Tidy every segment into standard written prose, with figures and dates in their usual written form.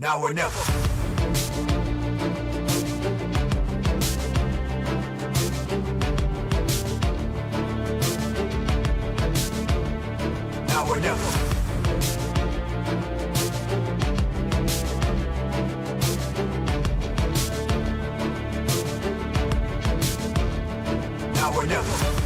Now or never. Now or never. Now or never.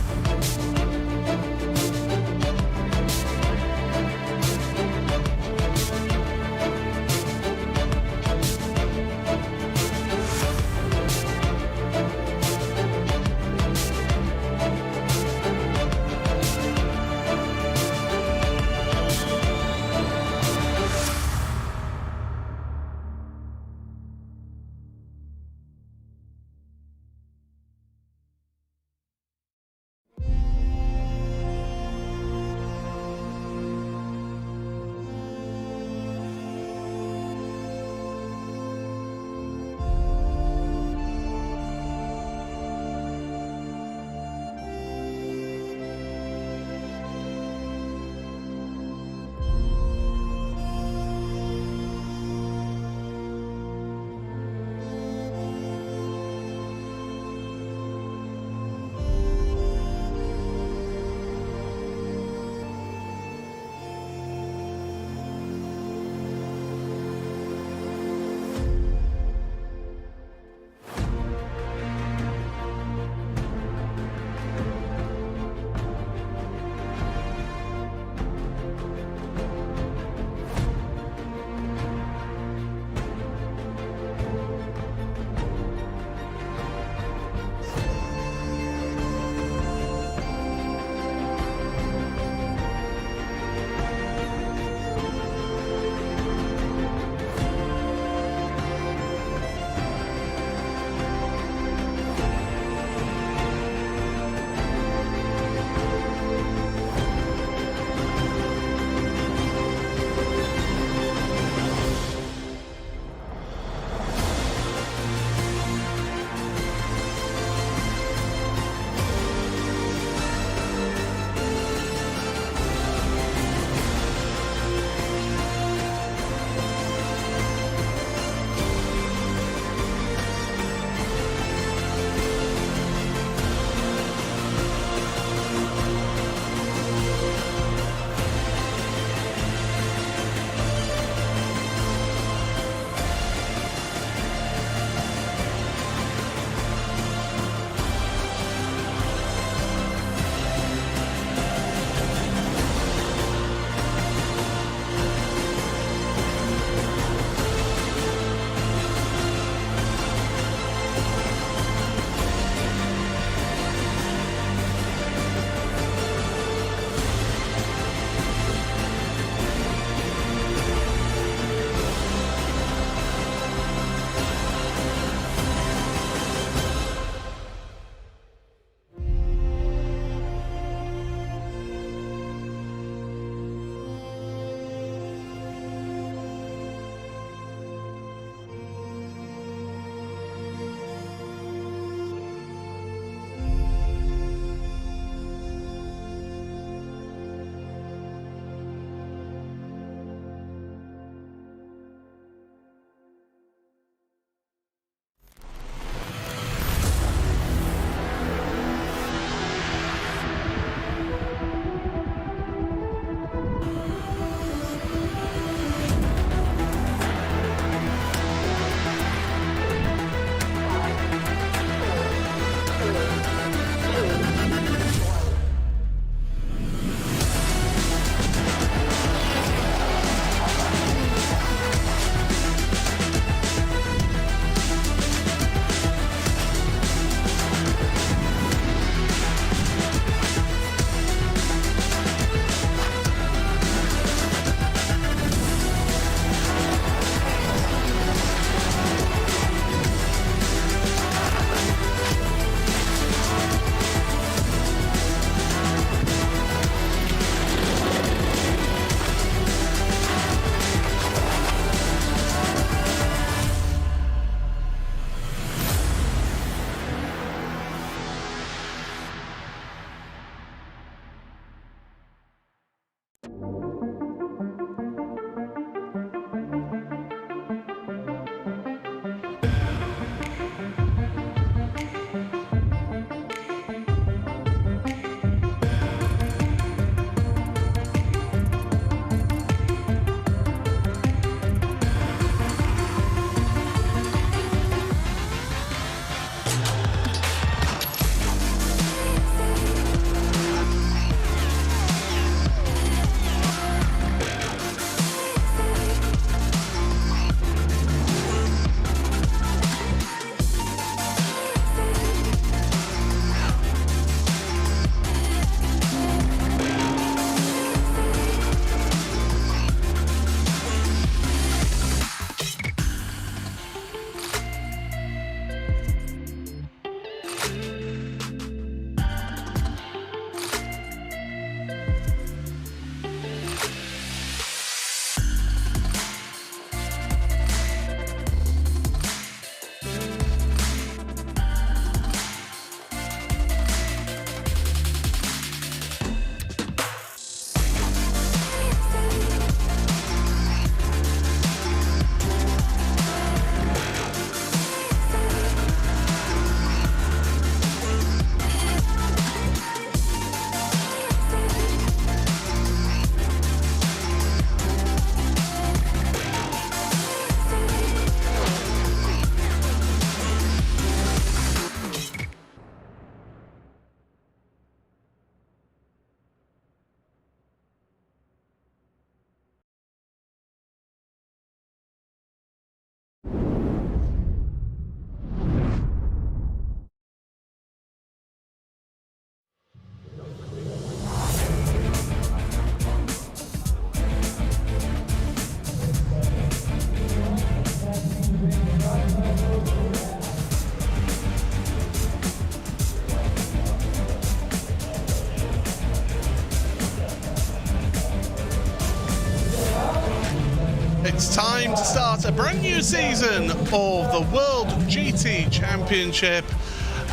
start a brand new season of the World GT Championship,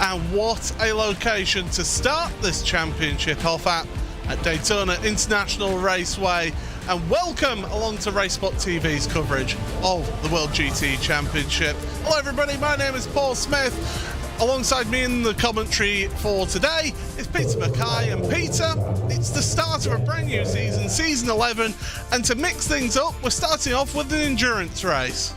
and what a location to start this championship off at Daytona International Raceway. And welcome along to RaceSpotTV's coverage of the World GT Championship. Hello everybody, my name is Paul Smith. Alongside me in the commentary for today is Peter Mackay. And Peter, it's the start of a brand new season, season 11, and to mix things up, we're starting off with an endurance race.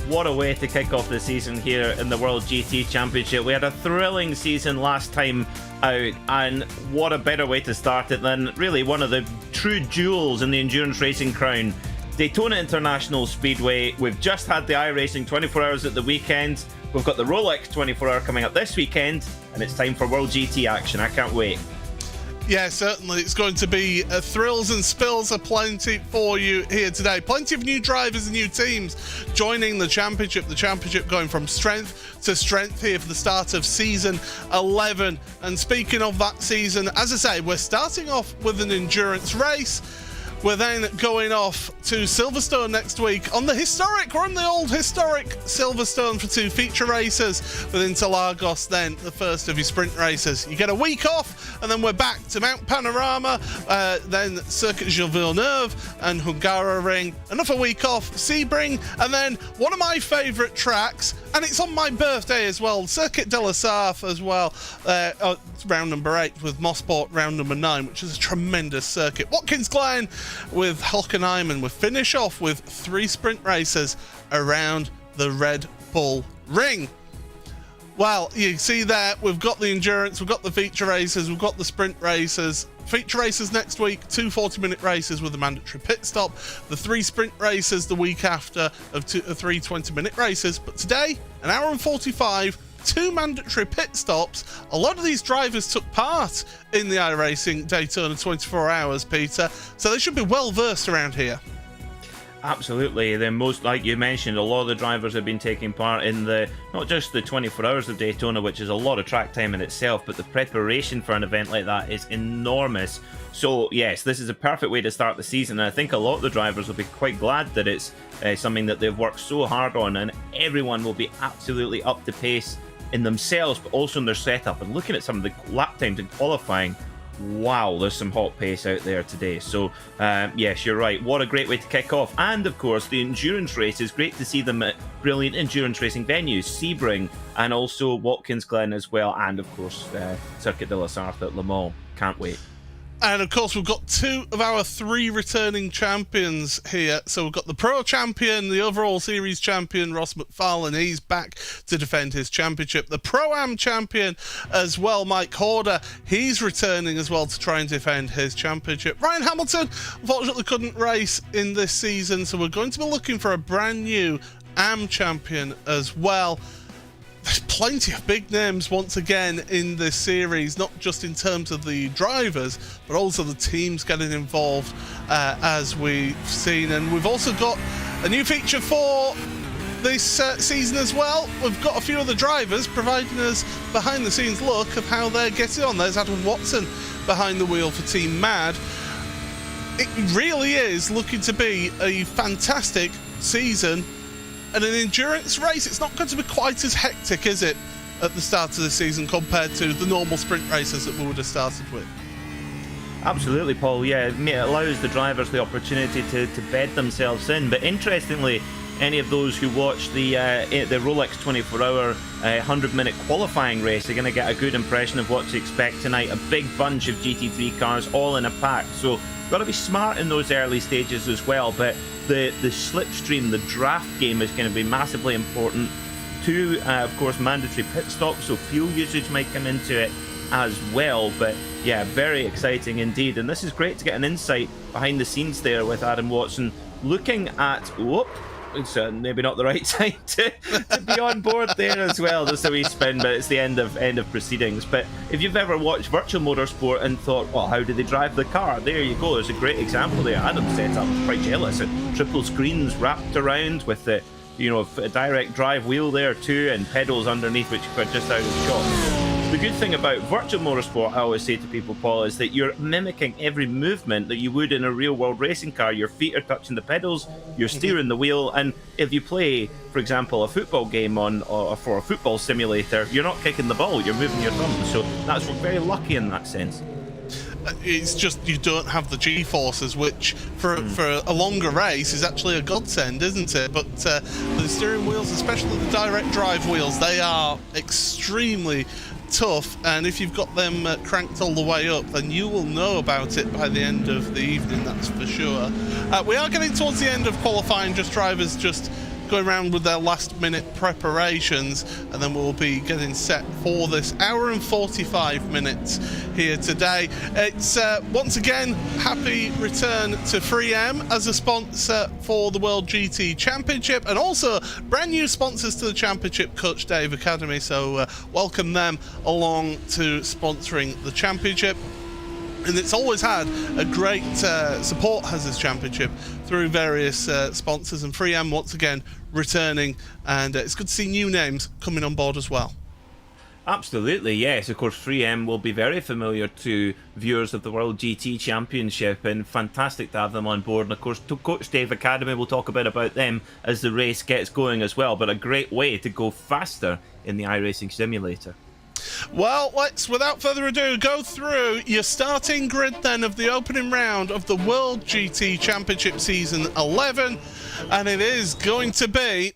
What a way to kick off the season here in the World GT Championship. We had a thrilling season last time out, and what a better way to start it than really one of the true jewels in the endurance racing crown, Daytona International Speedway. We've just had the iRacing 24 hours at the weekend. We've got the Rolex 24 hour coming up this weekend, and it's time for World GT action. I can't wait. Yeah, certainly. It's going to be thrills and spills aplenty for you here today. Plenty of new drivers and new teams joining the championship. The championship going from strength to strength here for the start of season 11. And speaking of that season, as I say, we're starting off with an endurance race. We're then going off to Silverstone next week on the old historic Silverstone for two feature races, with Interlagos then the first of your sprint races. You get a week off, and then we're back to Mount Panorama, then Circuit Gilles Villeneuve and Hungaroring. Another week off, Sebring, and then one of my favourite tracks, and it's on my birthday as well, Circuit de la Sarthe as well, round number 8 with Mosport round number 9, which is a tremendous circuit. Watkins Glen with Hockenheim. We finish off with 3 sprint races around the Red Bull Ring. Well, you see there, we've got the endurance, we've got the feature races, we've got the sprint races. Feature races next week, 2 40-minute races with a mandatory pit stop. The 3 sprint races the week after of 3 20-minute races. But today, an hour and 45, 2 mandatory pit stops. A lot of these drivers took part in the iRacing Daytona 24 hours, Peter, so they should be well versed around here. Absolutely. The most, like you mentioned, a lot of the drivers have been taking part in not just the 24 hours of Daytona, which is a lot of track time in itself, but the preparation for an event like that is enormous. So yes, this is a perfect way to start the season, and I think a lot of the drivers will be quite glad that it's something that they've worked so hard on, and everyone will be absolutely up to pace in themselves, but also in their setup. And looking at some of the lap times in qualifying, wow, there's some hot pace out there today. So yes, you're right, what a great way to kick off. And of course the endurance races, great to see them at brilliant endurance racing venues, Sebring and also Watkins Glen as well, and of course Circuit de la Sarthe at Le Mans. Can't wait. And of course, we've got 2 of our 3 returning champions here. So we've got the Pro Champion, the overall series champion, Ross McFarlane. He's back to defend his championship. The Pro-Am champion as well, Mike Horder. He's returning as well to try and defend his championship. Ryan Hamilton, unfortunately, couldn't race in this season. So we're going to be looking for a brand new AM champion as well. There's plenty of big names once again in this series, not just in terms of the drivers, but also the teams getting involved, as we've seen. And we've also got a new feature for this season as well. We've got a few of the drivers providing us behind the scenes look of how they're getting on. There's Adam Watson behind the wheel for Team Mad. It really is looking to be a fantastic season. And an endurance race, it's not going to be quite as hectic, is it, at the start of the season compared to the normal sprint races that we would have started with? Absolutely, Paul. Yeah, it allows the drivers the opportunity to bed themselves in. But interestingly, any of those who watch the Rolex 24-hour 100-minute qualifying race are going to get a good impression of what to expect tonight. A big bunch of GT3 cars all in a pack. So got to be smart in those early stages as well. But the slipstream, the draft game is going to be massively important. 2, of course, mandatory pit stops, so fuel usage might come into it as well. But yeah, very exciting indeed. And this is great to get an insight behind the scenes there with Adam Watson looking at, it's maybe not the right time to be on board there as well. Just a wee spin, but it's the end of proceedings. But if you've ever watched virtual motorsport and thought, well, how do they drive the car? There you go. There's a great example there. Adam's set up quite jealous. Triple screens wrapped around with the a direct drive wheel there too, and pedals underneath which are just out of shot. The good thing about virtual motorsport, I always say to people, Paul, is that you're mimicking every movement that you would in a real-world racing car. Your feet are touching the pedals, you're steering the wheel, and if you play, for example, a football game or for a football simulator, you're not kicking the ball, you're moving your thumbs. So that's very lucky in that sense. It's just you don't have the G-forces, which for a longer race is actually a godsend, isn't it? But the steering wheels, especially the direct drive wheels, they are extremely tough, and if you've got them cranked all the way up, then you will know about it by the end of the evening, that's for sure. We are getting towards the end of qualifying, just drivers just going around with their last minute preparations, and then we'll be getting set for this hour and 45 minutes here today. It's once again happy return to 3M as a sponsor for the World GT Championship, and also brand new sponsors to the championship, Coach Dave Academy, so welcome them along to sponsoring the championship. And it's always had a great support, has this championship, through various sponsors, and 3M once again returning, and it's good to see new names coming on board as well. Absolutely, yes. Of course, 3M will be very familiar to viewers of the World GT Championship, and fantastic to have them on board. And of course, to Coach Dave Academy, we'll talk a bit about them as the race gets going as well, but a great way to go faster in the iRacing simulator. Well, let's, without further ado, go through your starting grid then of the opening round of the World GT Championship Season 11. And it is going to be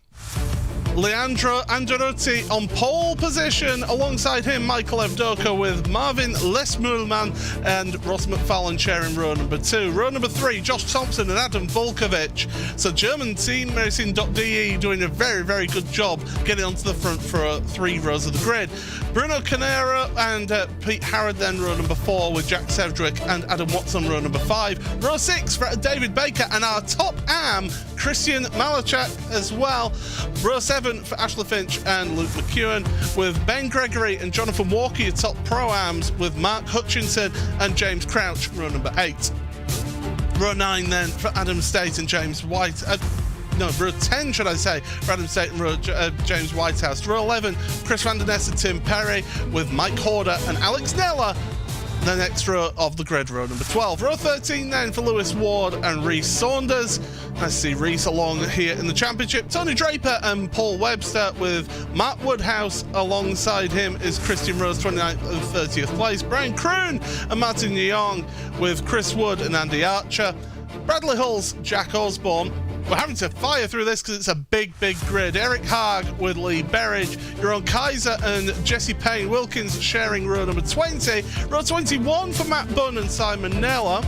Leandro Angelotti on pole position. Alongside him, Michael Evdoka with Marvin Lesmulman and Ross McFarlane sharing row number 2. Row number 3, Josh Thompson and Adam Volkovich. So German team Racing.de doing a very, very good job getting onto the front for 3 rows of the grid. Bruno Canera and Pete Harrod then row number 4 with Jack Sedgwick and Adam Watson row number 5. Row 6 for David Baker and our top am, Christian Malachak as well. Row 7 for Ashler Finch and Luke McEwen, with Ben Gregory and Jonathan Walker, your top pro-ams, with Mark Hutchinson and James Crouch, row number 8. Row 9 then for Adam State and James White. Row 10, should I say, for Adam State and James Whitehouse. Row 11, Chris Van Der Ness and Tim Perry, with Mike Horder and Alex Nella. The next row of the grid, row number 12. Row 13 then for Lewis Ward and Reese Saunders. I see Reese along here in the championship. Tony Draper and Paul Webster, with Mark Woodhouse alongside him is Christian Rose, 29th and 30th place. Brian Kroon and Martin Young, with Chris Wood and Andy Archer. Bradley Hull's Jack Osborne. We're having to fire through this because it's a big, big grid. Eric Haag with Lee Berridge. Jeroen Kaiser and Jesse Payne Wilkins sharing row number 20. Row 21 for Matt Bunn and Simon Nella.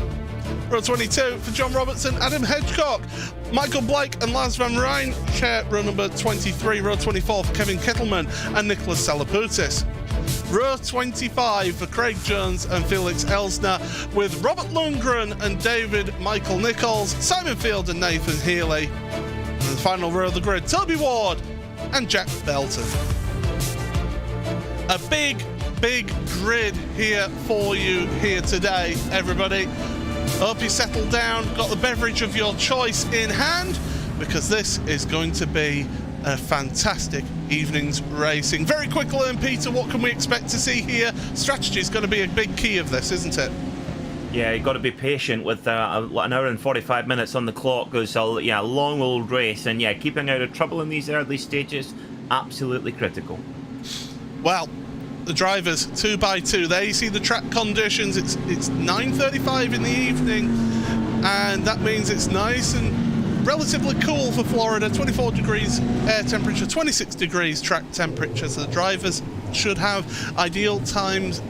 Row 22 for John Robertson, Adam Hedgecock. Michael Blake and Lars Van Rijn share row number 23. Row 24 for Kevin Kettleman and Nicholas Salapoutis. Row 25 for Craig Jones and Felix Elsner, with Robert Lundgren and David Michael Nichols, Simon Field and Nathan Healy. And the final row of the grid, Toby Ward and Jack Belton. A big, big grid here for you here today, everybody. Hope you settled down, got the beverage of your choice in hand, because this is going to be a fantastic evening's racing. Very quickly then, Peter, what can we expect to see here? Strategy is going to be a big key of this, isn't it? Yeah, you've got to be patient with an hour and 45 minutes on the clock. Goes a long old race, and keeping out of trouble in these early stages, absolutely critical. Well, the drivers 2 by 2, there you see the track conditions. It's 9:35 in the evening, and that means it's nice and relatively cool for Florida. 24 degrees air temperature, 26 degrees track temperature, so the drivers should have ideal times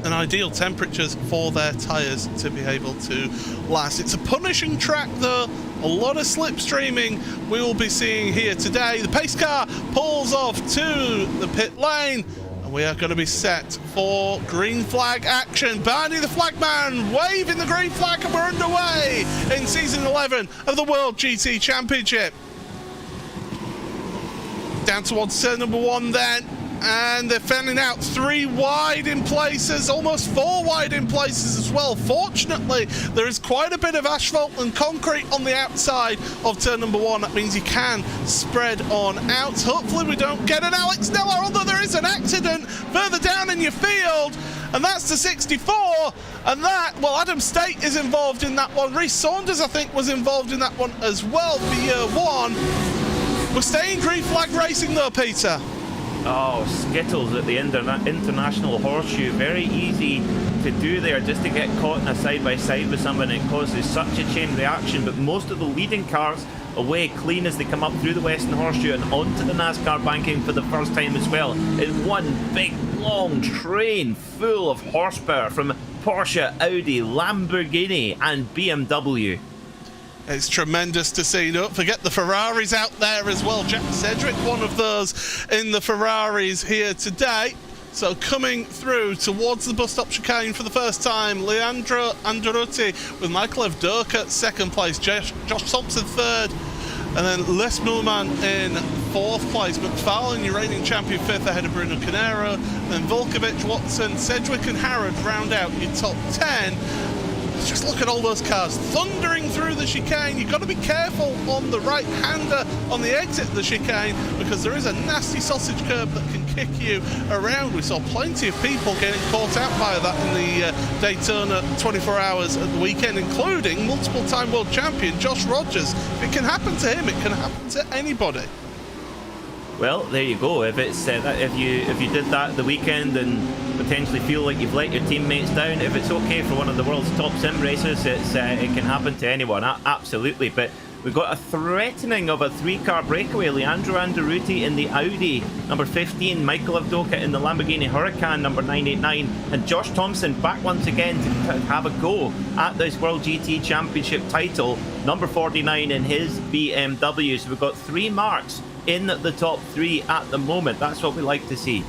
and ideal temperatures for their tyres to be able to last. It's a punishing track though, a lot of slipstreaming we will be seeing here today. The pace car pulls off to the pit lane, and we are going to be set for green flag action. Barney the flagman waving the green flag, and we're underway in season 11 of the World GT Championship. Down towards turn number 1 then. and they're fanning out 3 wide in places, almost 4 wide in places as well. Fortunately, there is quite a bit of asphalt and concrete on the outside of turn number 1. That means you can spread on out. Hopefully we don't get an Alex Nella, although there is an accident further down in your field, and that's the 64. And that, well, Adam State is involved in that one. Reece Saunders, I think, was involved in that one as well for year 1. We're staying green flag racing though, Peter. Oh, skittles at the international horseshoe. Very easy to do there, just to get caught in a side-by-side with someone. It causes such a chain reaction, but most of the leading cars away clean as they come up through the Western Horseshoe and onto the NASCAR banking for the first time as well. In one big, long train full of horsepower from Porsche, Audi, Lamborghini and BMW. It's tremendous to see. Don't forget the Ferraris out there as well. Jack Sedgwick, one of those in the Ferraris here today. So coming through towards the bus stop chicane for the first time, Leandro Andretti with Michael Evdoka second place, Josh Thompson third, and then Les Moulman in fourth place. McFarlane, your reigning champion, fifth ahead of Bruno Canero. Then Volkovich, Watson, Sedgwick and Harrod round out your top 10. Just look at all those cars thundering through the chicane. You've got to be careful on the right-hander on the exit of the chicane, because there is a nasty sausage curb that can kick you around. We saw plenty of people getting caught out by that in the Daytona 24 hours at the weekend, including multiple-time world champion Josh Rogers. If it can happen to him, it can happen to anybody. Well, there you go. If it's if you did that the weekend and potentially feel like you've let your teammates down, if it's okay for one of the world's top sim racers, it can happen to anyone. Absolutely. But we've got a threatening of a 3-car breakaway. Leandro Andretti in the Audi, number 15. Michael Evdoka in the Lamborghini Huracan, number 989. And Josh Thompson back once again to have a go at this World GT Championship title, number 49 in his BMW. So we've got 3 marks in the top 3 at the moment. That's what we like to see.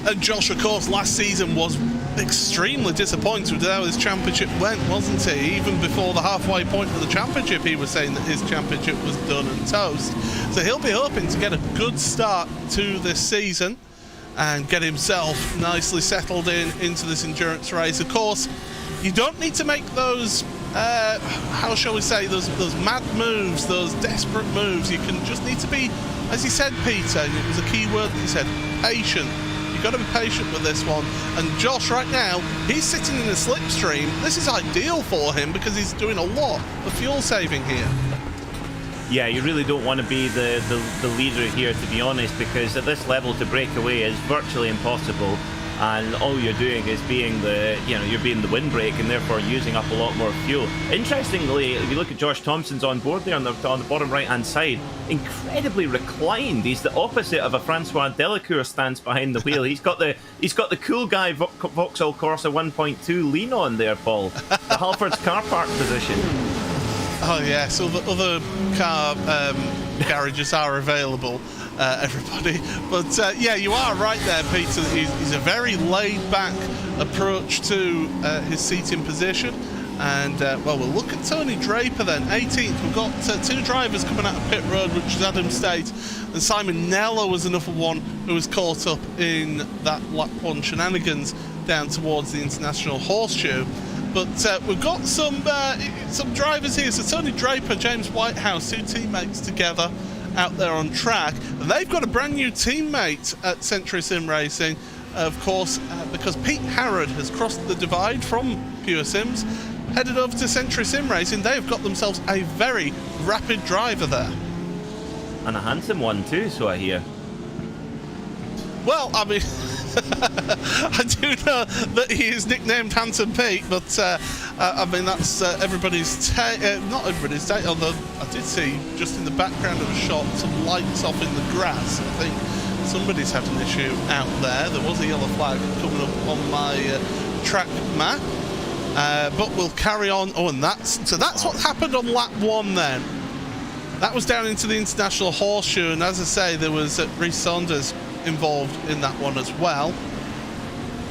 And Josh, of course, last season was extremely disappointed with how his championship went, wasn't he? Even before the halfway point of the championship, he was saying that his championship was done and toast. So he'll be hoping to get a good start to this season and get himself nicely settled into this endurance race. Of course, you don't need to make those how shall we say, those mad moves, those desperate moves. You can just need to be, as you said, Peter, and it was a key word that you said, patient. You've got to be patient with this one. And Josh, right now, he's sitting in a slipstream. This is ideal for him because he's doing a lot of fuel saving here. Yeah, you really don't want to be the leader here, to be honest, because at this level to break away is virtually impossible. And all you're doing is being you're being the windbreak and therefore using up a lot more fuel. Interestingly, if you look at Josh Thompson's on board there on the bottom right hand side, incredibly reclined. He's the opposite of a Francois Delacour stance behind the wheel. He's got the cool guy Vauxhall Corsa 1.2 lean on there, Paul. The Halfords car park position. Oh yeah, so the other car garages are available. Everybody, but yeah, you are right there, Peter. He's a very laid-back approach to his seating position. And well, we'll look at Tony Draper then, 18th. We've got 2 drivers coming out of pit road, which is Adam State, and Simon Nello was another one who was caught up in that lap 1 shenanigans down towards the International Horseshoe. But we've got some drivers here. So Tony Draper, James Whitehouse, 2 teammates together out there on track. And they've got a brand new teammate at Century Sim Racing, of course, because Pete Harrod has crossed the divide from Pure Sims, headed over to Century Sim Racing. They've got themselves a very rapid driver there. And a handsome one too, so I hear. Well, I mean, I do know that he is nicknamed Handsome Pete, but I mean, that's everybody's not everybody's take, although I did see just in the background of a shot some lights off in the grass. I think somebody's had an issue out there. There was a yellow flag coming up on my track map, but we'll carry on. Oh, and that's what happened on lap 1 then. That was down into the International Horseshoe, and as I say, there was Reece Saunders involved in that one as well.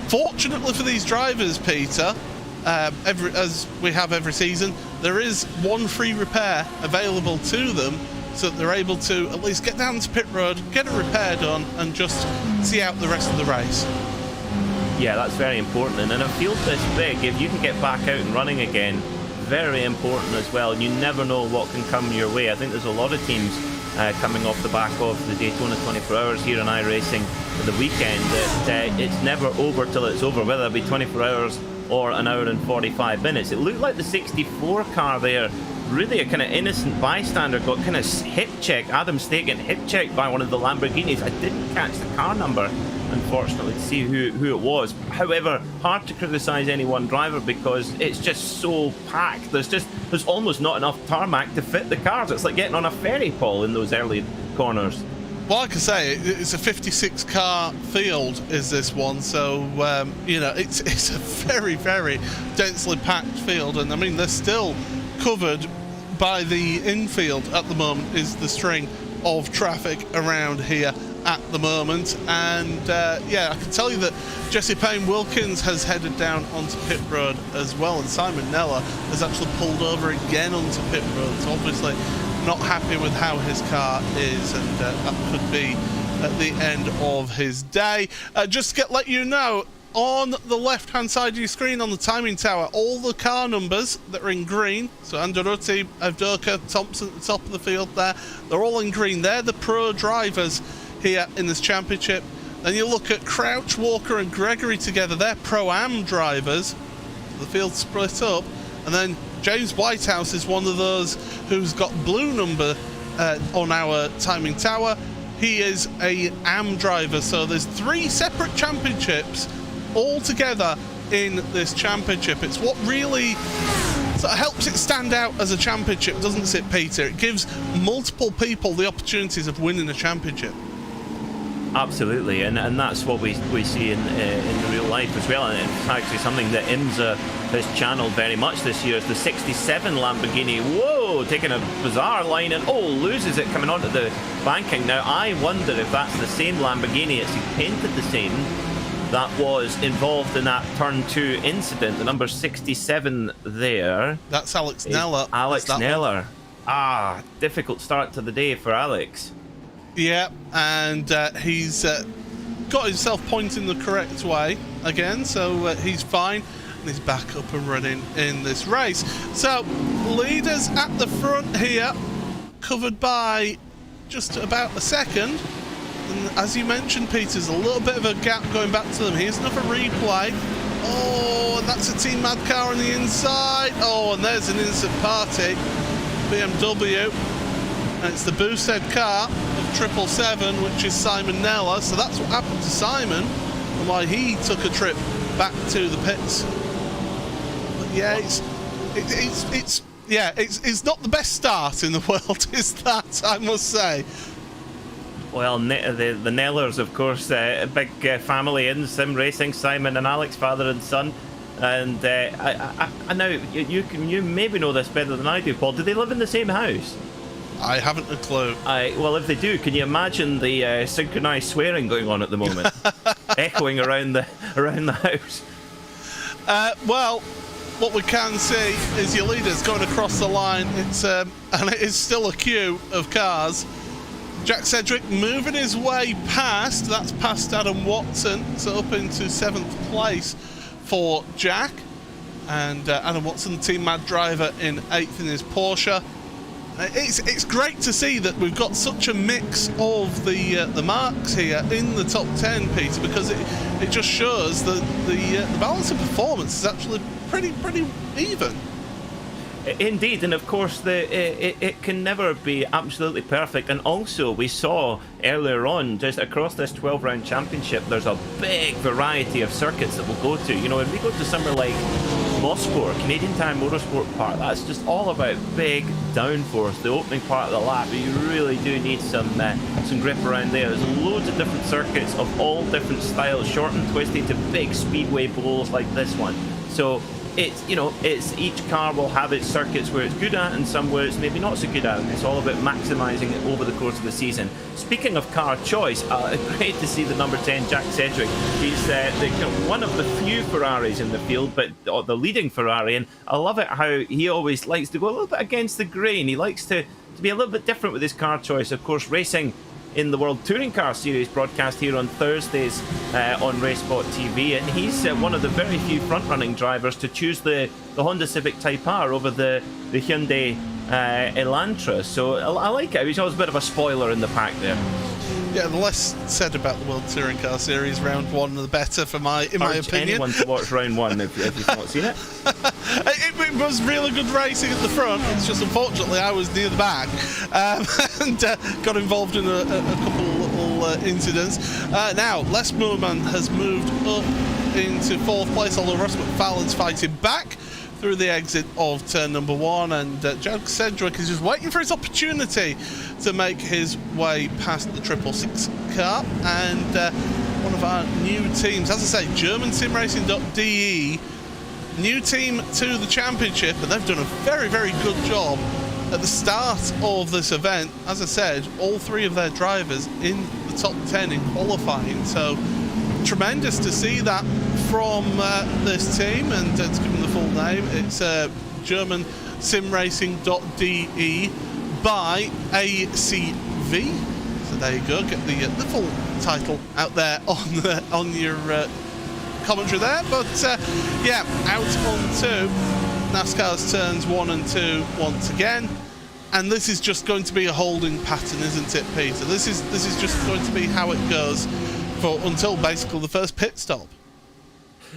Fortunately for these drivers, Peter, as we have every season, there is 1 free repair available to them. so that they're able to at least get down to pit road, get a repair done, and just see out the rest of the race. Yeah, that's very important. And in a field this big, if you can get back out and running again, very important as well. And you never know what can come your way. I think there's a lot of teams coming off the back of the Daytona 24 Hours here in iRacing for the weekend that it's never over till it's over, whether it be 24 hours or an hour and 45 minutes. It looked like the 64 car there, really a kind of innocent bystander, got kind of hip checked. Adam Stake getting hip checked by one of the Lamborghinis. I didn't catch the car number, unfortunately, to see who it was. However, hard to criticise any one driver because it's just so packed. There's almost not enough tarmac to fit the cars. It's like getting on a ferry, Paul, in those early corners. Well, like I say, it's a 56 car field is this one, so you know, it's a very, very densely packed field, and I mean they're still covered by the infield at the moment is the string of traffic around here at the moment. And yeah, I can tell you that Jesse Payne Wilkins has headed down onto pit road as well, and Simon Neller has actually pulled over again onto pit road, so obviously not happy with how his car is, and that could be at the end of his day. Just to let you know, on the left hand side of your screen on the timing tower, all the car numbers that are in green, so Andaruti, Avdoka, Thompson at the top of the field there, they're all in green. They're the pro drivers here in this championship. Then you look at Crouch, Walker and Gregory together, they're Pro-Am drivers. The field's split up. And then James Whitehouse is one of those who's got blue number on our timing tower. He is a AM driver, so there's 3 separate championships all together in this championship. It's what really sort of helps it stand out as a championship, doesn't it, Peter? It gives multiple people the opportunities of winning a championship. Absolutely, and that's what we see in real life as well. And it's actually something that IMSA has channeled very much this year. Is the 67 Lamborghini, whoa, taking a bizarre line and loses it coming onto the banking. Now I wonder if that's the same Lamborghini, it's painted the same, that was involved in that turn 2 incident. The number 67 there. That's Alex Neller. Alex Neller. Ah, difficult start to the day for Alex. Yeah, and he's got himself pointing the correct way again, so he's fine, and he's back up and running in this race. So, leaders at the front here, covered by just about a second. And as you mentioned, Peter, there's a little bit of a gap going back to them. Here's another replay. Oh, and that's a Team Mad car on the inside. Oh, and there's an instant party. BMW. And it's the boosted car of 777, which is Simon Neller. So that's what happened to Simon and why he took a trip back to the pits. But yeah, it's not the best start in the world, is that, I must say. Well, the Nellers, of course, a big family in sim racing. Simon and Alex, father and son. And I know you maybe know this better than I do, Paul. Do they live in the same house? I haven't a clue. Well, if they do, can you imagine the synchronized swearing going on at the moment, echoing around the house? Well, what we can see is your leaders going across the line. It's and it is still a queue of cars. Jack Sedgwick moving his way past. That's past Adam Watson, so up into 7th place for Jack. And Adam Watson, the Team Mad driver, in 8th in his Porsche. It's great to see that we've got such a mix of the marks here in the top 10, Peter, because it just shows that the balance of performance is actually pretty even. Indeed, and of course it can never be absolutely perfect. And also we saw earlier on, just across this 12-round championship, there's a big variety of circuits that we'll go to. You know, if we go to somewhere like Mosport, Canadian Tire Motorsport Park, that's just all about big downforce, the opening part of the lap. You really do need some grip around there. There's loads of different circuits of all different styles, short and twisty to big speedway bowls like this one. So it's each car will have its circuits where it's good at and some where it's maybe not so good at. It's all about maximising it over the course of the season. Speaking of car choice, great to see the number 10 Jack Sedgwick. He's one of the few Ferraris in the field, but the leading Ferrari, and I love it how he always likes to go a little bit against the grain. He likes to to be a little bit different with his car choice. Of course, racing in the World Touring Car Series broadcast here on Thursdays on RaceSpotTV, and he's one of the very few front-running drivers to choose the Honda Civic Type R over the Hyundai Elantra. So I like it. He's always a bit of a spoiler in the pack there. Yeah, the less said about the World Touring Car Series round one, the better, in my opinion. Anyone to watch round one if you've not seen it. It was really good racing at the front. It's just unfortunately I was near the back and got involved in a couple of little incidents. Now, Les Moorman has moved up into 4th place, although Russ McFarlane's fighting back through the exit of turn number 1, and Jack Sedgwick is just waiting for his opportunity to make his way past the 666 car. And one of our new teams, as I say, GermanSimRacing.de, new team to the championship, and they've done a very, very good job at the start of this event. As I said, all 3 of their drivers in the top 10 in qualifying, so tremendous to see that from this team. And to give them the full name, it's GermanSimRacing.de by ACV. So there you go, get the full title out there on your commentary there. But yeah, out onto NASCAR's turns 1 and 2 once again. And this is just going to be a holding pattern, isn't it, Peter? This is just going to be how it goes until basically the first pit stop.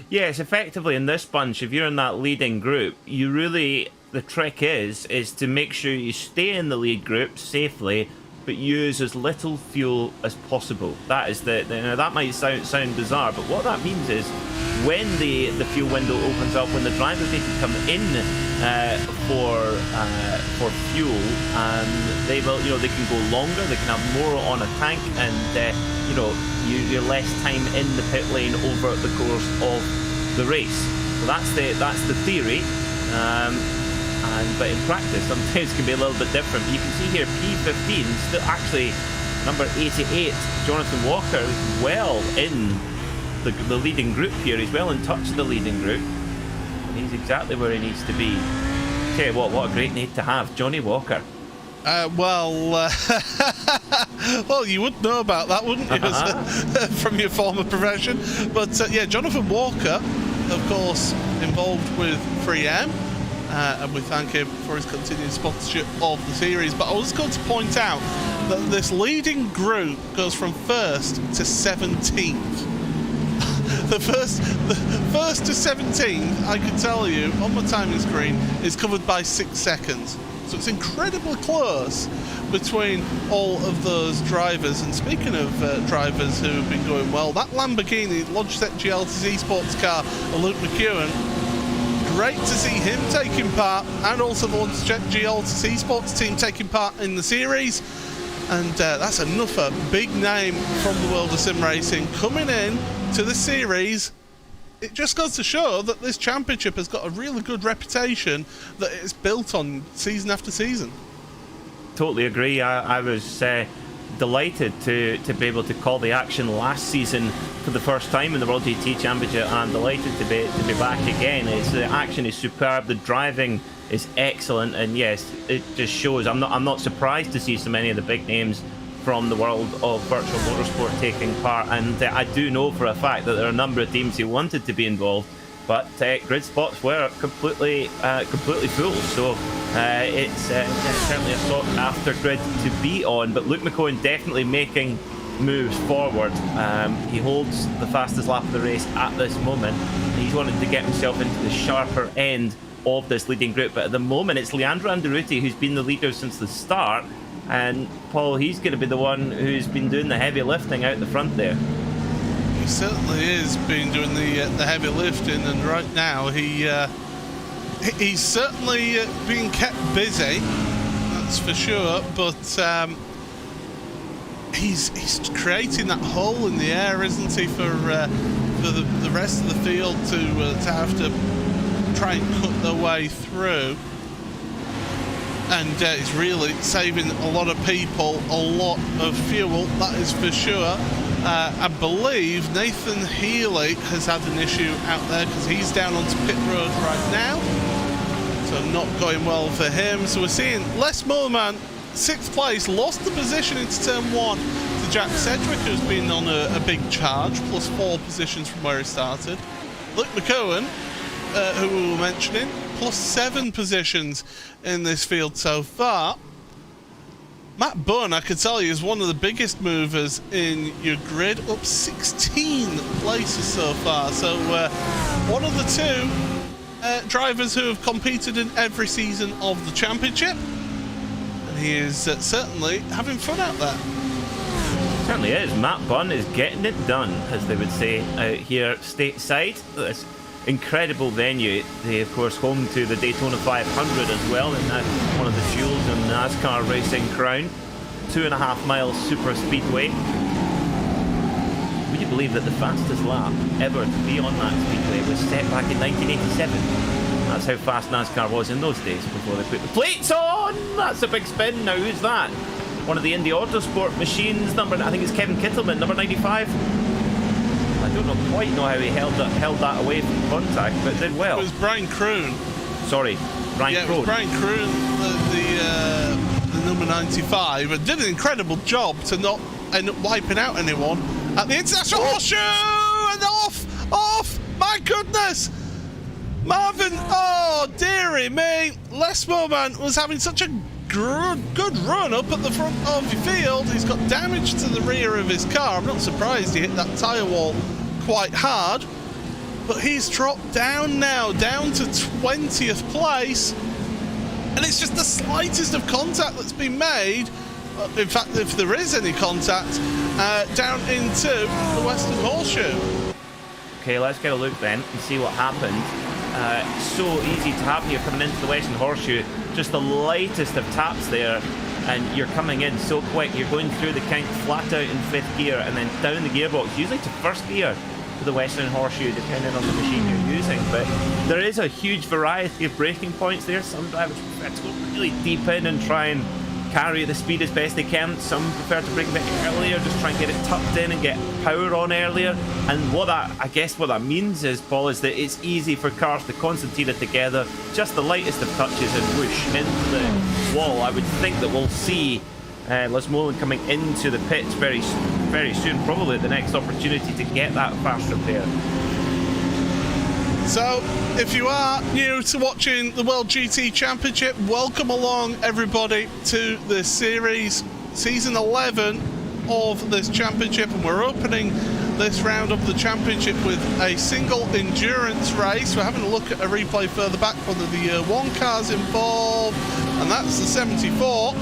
Yes, effectively in this bunch, if you're in that leading group, the trick is to make sure you stay in the lead group safely, but use as little fuel as possible. That is that might sound bizarre, but what that means is when the fuel window opens up, when the drivers need to come in for fuel, they can go longer, they can have more on a tank, and you're less time in the pit lane over the course of the race. So that's the theory. But in practice, sometimes it can be a little bit different. You can see here P15, still actually number 88, Jonathan Walker, is well in the leading group here. He's well in touch with the leading group. And he's exactly where he needs to be. Tell you what a great name to have, Johnny Walker. Well, you would know about that, wouldn't you, from your former profession? But yeah, Jonathan Walker, of course, involved with 3M. And we thank him for his continued sponsorship of the series. But I was going to point out that this leading group goes from 1st to 17th. The first to 17th, I can tell you, on my timing screen, is covered by 6 seconds. So it's incredibly close between all of those drivers. And speaking of drivers who have been going well, that Lamborghini Logitech GLTC sports car of Luke McEwen, great to see him taking part, and also the Logitech GLTC sports team taking part in the series. And that's another big name from the world of sim racing coming in to the series. It just goes to show that this championship has got a really good reputation that it's built on season after season. Totally agree. I was delighted to be able to call the action last season for the first time in the World GT Championship, and I'm delighted to be back again. The action is superb, the driving is excellent, and yes, it just shows. I'm not surprised to see so many of the big names from the world of virtual motorsport taking part, and I do know for a fact that there are a number of teams who wanted to be involved, but grid spots were completely full, so it's certainly a sought after grid to be on. But Luke McEwen definitely making moves forward. He holds the fastest lap of the race at this moment. He's wanting to get himself into the sharper end of this leading group, but at the moment it's Leandro Andaruti who's been the leader since the start. And Paul, he's going to be the one who's been doing the heavy lifting out the front there. He certainly is been doing the heavy lifting, and right now he's certainly being kept busy, that's for sure. But he's creating that hole in the air, isn't he, for the rest of the field to have to try and cut their way through. And it's really saving a lot of people a lot of fuel, that is for sure. I believe Nathan Healy has had an issue out there because he's down onto pit road right now. So not going well for him. So we're seeing Les Moorman 6th place, lost the position into turn 1 to Jack Sedgwick, who's been on a big charge, plus 4 positions from where he started. Luke McCowan, who we were mentioning, plus 7 positions in this field so far. Matt Bunn, I can tell you, is one of the biggest movers in your grid, up 16 places so far. So one of the 2 drivers who have competed in every season of the championship. And he is certainly having fun out there. Certainly is. Matt Bunn is getting it done, as they would say out here stateside. This incredible venue. They, of course, home to the Daytona 500 as well, and that's one of the jewels in NASCAR racing crown. 2.5 miles super speedway. Would you believe that the fastest lap ever to be on that speedway was set back in 1987? That's how fast NASCAR was in those days before they put the plates on. That's a big spin. Now who's that? One of the Indy Autosport machines, I think it's Kevin Kittleman, number 95. I don't quite know how he held that away from contact, but did well. It was Brian Kroon. Sorry, Brian Kroon. It was Brian Kroon, the number 95, and did an incredible job to not end up wiping out anyone at the International Horseshoe, and off! My goodness! Marvin, oh dearie me, Les Moman was having such a good run up at the front of the field. He's got damage to the rear of his car. I'm not surprised he hit that tyre wall quite hard, but he's dropped down now, down to 20th place, and it's just the slightest of contact that's been made. In fact, if there is any contact, down into the Western Horseshoe. Okay, let's get a look then and see what happened. So easy to happen. You're coming into the Western Horseshoe, just the lightest of taps there, and you're coming in so quick. You're going through the count flat out in 5th gear and then down the gearbox, usually to 1st gear to the Western Horseshoe, depending on the machine you're using. But there is a huge variety of braking points there. Some drivers prefer to go really deep in and try and carry the speed as best they can. Some prefer to brake a bit earlier, just try and get it tucked in and get power on earlier. And what that means is, Paul, is that it's easy for cars to concertina together, just the lightest of touches and whoosh into the wall. I would think that we'll see Les Molan coming into the pits very soon, probably the next opportunity to get that fast repair. So, if you are new to watching the World GT Championship, welcome along everybody to this series, season 11 of this championship, and we're opening this round of the championship with a single endurance race. We're having a look at a replay further back for the Year 1 cars involved, and that's the 74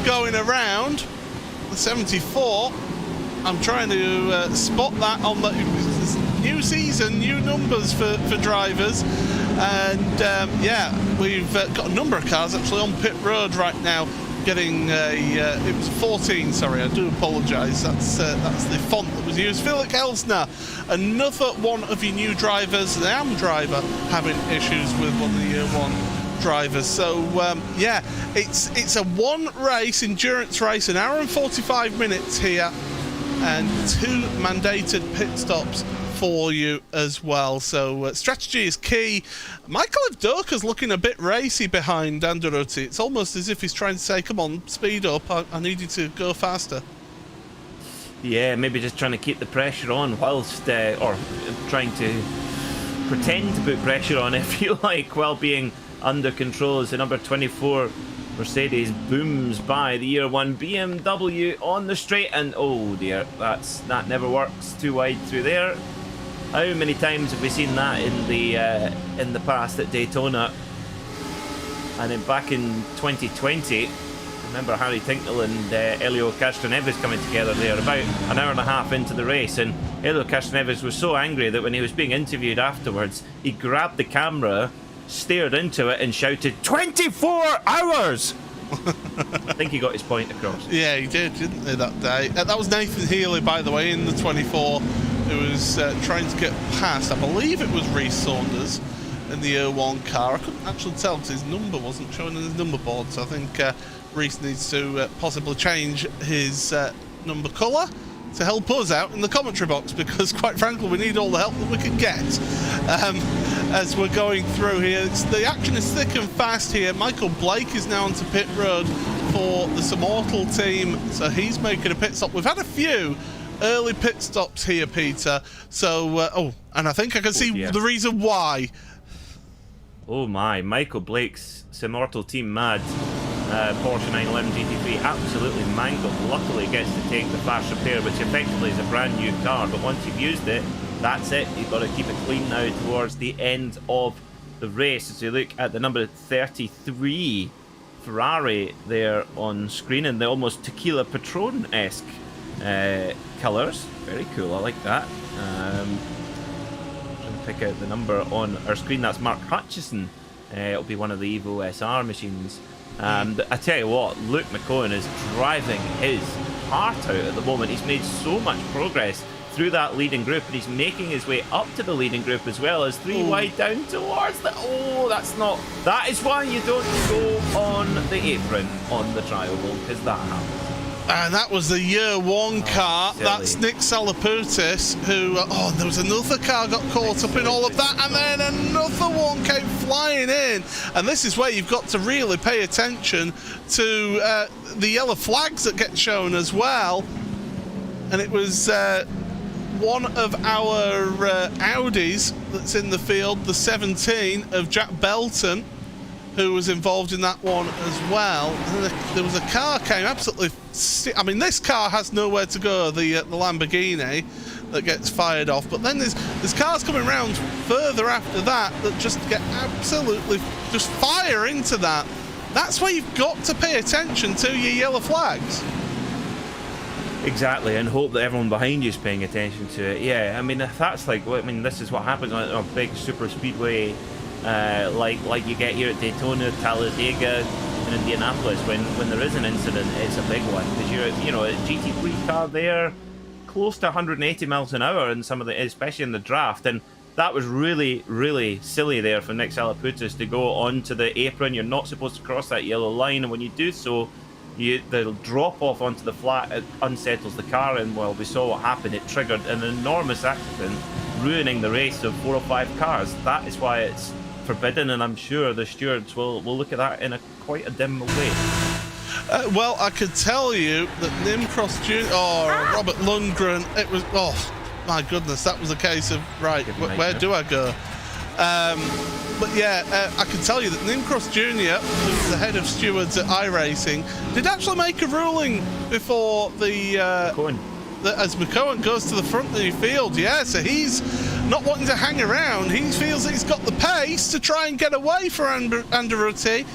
going around. The 74, I'm trying to spot that on the new season, new numbers for drivers, and yeah, we've got a number of cars actually on pit road right now getting it was 14, sorry, I do apologise, that's the font that was used. Felix Elsner, another one of your new drivers, the AM driver, having issues with one of the Year 1 drivers. So yeah, it's a one race endurance race, an hour and 45 minutes here, and 2 mandated pit stops for you as well. So strategy is key. Michael Avdoka's looking a bit racy behind Andretti. It's almost as if he's trying to say, come on, speed up, I need you to go faster. Yeah, maybe just trying to keep the pressure on whilst or trying to pretend to put pressure on, if you like, while being under control, as the number 24 Mercedes booms by the Year 1 BMW on the straight, and oh dear, that never works. Too wide through there. How many times have we seen that in the past at Daytona? And then back in 2020, remember Harry Tinkle and Helio Castroneves coming together there about an hour and a half into the race, and Helio Castroneves was so angry that when he was being interviewed afterwards, he grabbed the camera, stared into it and shouted, 24 hours! I think he got his point across. Yeah, he did, didn't he, that day? That was Nathan Healy, by the way, in the 24, who was trying to get past, I believe it was Reece Saunders in the Year 1 car. I couldn't actually tell because his number wasn't showing on his number board, so I think Reece needs to possibly change his number colour to help us out in the commentary box, because quite frankly we need all the help that we can get as we're going through here. The action is thick and fast here. Michael Blake is now onto pit road for the Immortal team, so he's making a pit stop. We've had a few early pit stops here, Peter. So, and I think I can see the reason why. Oh my, Michael Blake's Immortal team mad. Porsche 911 GT3 absolutely mangled. Luckily gets to take the fast repair, which effectively is a brand new car, but once you've used it, that's it. You've got to keep it clean now towards the end of the race. As we look at the number 33 Ferrari there on screen in the almost Tequila Patron-esque colours. Very cool, I like that. Trying to pick out the number on our screen. That's Mark Hutchison. It'll be one of the Evo SR machines. But I tell you what, Luke McCohen is driving his heart out at the moment. He's made so much progress through that leading group, and he's making his way up to the leading group as well as 3 wide down towards the... Oh, that's not... That is why you don't go on the apron on the trial wall, because that happens. And that was the year one car. Silly. That's Nick Salaputis, who... there was another car got caught up in all of that, and then another one came flying in. And this is where you've got to really pay attention to the yellow flags that get shown as well. And it was one of our Audis that's in the field, the 17 of Jack Belton, who was involved in that one as well. And there was a car came absolutely... I mean, this car has nowhere to go, the Lamborghini that gets fired off. But then there's cars coming around further after that just get absolutely... just fire into that. That's where you've got to pay attention to your yellow flags. Exactly, and hope that everyone behind you is paying attention to it. Yeah, I mean, if that's like... I mean, this is what happens on a big super speedway like you get here at Daytona, Talladega, and Indianapolis. When there is an incident, it's a big one, because you're a GT3 car there, close to 180 miles an hour in some of the, especially in the draft, and that was really, really silly there for Nick Salaputis to go onto the apron. You're not supposed to cross that yellow line, and when you do so, the drop off onto the flat, it unsettles the car, and well, we saw what happened. It triggered an enormous accident, ruining the race of 4 or 5 cars. That is why it's forbidden, and I'm sure the stewards will look at that in quite a dim way. Well, I could tell you that Nimcross Jr. or Robert Lundgren, it was... Oh, my goodness, that was a case of, right, where do I go? But yeah, I can tell you that Nimcross Jr., who's the head of stewards at iRacing, did actually make a ruling before as McCohen goes to the front of the field. Yeah, so he's not wanting to hang around. He feels that he's got the pace to try and get away for Andretti,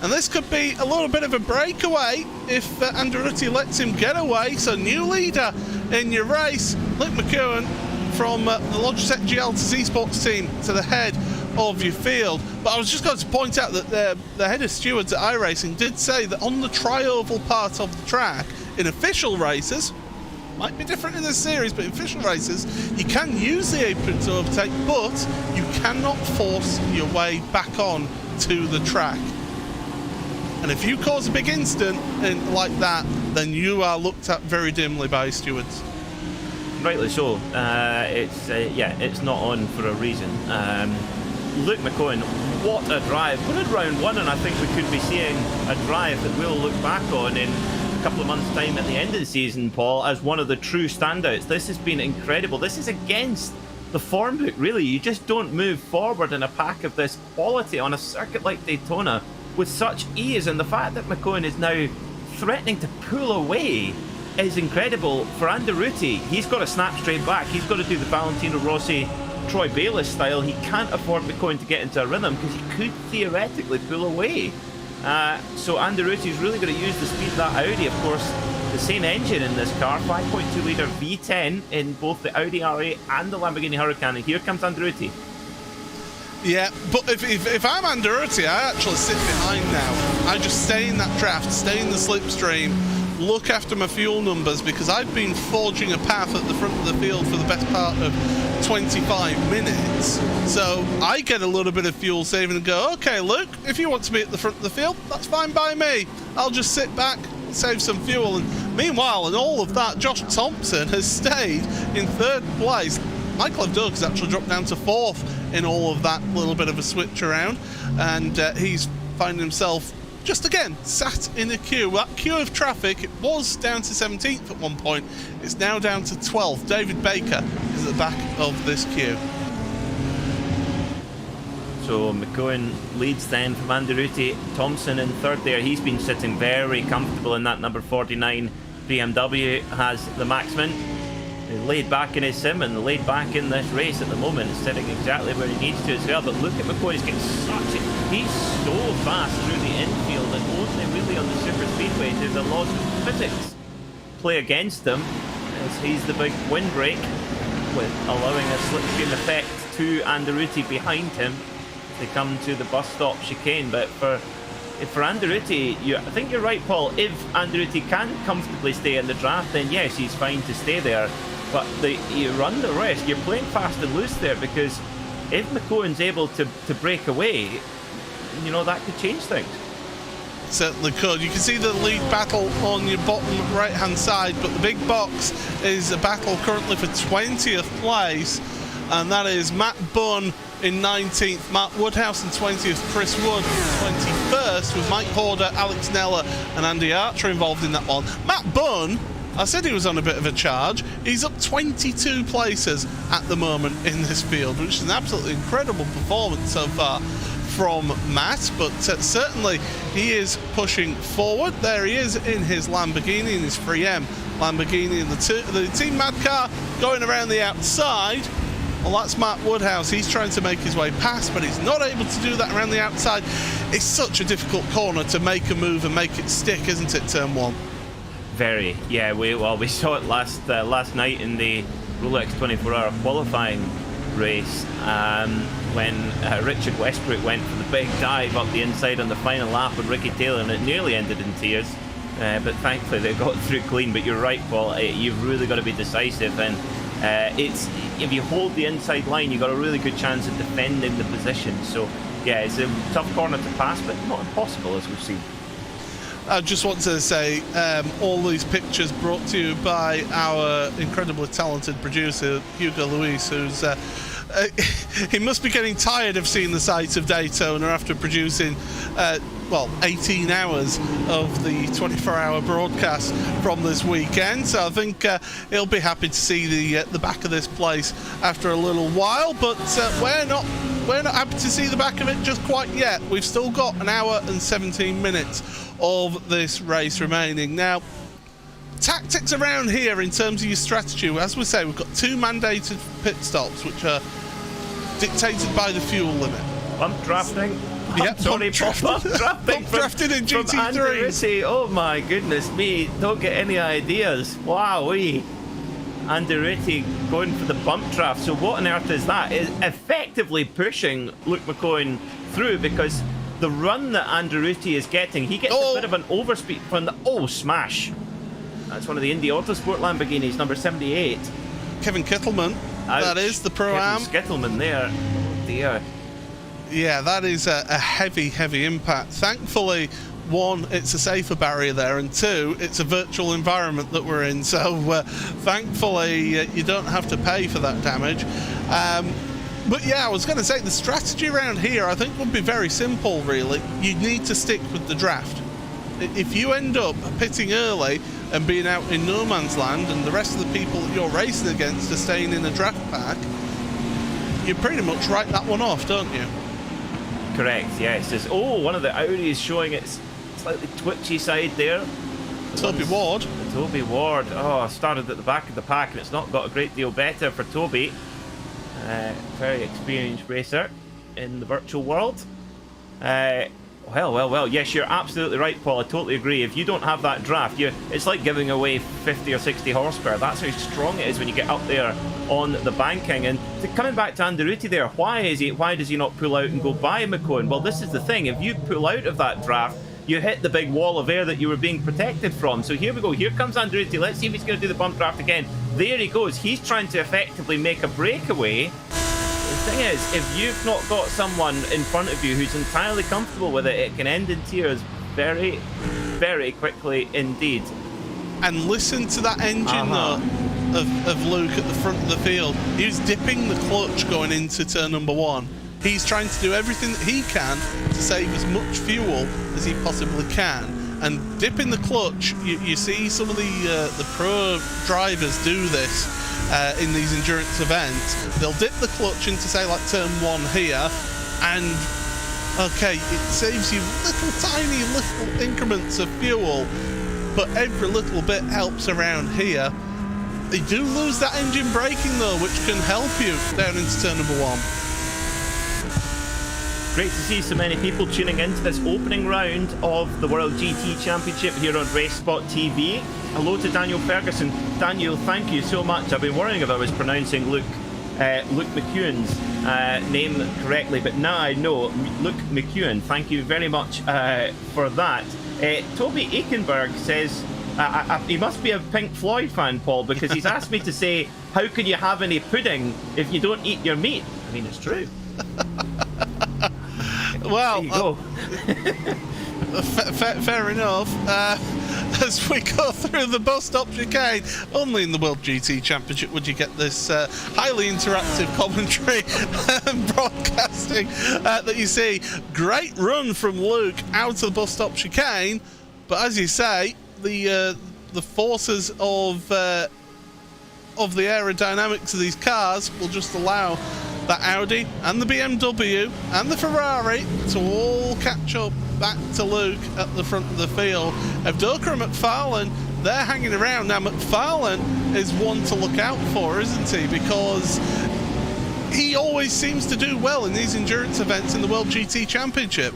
and this could be a little bit of a breakaway if Andretti lets him get away. So new leader in your race, Luke McCohen from the Logitech GL to Z Sports team to the head of your field. But I was just going to point out that the head of stewards at iRacing did say that on the tri-oval part of the track, in official races, might be different in this series, but in official races, you can use the apron to overtake, but you cannot force your way back on to the track. And if you cause a big incident like that, then you are looked at very dimly by stewards. Rightly so. It's not on for a reason. Luke McCohen, what a drive. We're in round 1, and I think we could be seeing a drive that we'll look back on in a couple of months' time at the end of the season, Paul, as one of the true standouts. This has been incredible. This is against the form book, really. You just don't move forward in a pack of this quality on a circuit like Daytona with such ease, and the fact that McCohen is now threatening to pull away is incredible for Andretti. He's got to snap straight back. He's got to do the Valentino Rossi, Troy Bayliss style. He can't afford McCohen to get into a rhythm, because he could theoretically pull away. So Andretti's really going to use the speed of that Audi. Of course, the same engine in this car, 5.2 litre V10 in both the Audi R8 and the Lamborghini Huracan. And here comes Andretti. Yeah, but if I'm Andretti, I actually sit behind now. I just stay in that draft, stay in the slipstream, look after my fuel numbers, because I've been forging a path at the front of the field for the best part of 25 minutes. So I get a little bit of fuel saving and go, okay, Luke, if you want to be at the front of the field, that's fine by me. I'll just sit back, save some fuel. And meanwhile, in all of that, Josh Thompson has stayed in 3rd place. Michael Abdullah has actually dropped down to 4th in all of that little bit of a switch around, and he's finding himself just again sat in a queue. That queue of traffic, it was down to 17th at one point. It's now down to 12th. David Baker is at the back of this queue. So McCohen leads then from Anderuti. Thompson in third there. He's been sitting very comfortable in that number 49 BMW. Has the Maxman. He's laid back in his sim and laid back in this race at the moment. He's sitting exactly where he needs to as well. But look at McCoy, he's getting he's so fast through the infield, and only really on the super speedways there's a lot of physics play against him, as he's the big windbreak, with allowing a slipstream effect to Anderuti behind him. They come to the bus stop chicane. But for Anderuti, I think you're right, Paul. If Anderuti can comfortably stay in the draft, then yes, he's fine to stay there. But you run the risk. You're playing fast and loose there, because if McCohen's able to break away, you know, that could change things. Certainly could. You can see the lead battle on your bottom right hand side, but the big box is a battle currently for 20th place, and that is Matt Bunn in 19th, Matt Woodhouse in 20th, Chris Wood 21st, with Mike Horder, Alex Neller and Andy Archer involved in that one. Matt Bunn, I said he was on a bit of a charge. He's up 22 places at the moment in this field, which is an absolutely incredible performance so far from Matt, but certainly he is pushing forward. There he is in his Lamborghini, in his 3M Lamborghini, and the Team Mad car going around the outside. Well, that's Matt Woodhouse. He's trying to make his way past, but he's not able to do that around the outside. It's such a difficult corner to make a move and make it stick, isn't it, turn one? Very, yeah. We saw it last night in the Rolex 24-hour qualifying race, when Richard Westbrook went for the big dive up the inside on the final lap with Ricky Taylor, and it nearly ended in tears. But thankfully they got through clean. But you're right, Paul. You've really got to be decisive, and if you hold the inside line, you've got a really good chance of defending the position. So yeah, it's a tough corner to pass, but not impossible, as we've seen. I just want to say, all these pictures brought to you by our incredibly talented producer, Hugo Luis, who's he must be getting tired of seeing the sights of Daytona after producing 18 hours of the 24-hour broadcast from this weekend. So I think he'll be happy to see the back of this place after a little while, but we're not happy to see the back of it just quite yet. We've still got an hour and 17 minutes of this race remaining. Now, tactics around here in terms of your strategy, as we say, we've got 2 mandated pit stops, which are dictated by the fuel limit. Pump drafting. Pump drafting in GT3. Oh my goodness me! Don't get any ideas. Wowee! Anderuti going for the bump draft. So what on earth is that? Is effectively pushing Luke McCohen through, because the run that Anderuti is getting, he gets a bit of an overspeed from the smash. That's one of the Indy Autosport Lamborghinis, number 78. Kevin Kittleman. Ouch. That is the Pro-Am. Kevin Kittleman there. Oh dear. Yeah, that is a heavy impact. Thankfully, 1, it's a safer barrier there, and 2, it's a virtual environment that we're in, so thankfully you don't have to pay for that damage. But yeah, I was going to say, the strategy around here I think would be very simple, really. You need to stick with the draft. If you end up pitting early and being out in no man's land, and the rest of the people that you're racing against are staying in a draft pack, you pretty much write that one off, don't you? Correct, yes. There's, one of the Audis showing its slightly twitchy side there. Toby Ward. Toby Ward. Started at the back of the pack, and it's not got a great deal better for Toby. Very experienced racer in the virtual world. Well. Yes, you're absolutely right, Paul. I totally agree. If you don't have that draft, it's like giving away 50 or 60 horsepower. That's how strong it is when you get up there on the banking. And coming back to Anderuti there, why does he not pull out and go by McCohen? Well, this is the thing. If you pull out of that draft, you hit the big wall of air that you were being protected from. So here we go. Here comes Anderuti. Let's see if he's going to do the bump draft again. There he goes. He's trying to effectively make a breakaway. The thing is, if you've not got someone in front of you who's entirely comfortable with it, it can end in tears very, very quickly indeed. And listen to that engine note of Luke at the front of the field. He was dipping the clutch going into turn number 1. he's trying to do everything that he can to save as much fuel as he possibly can. And dipping the clutch, you see some of the pro drivers do this in these endurance events. They'll dip the clutch into, say, like turn 1 here, and okay, it saves you tiny little increments of fuel, but every little bit helps around here. They do lose that engine braking though, which can help you down into turn number 1. Great to see so many people tuning into this opening round of the World GT Championship here on RaceSpotTV. Hello to Daniel Ferguson. Daniel, thank you so much. I've been worrying if I was pronouncing Luke McEwen's name correctly, but now I know. Luke McEwen, thank you very much for that. Toby Ekenberg says he must be a Pink Floyd fan, Paul, because he's asked me to say, how can you have any pudding if you don't eat your meat? I mean, it's true. Well, there you go. Fair enough. As we go through the bus stop chicane, only in the World GT Championship would you get this highly interactive commentary and broadcasting that you see. Great run from Luke out of the bus stop chicane, but as you say, the forces of the aerodynamics of these cars will just allow that Audi and the BMW and the Ferrari to all catch up back to Luke at the front of the field. Evdoka and McFarlane, they're hanging around. Now, McFarlane is one to look out for, isn't he? Because he always seems to do well in these endurance events in the World GT Championship.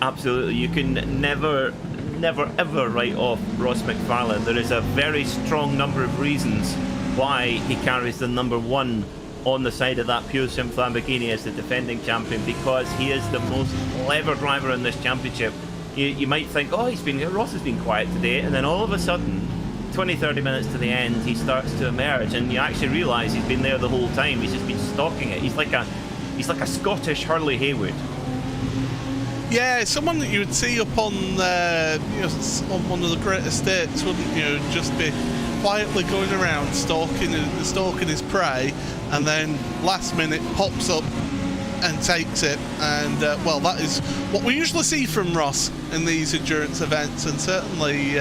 Absolutely. You can never ever write off Ross McFarlane. There is a very strong number of reasons why he carries the number 1 on the side of that Pure Sim Lamborghini as the defending champion, because he is the most clever driver in this championship. You might think, oh, Ross has been quiet today, and then all of a sudden, 20-30 minutes to the end, he starts to emerge, and you actually realise he's been there the whole time. He's just been stalking it. He's like a Scottish Hurley Haywood. Yeah, someone that you would see up on on one of the great estates, wouldn't you? Just be quietly going around stalking his prey, and then last minute pops up and takes it. And well, that is what we usually see from Ross in these endurance events, and certainly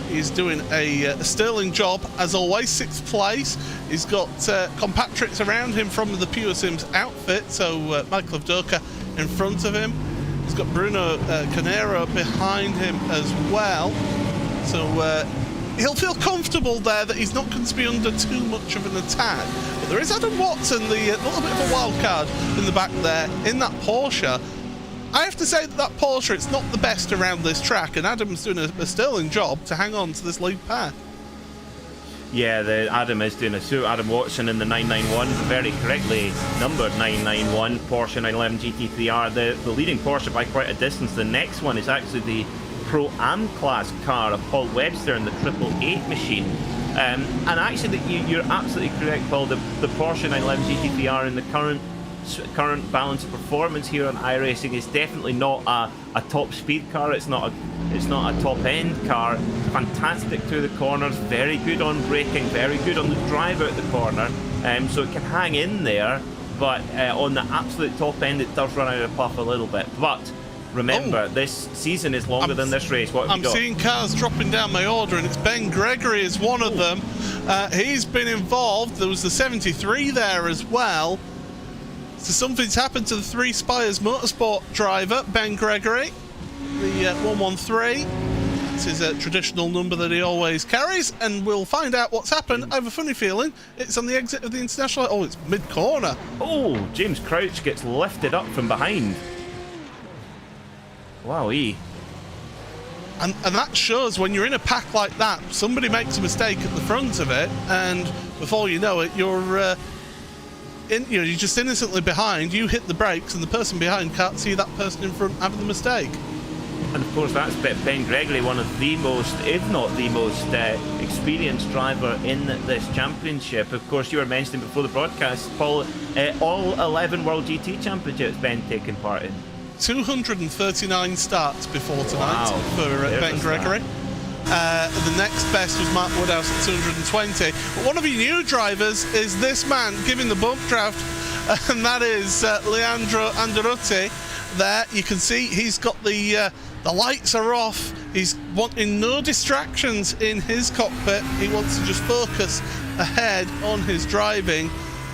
he's doing a sterling job as always. 6th place. He's got compatriots around him from the Pure Sims outfit, so Michael Evdoka in front of him. He's got Bruno Canero behind him as well, so he'll feel comfortable there that he's not going to be under too much of an attack. But there is Adam Watson, the little bit of a wild card in the back there in that Porsche. I have to say that Porsche, it's not the best around this track, and Adam's doing a sterling job to hang on to this lead pack. Yeah, Adam is doing Adam Watson in the 991, very correctly numbered 991 Porsche 911 GT3R, the leading Porsche by quite a distance. The next one is actually the Pro-Am class car of Paul Webster in the 888 machine. And actually, you're absolutely correct, Paul. The Porsche 911 GT3R in the current balance of performance here on iRacing is definitely not a top speed car. It's not a top end car. Fantastic through the corners, very good on braking, very good on the drive out the corner, so it can hang in there, but on the absolute top end it does run out of puff a little bit. But remember, this season is longer than this race. What have you got? I'm seeing cars dropping down my order, and it's Ben Gregory is one of them. He's been involved. There was the 73 there as well. So something's happened to the Three Spires Motorsport driver, Ben Gregory. The 113. It's his traditional number that he always carries, and we'll find out what's happened. I have a funny feeling it's on the exit of the International. Oh, it's mid-corner. Oh, James Crouch gets lifted up from behind. Wowee. And that shows when you're in a pack like that, somebody makes a mistake at the front of it, and before you know it, you're just innocently behind. You hit the brakes, and the person behind can't see that person in front having the mistake. And of course, that's Ben Gregory, one of the most, if not the most, experienced driver in this championship. Of course, you were mentioning before the broadcast, Paul, all 11 World GT Championships Ben taken part in. 239 starts before tonight for Ben Gregory. The next best was Mark Woodhouse at 220. But one of your new drivers is this man giving the bump draft and that is Leandro Andretti. There, you can see he's got the lights are off. He's wanting no distractions in his cockpit. He wants to just focus ahead on his driving.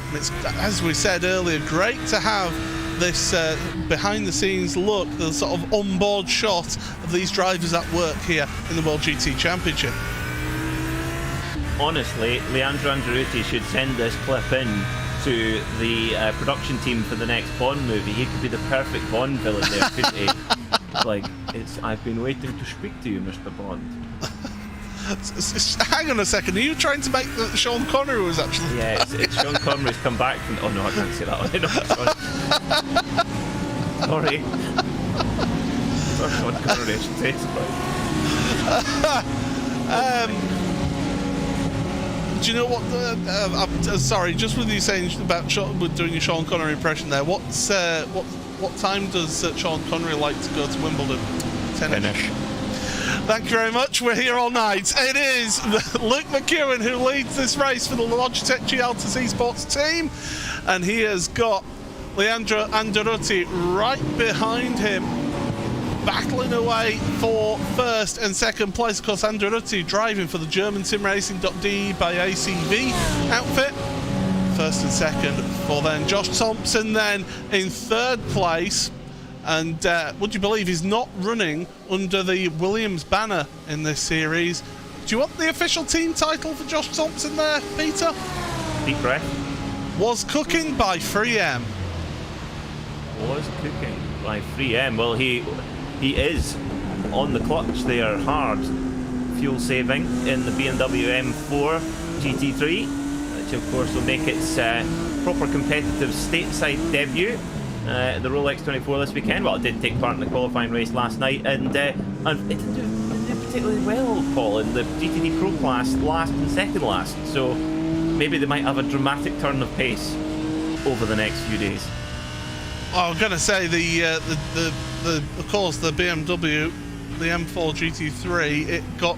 And it's, as we said earlier, great to have this behind-the-scenes look, the sort of onboard shot of these drivers at work here in the World GT Championship. Honestly, Leandro Andretti should send this clip in to the production team for the next Bond movie. He could be the perfect Bond villain there, couldn't he? Like, I've been waiting to speak to you, Mr. Bond. Hang on a second, are you trying to make that Sean Connery was actually... Yeah, it's Sean Connery's come back from... Oh no, I can't say that one. No, sorry. Sean Connery, I should say something. Do you know what? I'm sorry, just with you saying about with doing your Sean Connery impression there. What time does Sean Connery like to go to Wimbledon? 10ish. Thank you very much. We're here all night. It is Luke McEwen who leads this race for the Logitech GL2 Esports team, and he has got Leandro Andretti right behind him, battling away for first and second place. Of course, Andretti driving for the German SimRacing.de by ACV outfit. First and second for then Josh Thompson then in third place. And would you believe he's not running under the Williams banner in this series? Do you want the official team title for Josh Thompson there, Peter? Deep breath. Was cooking by 3M. Was cooking by 3M. Well, he is on the clutch there, hard. Fuel saving in the BMW M4 GT3, which of course will make its proper competitive stateside debut. The Rolex 24 this weekend. Well, it did take part in the qualifying race last night, and it didn't do particularly well, Paul, in the GTD Pro class, last and second last. So maybe they might have a dramatic turn of pace over the next few days. I'm gonna say of course the BMW, the M4 GT3, it got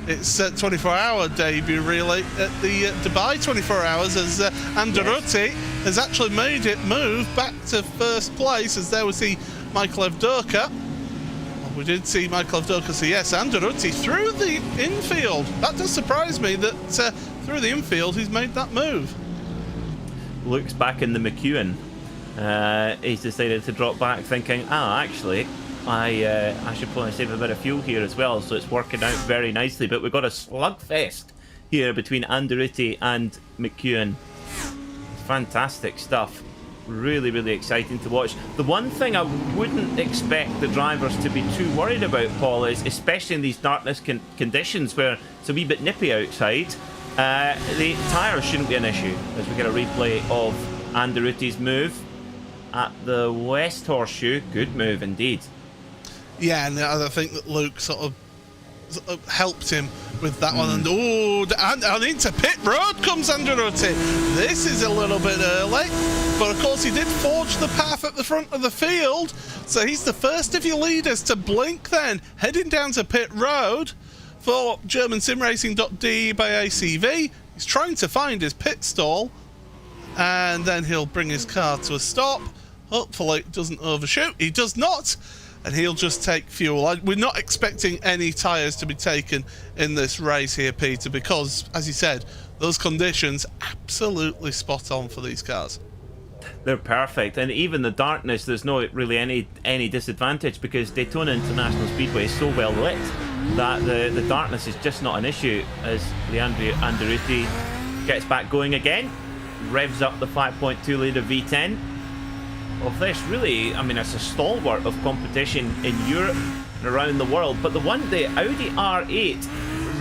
its 24-hour debut really at the Dubai 24 Hours as Andretti has actually made it move back to first place, as there we see Michael Evdoka. Well, we did see Michael Evdoka, so yes, Andretti through the infield. That does surprise me that through the infield he's made that move. Luke's back in the McEwen. He's decided to drop back thinking, actually, I should probably save a bit of fuel here as well, so it's working out very nicely. But we've got a slugfest here between Andretti and McEwen. Fantastic stuff. Really, really exciting to watch. The one thing I wouldn't expect the drivers to be too worried about, Paul, is especially in these darkness conditions where it's a wee bit nippy outside, the tyres shouldn't be an issue, as we get a replay of Andretti's move at the West Horseshoe. Good move indeed. Yeah, and I think that Luke sort of helped him with that one. And and into pit road comes Andretti. This is a little bit early, but of course he did forge the path at the front of the field, so he's the first of your leaders to blink then, heading down to pit road for German SimRacing.de by ACV. He's trying to find his pit stall, and then he'll bring his car to a stop. Hopefully it doesn't overshoot. He does not, and he'll just take fuel. We're not expecting any tyres to be taken in this race here, Peter, because, as you said, those conditions absolutely spot on for these cars. They're perfect, and even the darkness, there's no really any disadvantage, because Daytona International Speedway is so well lit that the darkness is just not an issue, as Leandro Andretti gets back going again, revs up the 5.2 litre V10 of this. Really, I mean, it's a stalwart of competition in Europe and around the world. But the Audi R8,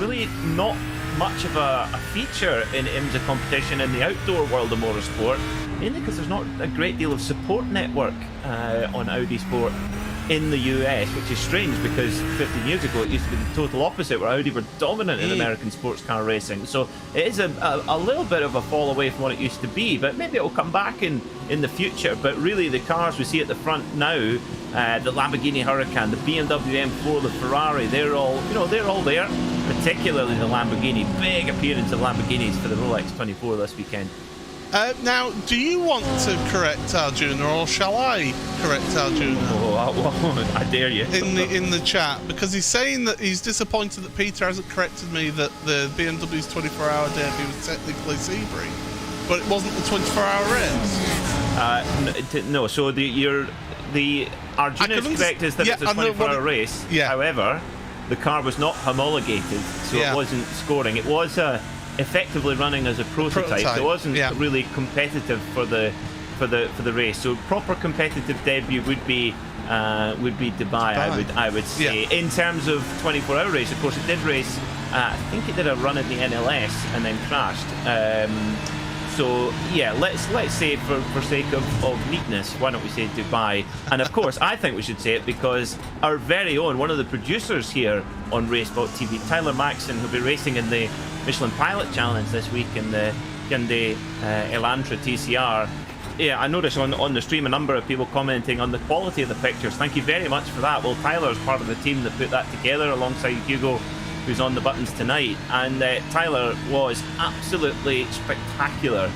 really not much of a feature in IMSA competition in the outdoor world of motorsport, mainly because there's not a great deal of support network on Audi Sport in the US, which is strange because 15 years ago it used to be the total opposite, where Audi were dominant in American sports car racing. So it is a little bit of a fall away from what it used to be, but maybe it will come back in the future. But really, the cars we see at the front now, the Lamborghini Huracan, the BMW M4, the Ferrari, they're all there. Particularly the Lamborghini, big appearance of Lamborghinis for the Rolex 24 this weekend. Now, do you want to correct Arjuna, or shall I correct Arjuna? Oh, I dare you. In the chat, because he's saying that he's disappointed that Peter hasn't corrected me that the BMW's 24-hour debut was technically Sebring, but it wasn't the 24-hour race. No, so the Arjuna's correct is that it's a 24-hour race. Yeah. However, the car was not homologated, so it wasn't scoring. It was effectively running as a prototype. So it wasn't really competitive for the race. So proper competitive debut would be Dubai. I would say. In terms of 24-hour race, of course, it did race. I think it did a run at the NLS and then crashed. So yeah, let's say for sake of neatness, why don't we say Dubai? And of course, I think we should say it because our very own, one of the producers here on RaceSpotTV, Tyler Maxson, who'll be racing in the Michelin Pilot Challenge this week in the Hyundai Elantra TCR. Yeah, I noticed on the stream a number of people commenting on the quality of the pictures. Thank you very much for that. Well, Tyler's part of the team that put that together alongside Hugo, who's on the buttons tonight. And Tyler was absolutely spectacular,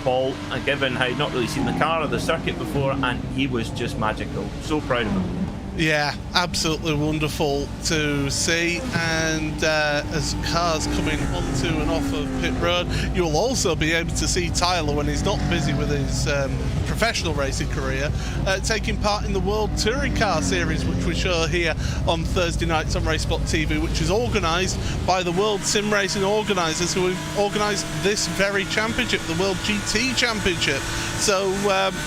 Paul, given how I'd not really seen the car or the circuit before, and he was just magical. So proud of him. Yeah, absolutely wonderful to see. And as cars coming onto and off of pit road, you'll also be able to see Tyler when he's not busy with his professional racing career, taking part in the World Touring Car Series, which we show here on Thursday nights on RaceSpotTV, which is organised by the World Sim Racing organisers who have organised this very championship, the World GT Championship. So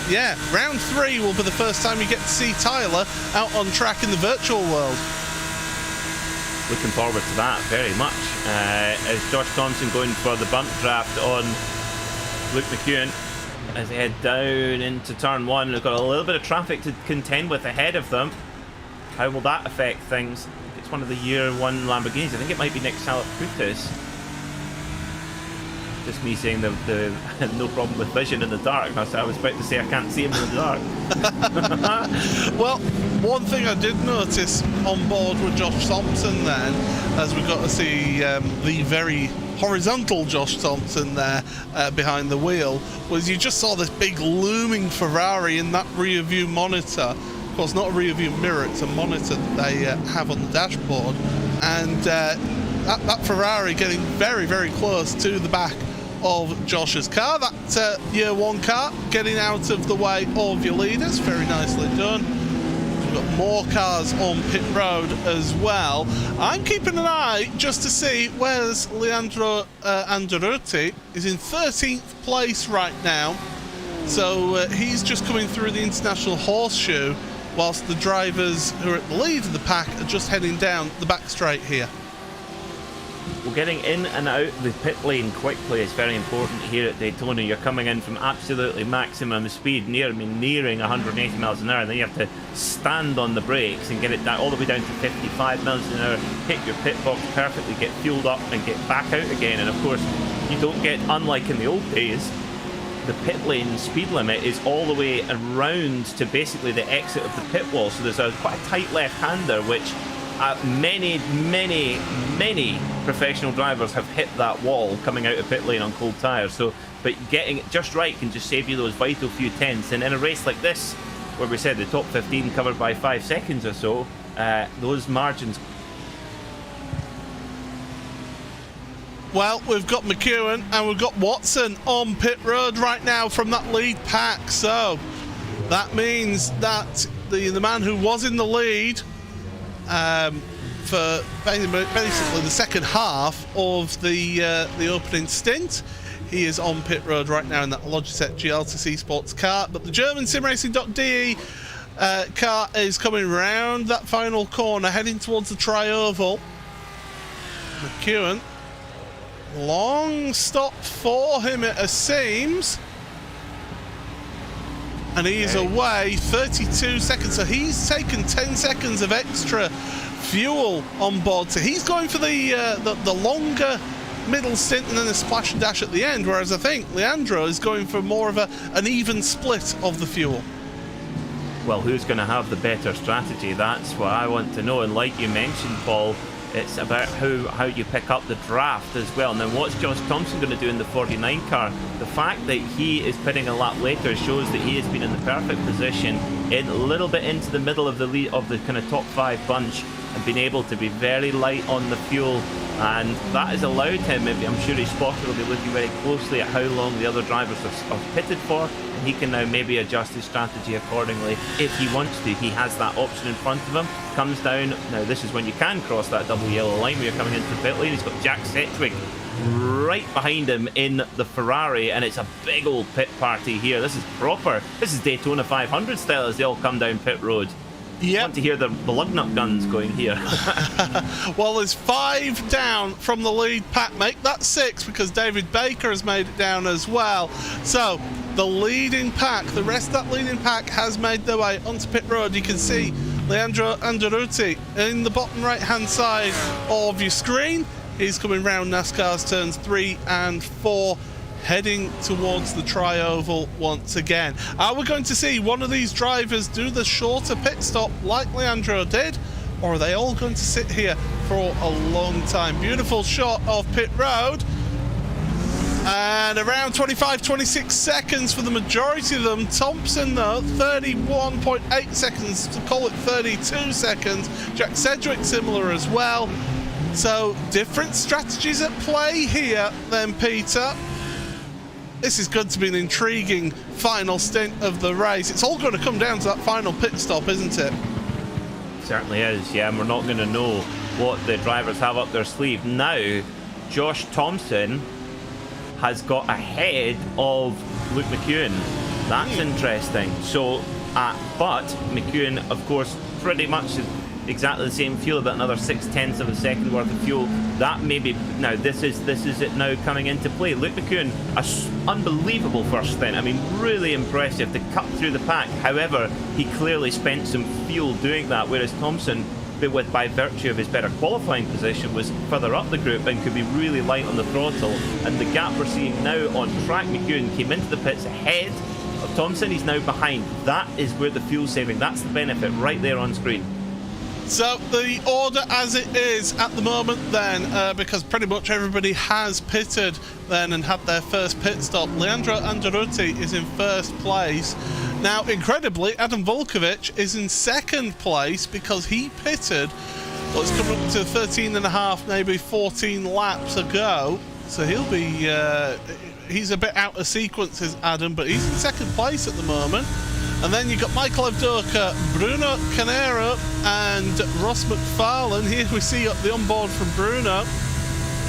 yeah, round 3 will be the first time you get to see Tyler out on track in the virtual world. Looking forward to that very much. As Josh Thompson going for the bump draft on Luke McEwen as they head down into turn 1. They've got a little bit of traffic to contend with ahead of them. How will that affect things? It's one of the year 1 Lamborghinis. I think it might be Nick Salaputis. Just me saying the no problem with vision in the dark. I was about to say I can't see him in the dark. Well, one thing I did notice on board with Josh Thompson then, as we got to see the very horizontal Josh Thompson there behind the wheel, was you just saw this big looming Ferrari in that rear view monitor. Of course, not a rear view mirror, it's a monitor that they have on the dashboard. And that Ferrari getting very, very close to the back of Josh's car. That year 1 car getting out of the way of your leaders. Very nicely done. We've got more cars on pit road as well. I'm keeping an eye just to see where's Leandro Andretti. Is in 13th place right now. So he's just coming through the International Horseshoe, whilst the drivers who are at the lead of the pack are just heading down the back straight here. Well, getting in and out the pit lane quickly is very important here at Daytona. You're coming in from absolutely maximum speed, nearing 180 miles an hour, and then you have to stand on the brakes and get it down all the way down to 55 miles an hour, hit your pit box perfectly, get fueled up and get back out again. And of course, you don't get, unlike in the old days, the pit lane speed limit is all the way around to basically the exit of the pit wall. So there's quite a tight left-hander, which many professional drivers have hit that wall coming out of pit lane on cold tyres. So, but getting it just right can just save you those vital few tenths. And in a race like this, where we said the top 15 covered by 5 seconds or so, those margins. Well, we've got McEwen and we've got Watson on pit road right now from that lead pack. So that means that the man who was in the lead for basically the second half of the opening stint, he is on pit road right now in that Logitech GLTC Sports car. But the German SimRacing.de car is coming round that final corner, heading towards the tri-oval. McEwen, long stop for him it seems, and he is away 32 seconds, so he's taken 10 seconds of extra fuel on board. So he's going for the longer middle stint and then a splash and dash at the end, whereas I think Leandro is going for more of an even split of the fuel. Well, who's going to have the better strategy? That's what I want to know. And like you mentioned, Paul, It's about how you pick up the draft as well. Now, what's Josh Thompson going to do in the 49 car? The fact that he is pitting a lap later shows that he has been in the perfect position, in a little bit into the middle of the lead of the kind of top 5 bunch, and been able to be very light on the fuel. And that has allowed him, I'm sure his spotter will be looking very closely at how long the other drivers are pitted for, and he can now maybe adjust his strategy accordingly if he wants to. He has that option in front of him. Comes down, now this is when you can cross that double yellow line when you're coming into the pit lane. He's got Jack Sedgwick right behind him in the Ferrari, and it's a big old pit party here. This is proper. This is Daytona 500 style as they all come down pit road. Yeah. Want to hear the lug nut guns going here. Well, there's 5 down from the lead pack. Make that 6 because David Baker has made it down as well. So the leading pack, the rest of that leading pack has made their way onto pit road. You can see Leandro Andaruti in the bottom right hand side of your screen. He's coming round NASCAR's turns 3 and 4, heading towards the tri-oval once again. Are we going to see one of these drivers do the shorter pit stop like Leandro did, or are they all going to sit here for a long time? Beautiful shot of pit road, and around 25-26 seconds for the majority of them. Thompson though 31.8 seconds, to call it 32 seconds. Jack Sedgwick similar as well. So different strategies at play here then, Peter. This is going to be an intriguing final stint of the race. It's all going to come down to that final pit stop, isn't it? Certainly is, yeah, and we're not going to know what the drivers have up their sleeve. Now, Josh Thompson has got ahead of Luke McEwen. That's interesting. So, but McEwen, of course, pretty much exactly the same fuel, about another 0.6 of a second worth of fuel. That maybe now this is it now coming into play. Luke McEwen, unbelievable first stint. I mean, really impressive to cut through the pack. However, he clearly spent some fuel doing that, whereas Thompson, by virtue of his better qualifying position, was further up the group and could be really light on the throttle. And the gap we're seeing now on track, McEwen came into the pits ahead of Thompson. He's now behind. That is where the fuel saving, that's the benefit right there on screen. So the order as it is at the moment then, because pretty much everybody has pitted then and had their first pit stop. Leandro Andaruti is in first place. Now, incredibly, Adam Volkovich is in second place because he pitted, well, it's coming up to 13 and a half, maybe 14 laps ago. So he'll be, he's a bit out of sequence, is Adam, but he's in second place at the moment. And then you've got Michael Avdoka, Bruno Canero and Ross McFarlane. Here we see the onboard from Bruno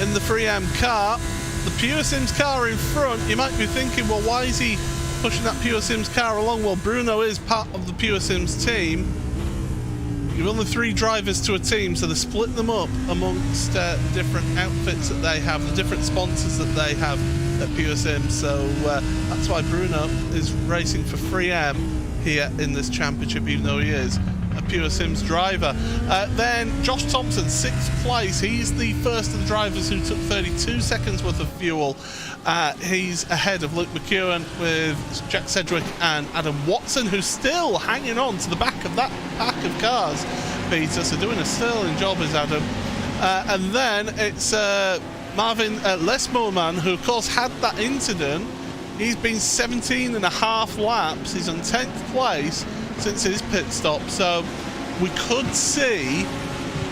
in the 3M car. The Pure Sims car in front. You might be thinking, well, why is he pushing that Pure Sims car along? Well, Bruno is part of the Pure Sims team. You've only 3 drivers to a team, so they're splitting them up amongst the different outfits that they have, the different sponsors that they have at Pure Sims. So that's why Bruno is racing for 3M here in this championship, even though he is a Pure Sims driver. Then Josh Thompson, 6th place. He's the first of the drivers who took 32 seconds worth of fuel. He's ahead of Luke McEwen with Jack Sedgwick and Adam Watson, who's still hanging on to the back of that pack of cars, Peter. So doing a sterling job is Adam. And then it's Marvin Lesmoman, who of course had that incident. He's been 17 and a half laps. He's on 10th place since his pit stop. So we could see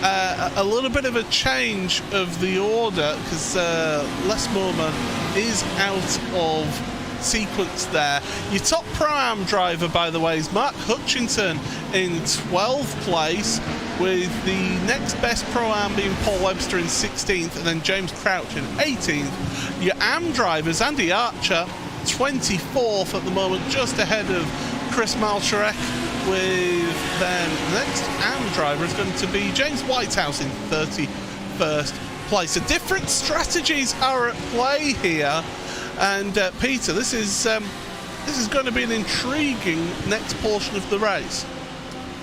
a little bit of a change of the order because Lesmoman is out of sequence there. Your top Pro-Am driver, by the way, is Mark Hutchinson in 12th place, with the next best Pro-Am being Paul Webster in 16th, and then James Crouch in 18th. Your AM drivers, Andy Archer, 24th at the moment, just ahead of Chris Malsharek, with then the next AM driver is going to be James Whitehouse in 31st place. So different strategies are at play here. And Peter, this is going to be an intriguing next portion of the race.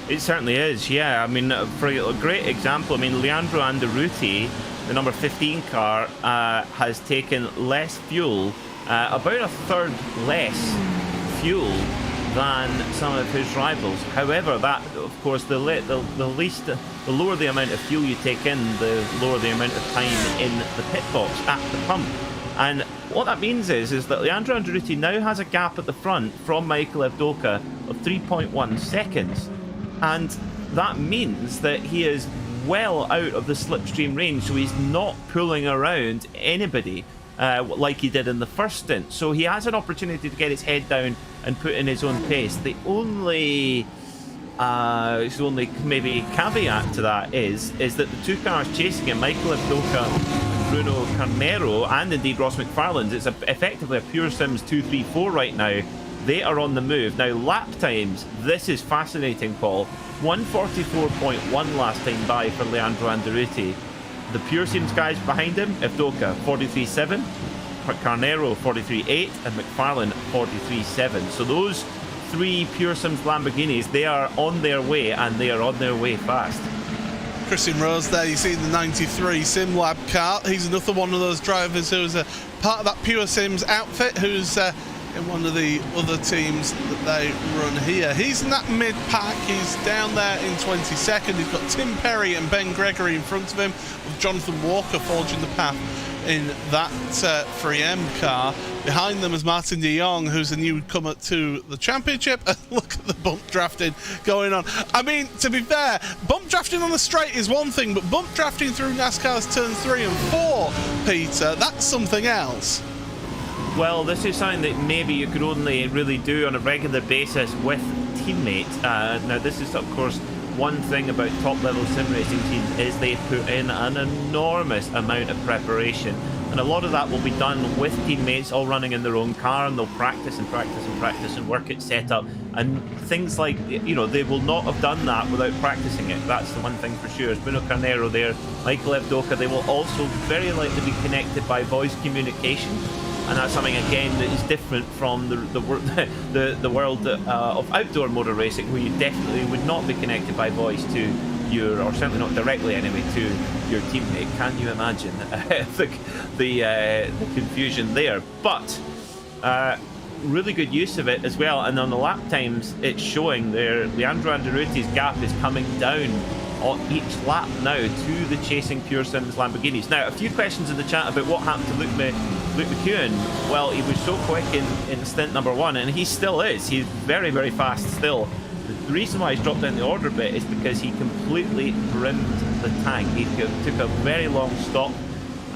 It certainly is, yeah. I mean, for a great example, I mean, Leandro Andaruti, the number 15 car, has taken less fuel, about a third less fuel than some of his rivals. However, that, of course, the lower the amount of fuel you take in, the lower the amount of time in the pit box at the pump. And what that means is that Leandro Andretti now has a gap at the front from Michael Evdoka of 3.1 seconds. And that means that he is well out of the slipstream range, so he's not pulling around anybody like he did in the first stint. So he has an opportunity to get his head down and put in his own pace. The only maybe caveat to that is that the two cars chasing him, Michael Evdoka, Bruno Carnero, and indeed Ross McFarland's, it's effectively a pure Sims 2-3-4 right now. They are on the move. Now, lap times, this is fascinating, Paul. 144.1 last time by for Leandro Andretti. The pure Sims guys behind him, Evdoka 43.7, Carnero 43.8, and McFarland 43.7. So those three pure Sims Lamborghinis, they are on their way, and they are on their way fast. Christian Rose there, you see the 93 SimLab car. He's another one of those drivers who's a part of that Pure Sims outfit, who's in one of the other teams that they run here. He's in that mid-pack. He's down there in 22nd. He's got Tim Perry and Ben Gregory in front of him, with Jonathan Walker forging the path in that 3M car. Behind them is Martin de Jong, who's a newcomer to the championship. And look at the bump drafting going on. I mean, to be fair, bump drafting on the straight is one thing, but bump drafting through NASCAR's turn 3 and 4, Peter, that's something else. Well, this is something that maybe you could only really do on a regular basis with teammates. Now, this is, of course, one thing about top-level sim racing teams is they put in an enormous amount of preparation, and a lot of that will be done with teammates all running in their own car, and they'll practice and practice and practice and work it set up, and things like, you know, they will not have done that without practicing it. That's the one thing for sure. As Bruno Carnero there, Michael Evdoka, they will also very likely be connected by voice communication. And that's something, again, that is different from the world of outdoor motor racing, where you definitely would not be connected by voice to your, or certainly not directly anyway, to your teammate. Can you imagine the confusion there? But really good use of it as well. And on the lap times, it's showing there Leandro Andretti's gap is coming down on each lap now to the chasing Pure Sims Lamborghinis. Now, a few questions in the chat about what happened to Luke McEwen. Well, he was so quick in stint number 1, and he still is. He's very, very fast still. The reason why he's dropped down the order a bit is because he completely brimmed the tank. He took a very long stop,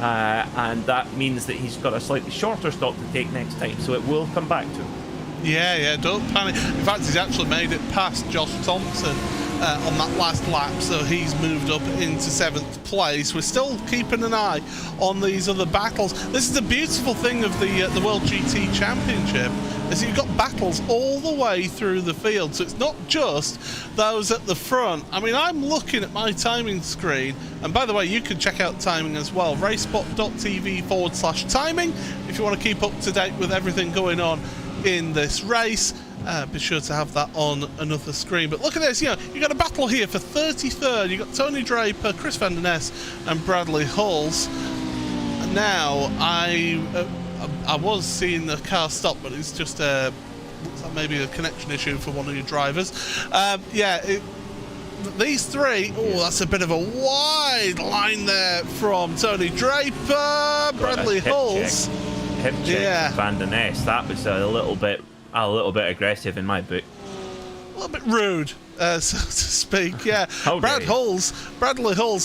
and that means that he's got a slightly shorter stop to take next time, so it will come back to him. Yeah, don't panic. In fact, he's actually made it past Josh Thompson on that last lap, so he's moved up into 7th place. We're still keeping an eye on these other battles. This is the beautiful thing of the World GT Championship, is you've got battles all the way through the field, so it's not just those at the front. I mean, I'm looking at my timing screen, and by the way, you can check out timing as well, RaceSpot.tv/timing, if you want to keep up to date with everything going on in this race. Be sure to have that on another screen. But look at this, you know, you got a battle here for 33rd. You got Tony Draper, Chris Van Der Ness, and Bradley Hulse. And now I was seeing the car stop, but it's just looks like maybe a connection issue for one of your drivers. These three, that's a bit of a wide line there from Tony Draper, Bradley Hulse. Hip check Van Der Ness. That was a little bit aggressive in my book. A little bit rude, so to speak. Yeah. Bradley Hulse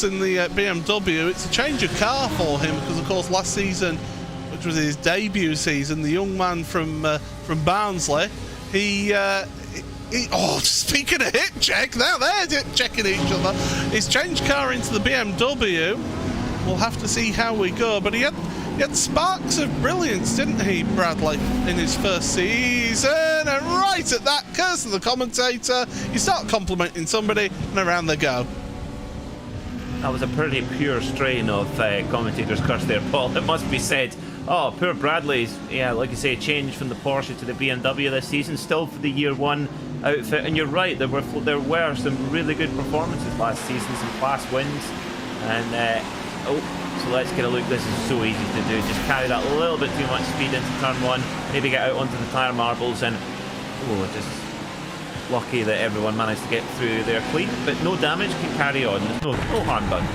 in the BMW. It's a change of car for him because, of course, last season, which was his debut season, the young man from Barnsley, speaking of hip check, now they're hip checking each other. He's changed car into the BMW. We'll have to see how we go, but he had sparks of brilliance, didn't he, Bradley, in his first season? And right at that curse of the commentator, you start complimenting somebody, and around they go. That was a pretty pure strain of commentator's curse there, Paul. It must be said. Oh, poor Bradley's, like you say, changed from the Porsche to the BMW this season, still for the year 1 outfit. And you're right, there were some really good performances last season, some class wins, and so let's get a look. This is so easy to do. Just carry that a little bit too much speed into turn 1, maybe get out onto the tyre marbles, and just lucky that everyone managed to get through there clean, but no damage, can carry on. There's no harm done.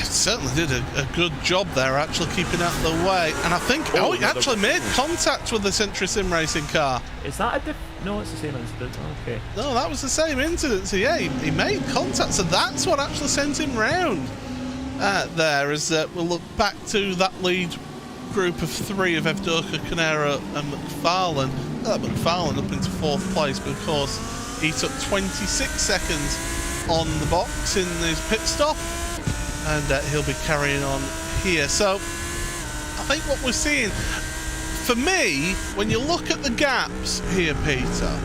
Certainly did a good job there, actually keeping out of the way. And I think, he actually made contact with the Century Sim Racing car. Is that a no, it's the same incident. Okay. No, that was the same incident. So yeah, he made contact. So that's what actually sent him round there. As we'll look back to that lead group of 3 of Evdoka, Canera and McFarlane. McFarlane up into 4th place, but of course he took 26 seconds on the box in his pit stop. And he'll be carrying on here. So I think what we're seeing, for me, when you look at the gaps here, Peter,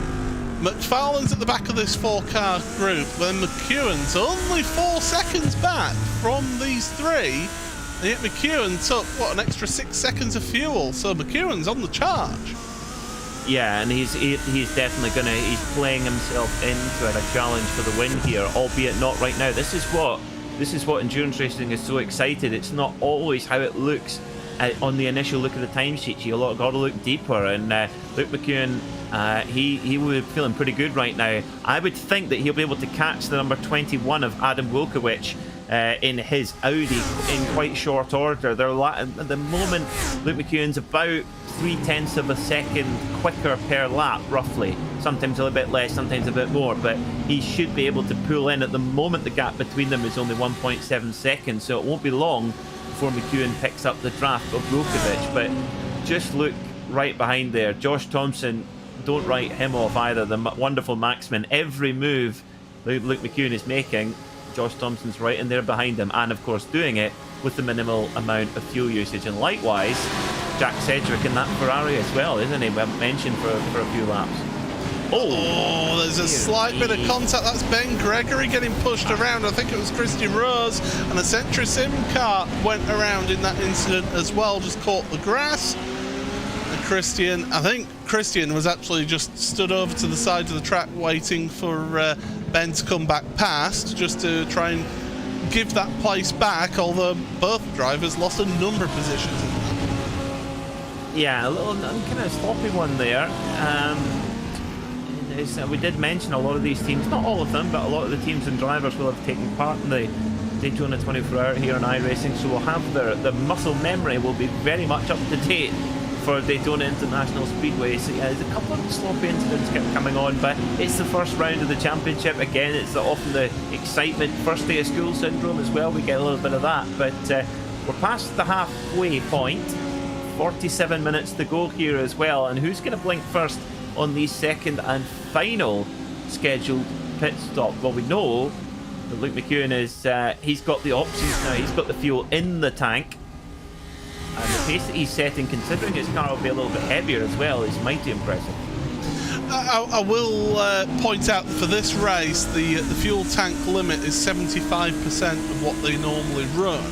McFarlane's at the back of this 4-car group, when McEwen's only 4 seconds back from these 3, and yet McEwen took, what, an extra 6 seconds of fuel. So McEwen's on the charge. Yeah, and he's definitely he's playing himself into a challenge for the win here, albeit not right now. This is what endurance racing is so excited. It's not always how it looks on the initial look at the timesheet. You got to look deeper. And Luke McEwen, he will be feeling pretty good right now. I would think that he'll be able to catch the number 21 of Adam Wilkowicz in his Audi in quite short order. At the moment, Luke McEwen's about 0.3 of a second quicker per lap, roughly. Sometimes a little bit less, sometimes a bit more, but he should be able to pull in. At the moment, the gap between them is only 1.7 seconds, so it won't be long before McEwen picks up the draft of Wilkowicz. But just look right behind there. Josh Thompson, don't write him off either. The wonderful marksman. Every move Luke McEwen is making, Josh Thompson's right in there behind him, and of course doing it with the minimal amount of fuel usage. And likewise, Jack Sedgwick in that Ferrari as well, isn't he? We haven't mentioned for a few laps. Oh, there's a slight bit of contact. That's Ben Gregory getting pushed around. I think it was Christian Rose, and a Century Sim car went around in that incident as well, just caught the grass. And I think Christian was actually just stood over to the side of the track waiting for Ben to come back past, just to try and give that place back, although both drivers lost a number of positions. Yeah, a little kind of sloppy one there. We did mention a lot of these teams, not all of them, but a lot of the teams and drivers will have taken part in the Daytona 24-hour here on iRacing, so we'll have the muscle memory will be very much up to date for Daytona International Speedway. So yeah, there's a couple of sloppy incidents kept coming on, but it's the first round of the championship. Again, it's often the excitement, first day of school syndrome as well. We get a little bit of that, but we're past the halfway point. 47 minutes to go here as well, and who's going to blink first on the second and final scheduled pit stop? Well, we know that Luke McEwen is he's got the options now. He's got the fuel in the tank, and the pace that he's setting, considering his car will be a little bit heavier as well, is mighty impressive. I will point out for this race, the fuel tank limit is 75% of what they normally run.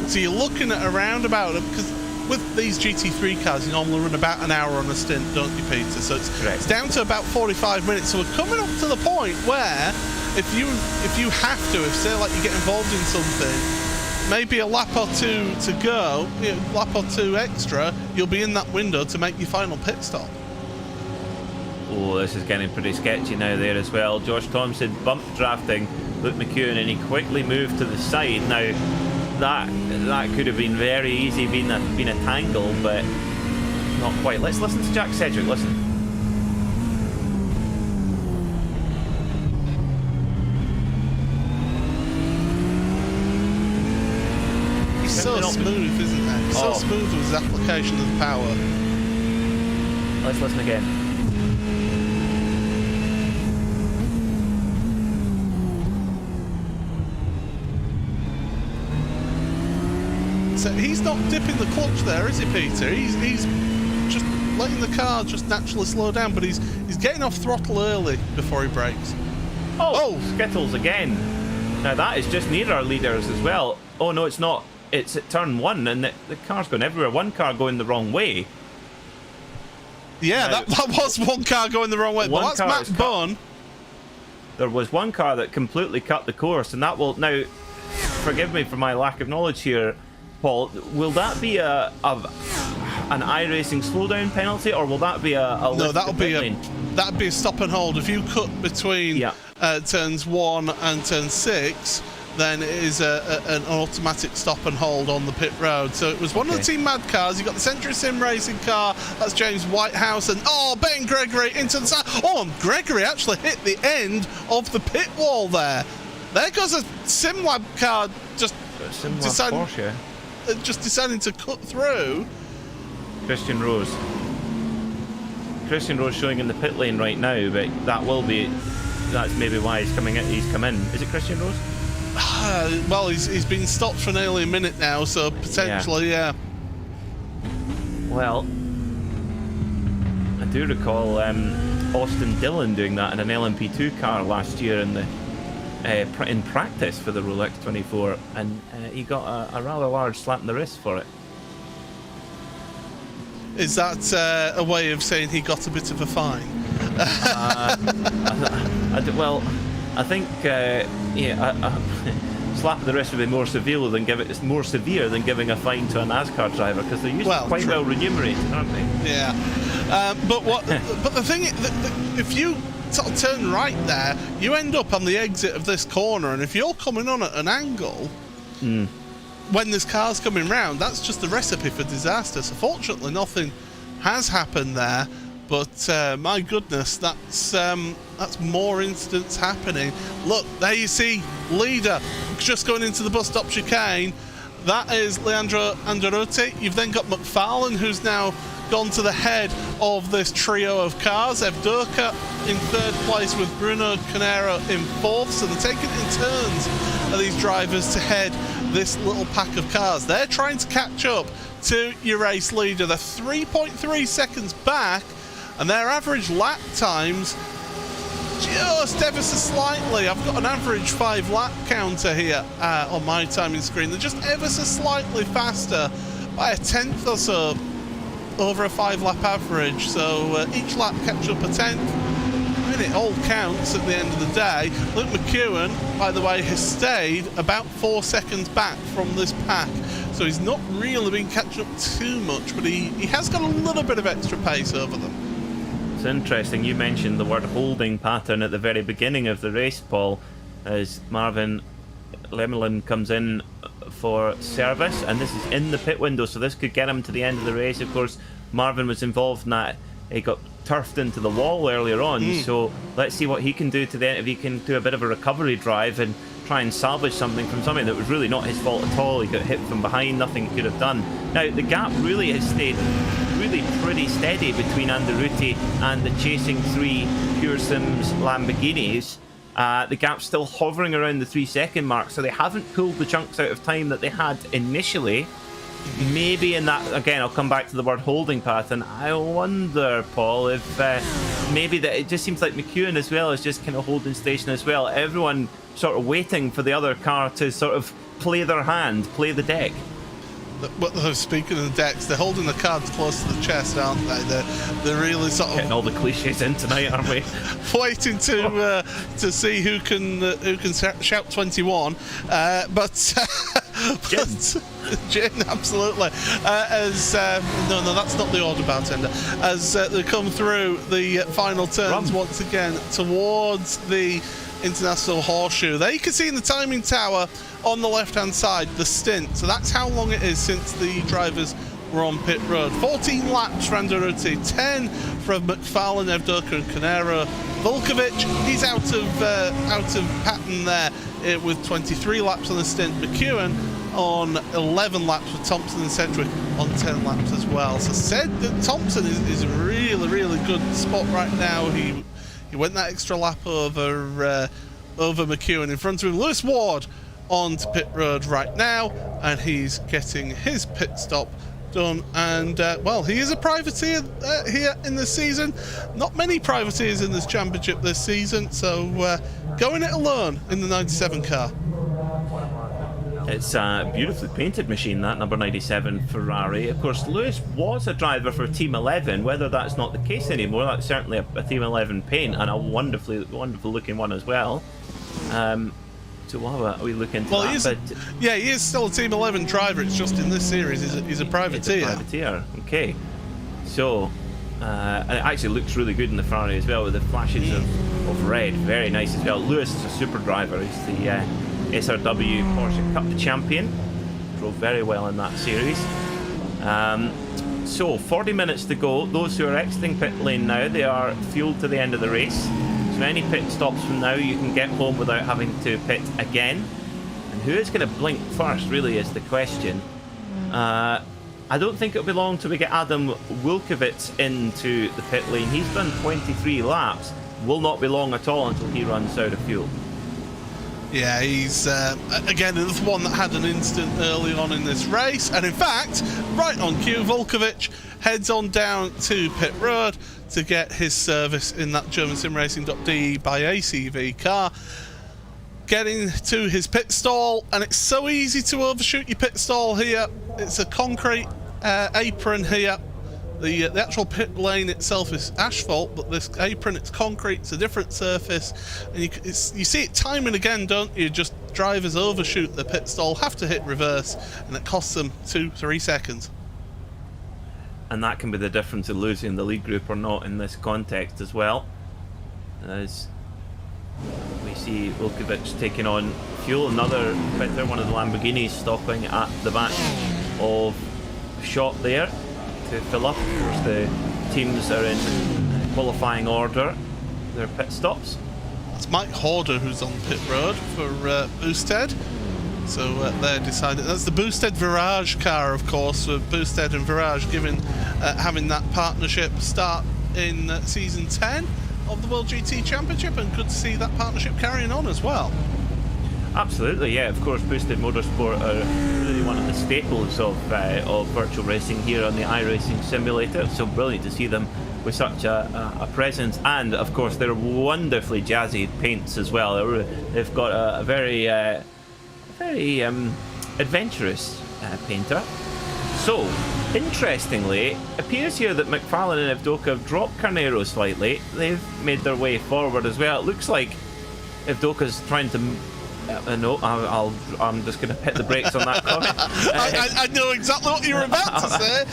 So you're looking at around about, because with these GT3 cars, you normally run about an hour on a stint, don't you, Peter? So it's down to about 45 minutes. So we're coming up to the point where if you have to, if say like you get involved in something, maybe a lap or two to go, lap or two extra, you'll be in that window to make your final pit stop. Oh, this is getting pretty sketchy now there as well. Josh Thompson bump drafting Luke McEwen, and he quickly moved to the side. Now, that could have been very easy, been a tangle, but not quite. Let's listen to Jack Sedgwick. Listen. He's so smooth, isn't he? So smooth with his application of power. Let's listen again. So he's not dipping the clutch there, is he, Peter? He's just letting the car just naturally slow down, but he's getting off throttle early before he brakes. Oh, Skittles again. Now that is just near our leaders as well. Oh no, it's not. It's at turn 1, and the car's going everywhere. One car going the wrong way. Yeah, now, that was one car going the wrong way, but that's Matt Bunn. There was one car that completely cut the course, and that will... Now, forgive me for my lack of knowledge here, Paul, will that be an iRacing slowdown penalty, or will that be a no? That'd be a stop and hold. If you cut between turns 1 and turn 6, then it is an automatic stop and hold on the pit road. So it was one of the Team Mad cars. You got the Century Sim Racing car. That's James Whitehouse, and Ben Gregory into the side. And Gregory actually hit the end of the pit wall there. There goes a SimLab car just deciding to cut through. Christian Rose showing in the pit lane right now, but that's maybe why he's come in. Is it Christian Rose? Well, he's been stopped for nearly a minute now, so potentially, yeah. Well, I do recall Austin Dillon doing that in an LMP2 car last year in practice for the Rolex 24, and he got a rather large slap in the wrist for it. Is that a way of saying he got a bit of a fine? I think slap in the wrist would be more severe than giving a fine to a NASCAR driver, because they're usually quite well remunerated, aren't they? Yeah. But the thing is, if you sort of turn right there, you end up on the exit of this corner, and if you're coming on at an angle when this car's coming round, that's just the recipe for disaster. So fortunately nothing has happened there, but my goodness, that's more incidents happening. Look, there you see leader just going into the bus stop chicane. That is Leandro Andreotti. You've then got McFarlane, who's now gone to the head of this trio of cars. Evdurka in 3rd place with Bruno Canero in 4th. So they're taking it in turns, these drivers, to head this little pack of cars. They're trying to catch up to your race leader. They're 3.3 seconds back, and their average lap times just ever so slightly. I've got an average 5 lap counter here on my timing screen. They're just ever so slightly faster by a tenth or so over a 5 lap average. So each lap catch up a tenth. I mean, it all counts at the end of the day. Luke McEwen, by the way, has stayed about 4 seconds back from this pack. So he's not really been catching up too much, but he has got a little bit of extra pace over them. It's interesting, you mentioned the word holding pattern at the very beginning of the race, Paul, as Marvin Lemelin comes in for service, and this is in the pit window, so this could get him to the end of the race. Of course, Marvin was involved in that. He got turfed into the wall earlier on, so let's see what he can do to the end, if he can do a bit of a recovery drive and try and salvage something from something that was really not his fault at all. He got hit from behind, nothing he could have done. Now, the gap really has stayed really pretty steady between Anderuti and the chasing 3 Pure Sims Lamborghinis. The gap's still hovering around the 3-second mark, so they haven't pulled the chunks out of time that they had initially. Maybe in that, again, I'll come back to the word holding pattern. I wonder, Paul, if maybe that it just seems like McEwen as well is just kind of holding station as well. Everyone sort of waiting for the other car to sort of play their hand, play the deck. Speaking of the decks, they're holding the cards close to the chest, aren't they? They're really sort of getting all the cliches in tonight, aren't we? Waiting to see who can shout 21. Gin, absolutely. No, that's not the order, bartender. As they come through the final turns once again towards the International Horseshoe. There you can see in the timing tower on the left-hand side the stint. So that's how long it is since the drivers were on pit road. 14 laps for Anderuti, 10 from McFarlane, Evdurka and Canero. Volkovic, he's out of pattern there with 23 laps on the stint. McEwen on 11 laps with Thompson and Sedgwick on 10 laps as well. So Thompson is a really, really good spot right now. He went that extra lap over McEwen. In front of him, Lewis Ward onto pit road right now, and he's getting his pit stop done. And well, he is a privateer here in this season. Not many privateers in this championship this season, so going it alone in the 97 car. It's a beautifully painted machine, that number 97 Ferrari. Of course, Lewis was a driver for Team 11. Whether that's not the case anymore, that's certainly a Team 11 paint, and a wonderful looking one as well. So we'll have a wee look into that. He is still a Team 11 driver. It's just in this series, he's a privateer. It's a privateer. Okay. So, and it actually looks really good in the Ferrari as well, with the flashes of red. Very nice as well. Lewis is a super driver. He's the SRW Porsche Cup champion. Drove very well in that series. So 40 minutes to go. Those who are exiting pit lane now, they are fueled to the end of the race. So any pit stops from now, you can get home without having to pit again. And who is going to blink first, really, is the question. I don't think it'll be long till we get Adam Wilkowitz into the pit lane. He's done 23 laps. Will not be long at all until he runs out of fuel. Yeah, he's, again, another one that had an incident early on in this race. And in fact, right on cue, Volkovic heads on down to pit road to get his service in that GermanSimRacing.de by ACV car. Getting to his pit stall, and it's so easy to overshoot your pit stall here. It's a concrete apron here. The actual pit lane itself is asphalt, but this apron, it's concrete. It's a different surface, and you see it time and again, don't you? Just drivers overshoot the pit stall, have to hit reverse, and it costs them 2-3 seconds. And that can be the difference in losing the lead group or not in this context as well. As we see Wilkovic taking on fuel, another fitter, one of the Lamborghinis stopping at the back of shot there to fill up. Of course, the teams are in qualifying order, their pit stops. That's Mike Horder who's on pit road for Boosted. So they're decided. That's the Boosted Virage car, of course, with Boosted and Virage having that partnership start in season 10 of the World GT Championship, and good to see that partnership carrying on as well. Absolutely, yeah. Of course, Boosted Motorsport are really one of the staples of virtual racing here on the iRacing simulator. So brilliant to see them with such a presence, and of course they're wonderfully jazzy paints as well. They've got a very adventurous painter. So interestingly, it appears here that McFarlane and Evdoka have dropped Carnero slightly. They've made their way forward as well. It looks like Evdoka's trying to no, I'm just going to hit the brakes on that comment. I know exactly what you were about to say.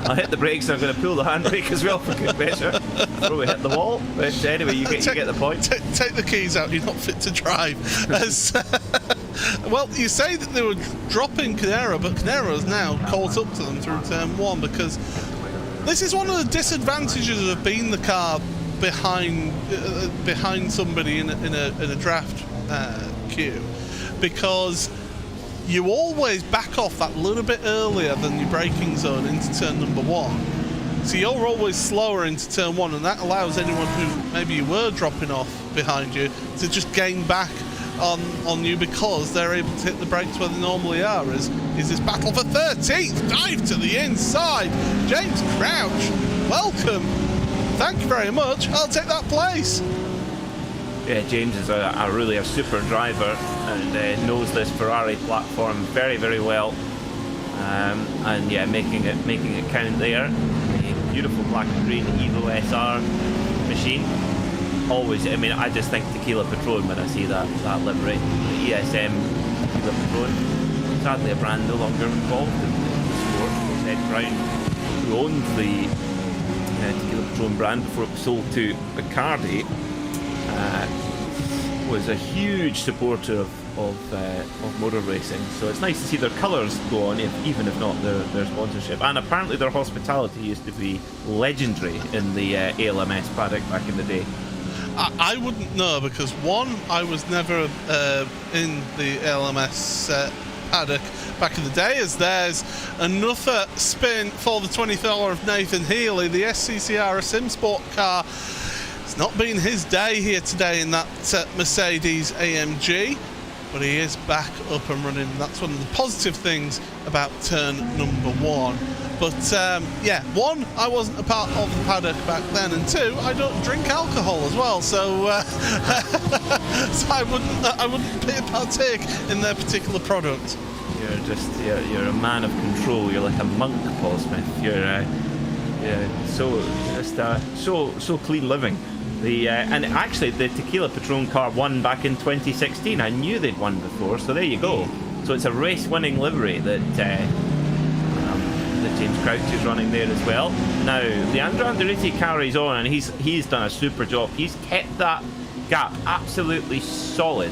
I'll hit the brakes and I'm going to pull the handbrake as well for good measure before we hit the wall. But anyway, you get the point. Take the keys out, you're not fit to drive. Well, you say that they were dropping Canero, but Canero's now caught up to them through turn 1, because this is one of the disadvantages of being the car behind somebody in a draft queue, because you always back off that little bit earlier than your braking zone into turn number 1. So you're always slower into turn 1, and that allows anyone who maybe you were dropping off behind you to just gain back on you, because they're able to hit the brakes where they normally are. Is this battle for 13th? Dive to the inside. James Crouch, welcome. Thank you very much. I'll take that place. Yeah, James is really a super driver, and knows this Ferrari platform very, very well. And yeah, making it count there. The beautiful black and green Evo SR machine. Always, I mean, I just think Tequila Patron when I see that livery, the ESM Tequila Patron. Sadly, a brand no longer involved in the sport. Ed Brown, who owned the Tequila Patron brand before it was sold to Bacardi, was a huge supporter of motor racing. So it's nice to see their colours go on, even if not their sponsorship. And apparently their hospitality used to be legendary in the ALMS paddock back in the day. I wouldn't know, because one, I was never in the LMS paddock back in the day, as there's another spin for the 20th hour of Nathan Healy, the SCCR SimSport car. It's not been his day here today in that Mercedes AMG, but he is back up and running. That's one of the positive things about turn number 1. But yeah, 1, I wasn't a part of the paddock back then, and 2, I don't drink alcohol as well, so so I wouldn't partake in their particular product. You're a man of control. You're like a monk, Paul Smith. You're so clean living. And actually, the Tequila Patron car won back in 2016. I knew they'd won before, so there you go. So it's a race-winning livery that James Crouch is running there as well. Now, Leandro Andretti carries on, and he's done a super job. He's kept that gap absolutely solid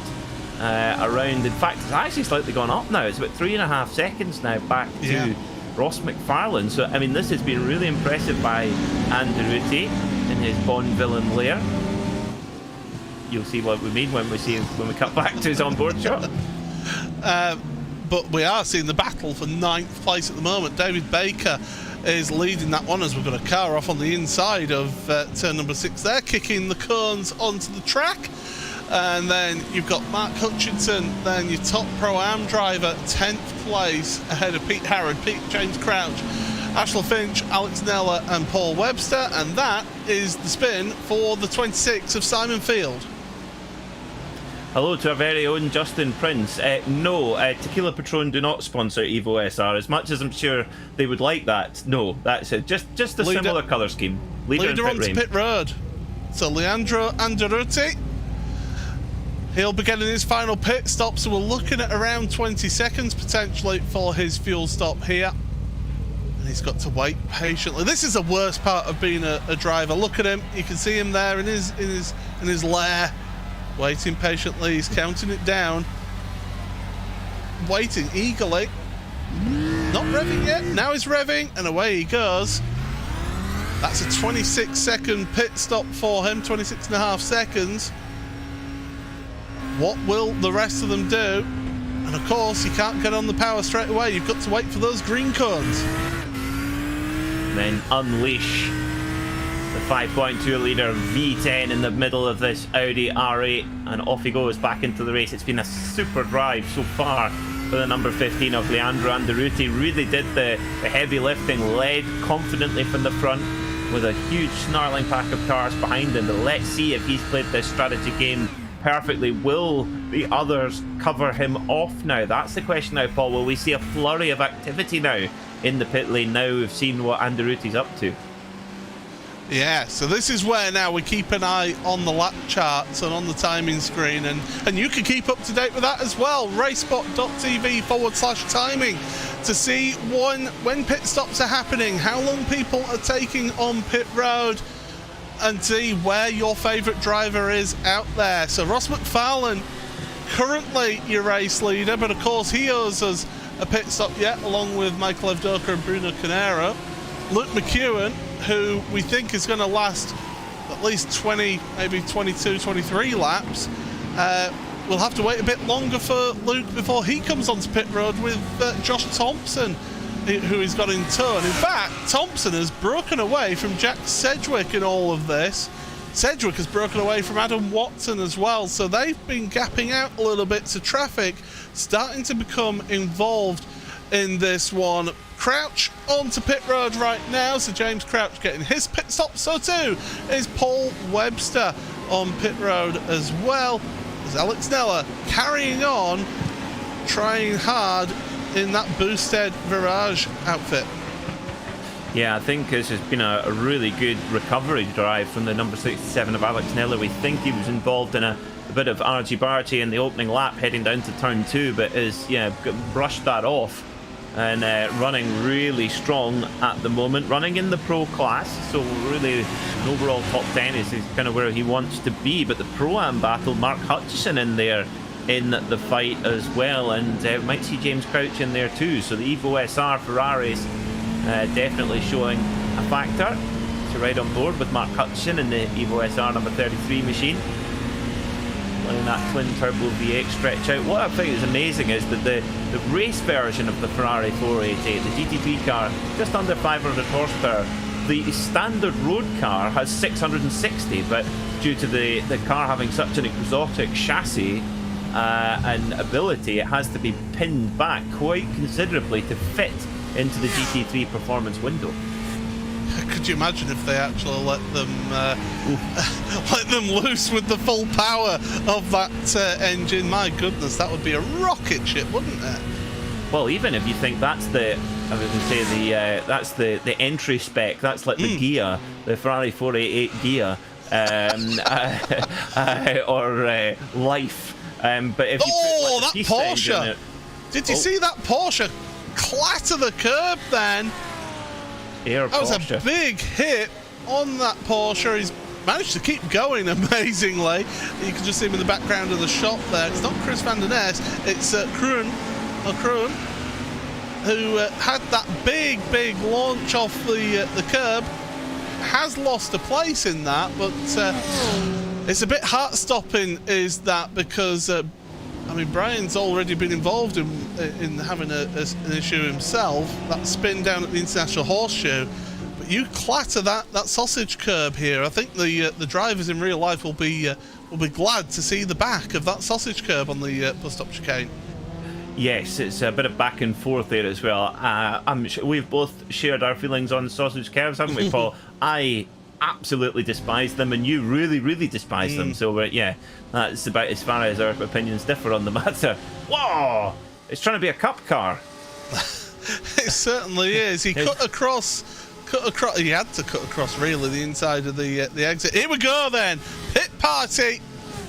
around. In fact, it's actually slightly gone up now. It's about 3.5 seconds now back to Ross McFarlane. So, I mean, this has been really impressive by Andretti in his Bond villain lair. You'll see what we mean when we cut back to his onboard shot. But we are seeing the battle for 9th place at the moment. David Baker is leading that one as we've got a car off on the inside of turn number 6 there, kicking the cones onto the track. And then you've got Mark Hutchinson, then your top Pro-Am driver, 10th place ahead of Pete Harrod, James Crouch, Ashler Finch, Alex Nella and Paul Webster. And that is the spin for the 26 of Simon Field. Hello to our very own Justin Prince. No, Tequila Patron do not sponsor Evo SR, as much as I'm sure they would like that. No, that's it. Just a similar colour scheme. Leader onto pit road. So Leandro Andretti, he'll be getting his final pit stop, so we're looking at around 20 seconds potentially for his fuel stop here. And he's got to wait patiently. This is the worst part of being a driver. Look at him. You can see him there in his lair. Waiting patiently, he's counting it down. Waiting eagerly. Not revving yet, now he's revving, and away he goes. That's a 26-second pit stop for him, 26.5 seconds. What will the rest of them do? And of course, you can't get on the power straight away, you've got to wait for those green cones. Then unleash the 5.2 litre V10 in the middle of this Audi R8, and off he goes back into the race. It's been a super drive so far for the number 15 of Leandro Andretti. Really did the heavy lifting, led confidently from the front with a huge snarling pack of cars behind him. But let's see if he's played this strategy game perfectly. Will the others cover him off now? That's the question now, Paul. Will we see a flurry of activity now in the pit lane now we've seen what Andretti's up to? Yeah, so this is where now we keep an eye on the lap charts and on the timing screen, and you can keep up to date with that as well. RaceSpot.tv/timing to see when pit stops are happening, how long people are taking on pit road, and see where your favourite driver is out there. So Ross McFarlane, currently your race leader, but of course he owes us a pit stop yet, along with Michael Evdoka and Bruno Canero. Luke McEwen, who we think is going to last at least 20, maybe 22, 23 laps. We'll have to wait a bit longer for Luke before he comes onto pit road with Josh Thompson, who he's got in tow. And in fact, Thompson has broken away from Jack Sedgwick in all of this. Sedgwick has broken away from Adam Watson as well, so they've been gapping out a little bit, so traffic starting to become involved in this one. Crouch onto pit road right now, so James Crouch getting his pit stop, so too is Paul Webster on pit road as well. As Alex Nella carrying on, trying hard in that boosted Virage outfit. Yeah, I think this has been a really good recovery drive from the number 67 of Alex Nella. We think he was involved in a bit of argy-bargy in the opening lap heading down to turn 2, but has brushed that off and running really strong at the moment, running in the pro class, so really an overall top 10 is kind of where he wants to be. But the Pro-Am battle, Mark Hutchison in there in the fight as well, and might see James Crouch in there too. So the Evo SR Ferraris definitely showing a factor to ride on board with Mark Hutchison in the Evo SR number 33 machine. Letting that twin turbo V8 stretch out. What I think is amazing is that the race version of the Ferrari 488, the GT3 car, just under 500 horsepower. The standard road car has 660, but due to the car having such an exotic chassis and ability, it has to be pinned back quite considerably to fit into the GT3 performance window. Could you imagine if they actually let them loose with the full power of that engine? My goodness, that would be a rocket ship, wouldn't it? Well, even if you think that's the entry spec, that's like the gear, the Ferrari 488 gear. or life. But if you put, like, that Porsche! Did you see that Porsche clatter the curb then? That was a big hit on that Porsche. He's managed to keep going amazingly. You can just see him in the background of the shot there. It's not Chris van der Ness, it's Kroon, who had that big launch off the curb. Has lost a place in that, but it's a bit heart-stopping, is that, because I mean, Brian's already been involved in having an issue himself, that spin down at the International Horseshoe. But you clatter that sausage curb here. I think the drivers in real life will be glad to see the back of that sausage curb on the bus stop chicane. Yes, it's a bit of back and forth there as well. I'm sure we've both shared our feelings on sausage curves, haven't we, Paul? I absolutely despise them, and you really despise them. So yeah, that's about as far as our opinions differ on the matter. Whoa! It's trying to be a cup car. It certainly is. He cut across. He had to cut across, really, the inside of the exit. Here we go then. Pit party.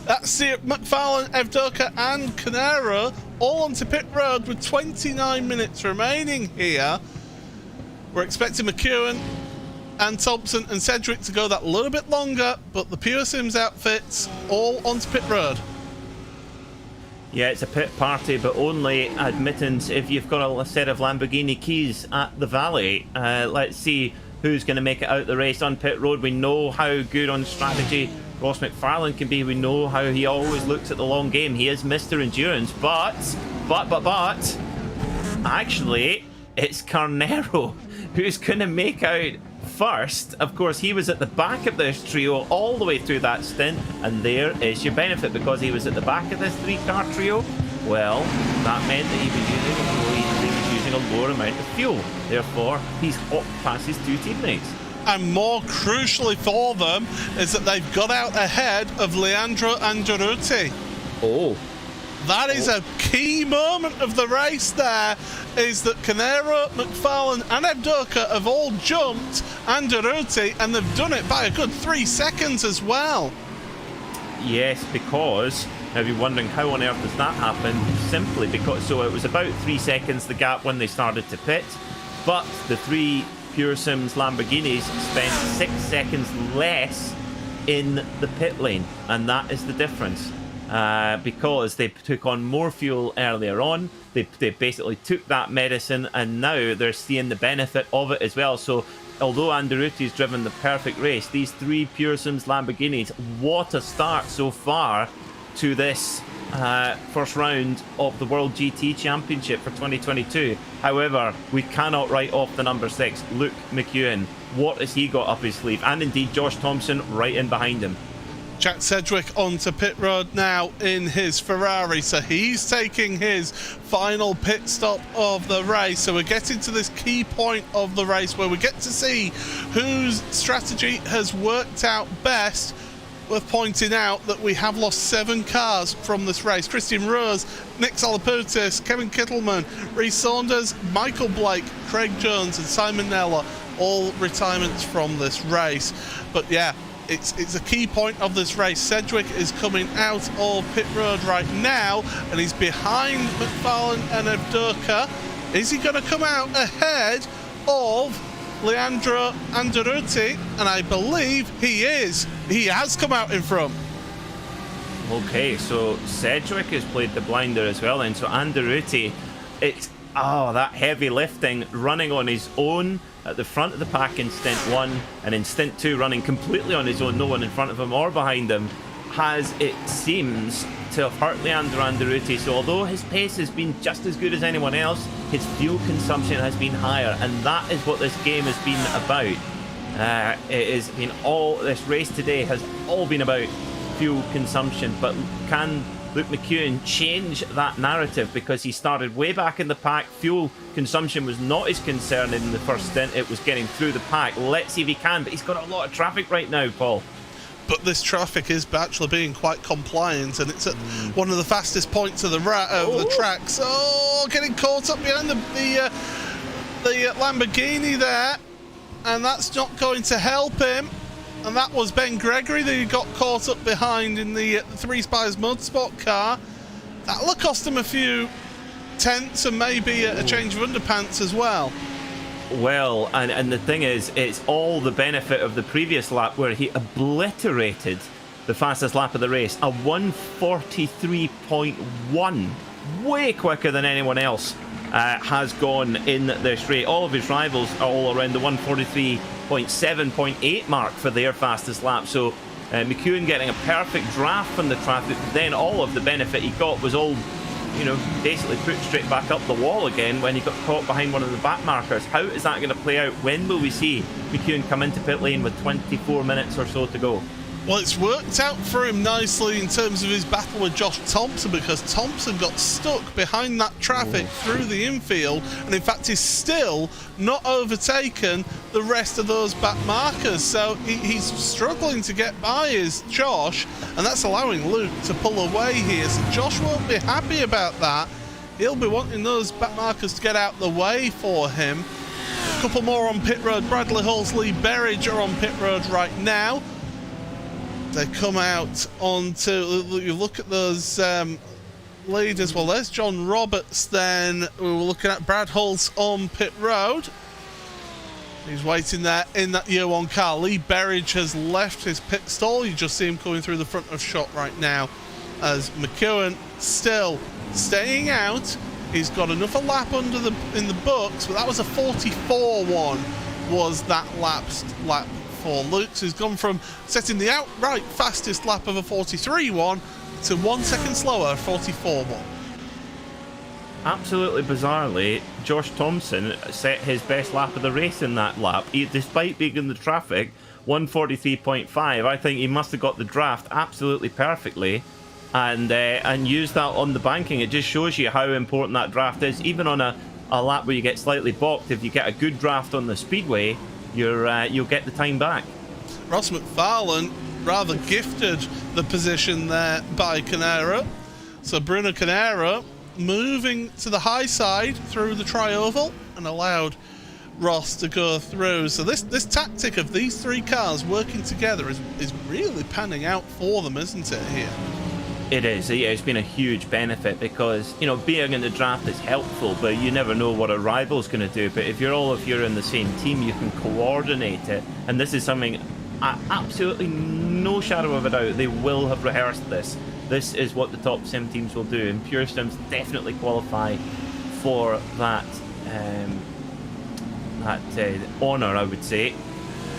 That's McFarlane, Evdoka and Canaro all onto pit road with 29 minutes remaining here. We're expecting McEwen and Thompson and Sedgwick to go that little bit longer, but the Pure Sims outfits all onto pit road. Yeah, it's a pit party, but only admittance if you've got a set of Lamborghini keys at the Valley. Let's see who's going to make it out the race on pit road. We know how good on strategy Ross McFarlane can be. We know how he always looks at the long game. He is Mr. Endurance, but actually, it's Carnero who's going to make out first. Of course, he was at the back of this trio all the way through that stint, and there is your benefit. Because he was at the back of this three-car trio, well, that meant that he was using a lower amount of fuel. Therefore, he's hopped past his two teammates. And more crucially for them is that they've got out ahead of Leandro Andaruti. Oh. That is a key moment of the race there, is that Canero, McFarlane and Evdoka have all jumped Andaruti, and they've done it by a good 3 seconds as well. Yes, because now you're wondering how on earth does that happen? Simply because, so it was about 3 seconds the gap when they started to pit, but the three Pure Sims Lamborghinis spent 6 seconds less in the pit lane, and that is the difference. Because they took on more fuel earlier on, they basically took that medicine, and now they're seeing the benefit of it as well. So although Andaruti's driven the perfect race, these three Pure Sims Lamborghinis, what a start so far to this first round of the World GT Championship for 2022. However, we cannot write off the number 6, Luke McEwen. What has he got up his sleeve? And indeed Josh Thompson right in behind him. Jack Sedgwick onto pit road now in his Ferrari, so he's taking his final pit stop of the race. So we're getting to this key point of the race where we get to see whose strategy has worked out best. Worth pointing out that we have lost 7 cars from this race. Christian Rose, Nick Salaputis, Kevin Kittleman, Rhys Saunders, Michael Blake, Craig Jones and Simon Neller, all retirements from this race. But yeah, it's a key point of this race. Sedgwick is coming out of pit road right now, and he's behind McFarlane and Evdoka. Is he going to come out ahead of Leandro Andaruti? And I believe he is. He has come out in front. Okay, so Sedgwick has played the blinder as well then. So Andaruti, it's that heavy lifting, running on his own at the front of the pack in stint 1, and in stint 2 running completely on his own, no one in front of him or behind him, has, it seems, to have hurt Leandro Andaruti. So although his pace has been just as good as anyone else, his fuel consumption has been higher, and that is what this game has been about. This race today has all been about fuel consumption, but can Luke McEwen change that narrative? Because he started way back in the pack. Fuel consumption was not his concern in the first stint, it was getting through the pack. Let's see if he can, but he's got a lot of traffic right now, Paul. But this traffic is actually being quite compliant, and it's at one of the fastest points of the track. So getting caught up behind the Lamborghini there, and that's not going to help him. and that was Ben Gregory that he got caught up behind in the Three Spies Motorsport car. That'll have cost him a few tenths and maybe a change of underpants as well. Well, and the thing is, it's all the benefit of the previous lap where he obliterated the fastest lap of the race, a 1:43.1, way quicker than anyone else has gone in this race. All of his rivals are all around the 1:43.7.8 mark for their fastest lap. So McEwen getting a perfect draft from the traffic, then all of the benefit he got was all, you know, basically put straight back up the wall again when he got caught behind one of the back markers. How is that going to play out? When will we see McEwen come into pit lane with 24 minutes or so to go? Well, it's worked out for him nicely in terms of his battle with Josh Thompson, because Thompson got stuck behind that traffic through the infield, and in fact he's still not overtaken the rest of those back markers. So he's struggling to get by his Josh, and that's allowing Luke to pull away here. So Josh won't be happy about that. He'll be wanting those back markers to get out the way for him. A couple more on pit road. Bradley Hulse, Lee Berridge are on pit road right now. They come out onto, you look at those leaders. Well, there's John Roberts then. We were looking at Brad Hulse on pit road. He's waiting there in that year one car. Lee Berridge has left his pit stall. You just see him coming through the front of shot right now as McEwen still staying out. He's got another lap in the books, but that was a 44-1 was that lap for Luke. So he's gone from setting the outright fastest lap of a 43-1 to 1 second slower, 44-1. Absolutely bizarrely, Josh Thompson set his best lap of the race in that lap, despite being in the traffic. 1:43.5. I think he must have got the draft absolutely perfectly and used that on the banking. It just shows you how important that draft is. Even on a lap where you get slightly balked, if you get a good draft on the speedway, you'll get the time back. Ross McFarlane rather gifted the position there by Canara. So Bruno Canara moving to the high side through the tri-oval and allowed Ross to go through. So this tactic of these three cars working together is really panning out for them, isn't it, here? It is. Yeah, it's been a huge benefit because, you know, being in the draft is helpful, but you never know what a rival's going to do. But if you're in the same team, you can coordinate it. And this is something, absolutely no shadow of a doubt, they will have rehearsed this. This is what the top sim teams will do, and Pure Sims definitely qualify for that honour, I would say.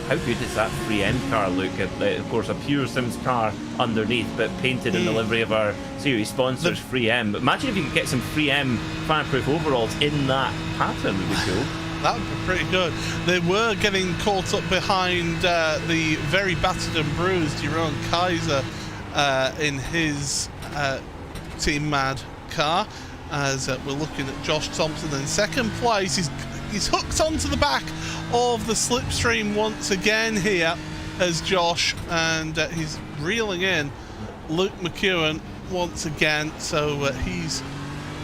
How good is that 3M car look? Of course, a Pure Sims car underneath, but painted in the livery of our series sponsors, 3M. Imagine if you could get some 3M fireproof overalls in that pattern. It would be cool. That would be pretty good. They were getting caught up behind the very battered and bruised Jeroen Kaiser in his Team Mad car. As we're looking at Josh Thompson in second place. He's hooked onto the back of the slipstream once again here as Josh, and he's reeling in Luke McEwen once again. So he's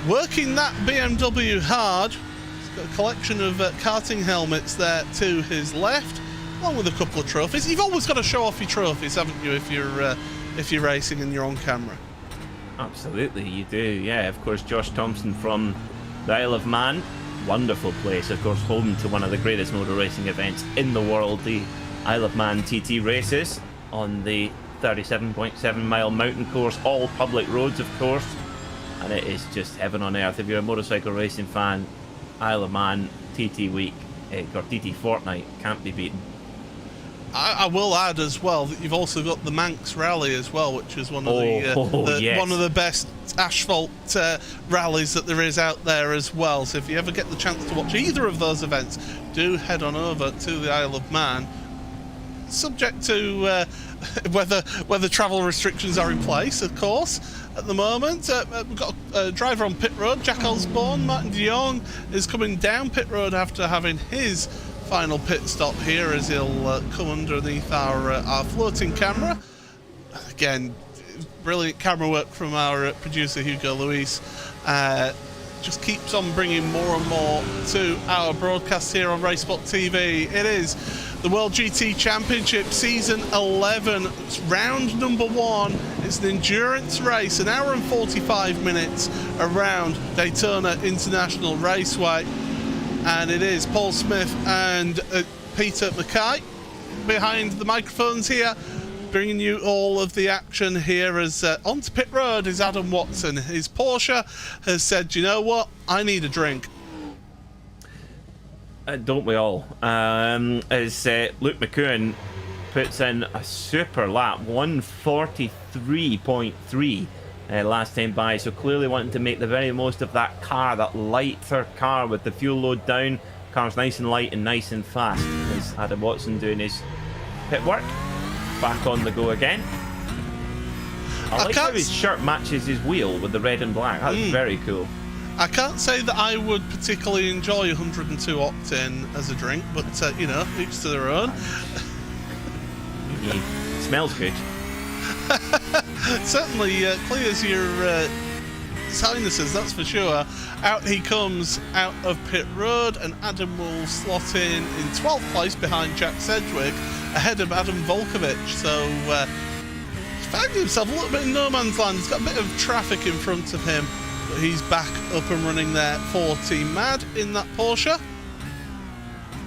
working that BMW hard. He's got a collection of karting helmets there to his left, along with a couple of trophies. You've always got to show off your trophies, haven't you, if you're racing and you're on camera? Absolutely, you do. Yeah, of course, Josh Thompson from the Isle of Man. Wonderful place, of course, home to one of the greatest motor racing events in the world, the Isle of Man TT races on the 37.7 mile mountain course, all public roads, of course, and it is just heaven on earth. If you're a motorcycle racing fan, Isle of Man TT week or TT fortnight can't be beaten. I will add as well that you've also got the Manx Rally as well, which is one of yes. one of the best asphalt rallies that there is out there as well. So if you ever get the chance to watch either of those events, do head on over to the Isle of Man. Subject to whether travel restrictions are in place, of course. At the moment, we've got a driver on pit road, Jack Osborne. Martin de Jong is coming down pit road after having his final pit stop here, as he'll come underneath our floating camera. Again, brilliant camera work from our producer Hugo Luis. Just keeps on bringing more and more to our broadcast here on RaceSpotTV. It is the World GT Championship Season 11, round number 1. It's an endurance race, an hour and 45 minutes around Daytona International Raceway. And it is Paul Smith and Peter Mackay behind the microphones here, bringing you all of the action here as onto pit road is Adam Watson. His Porsche has said, you know what, I need a drink. Don't we all? As Luke McEwen puts in a super lap, 143.3 last time by, so clearly wanting to make the very most of that car, that lighter car with the fuel load down. Car's nice and light and nice and fast. As Adam Watson doing his pit work. Back on the go again. I like how his shirt matches his wheel with the red and black. That's very cool. I can't say that I would particularly enjoy 102 octane as a drink, but you know, each to their own. It smells good. Certainly clears your sinuses, that's for sure. Out he comes out of pit road, and Adam will slot in 12th place behind Jack Sedgwick, ahead of Adam Volkovich. So he's found himself a little bit in no man's land. He's got a bit of traffic in front of him, but he's back up and running there for Team Mad in that Porsche.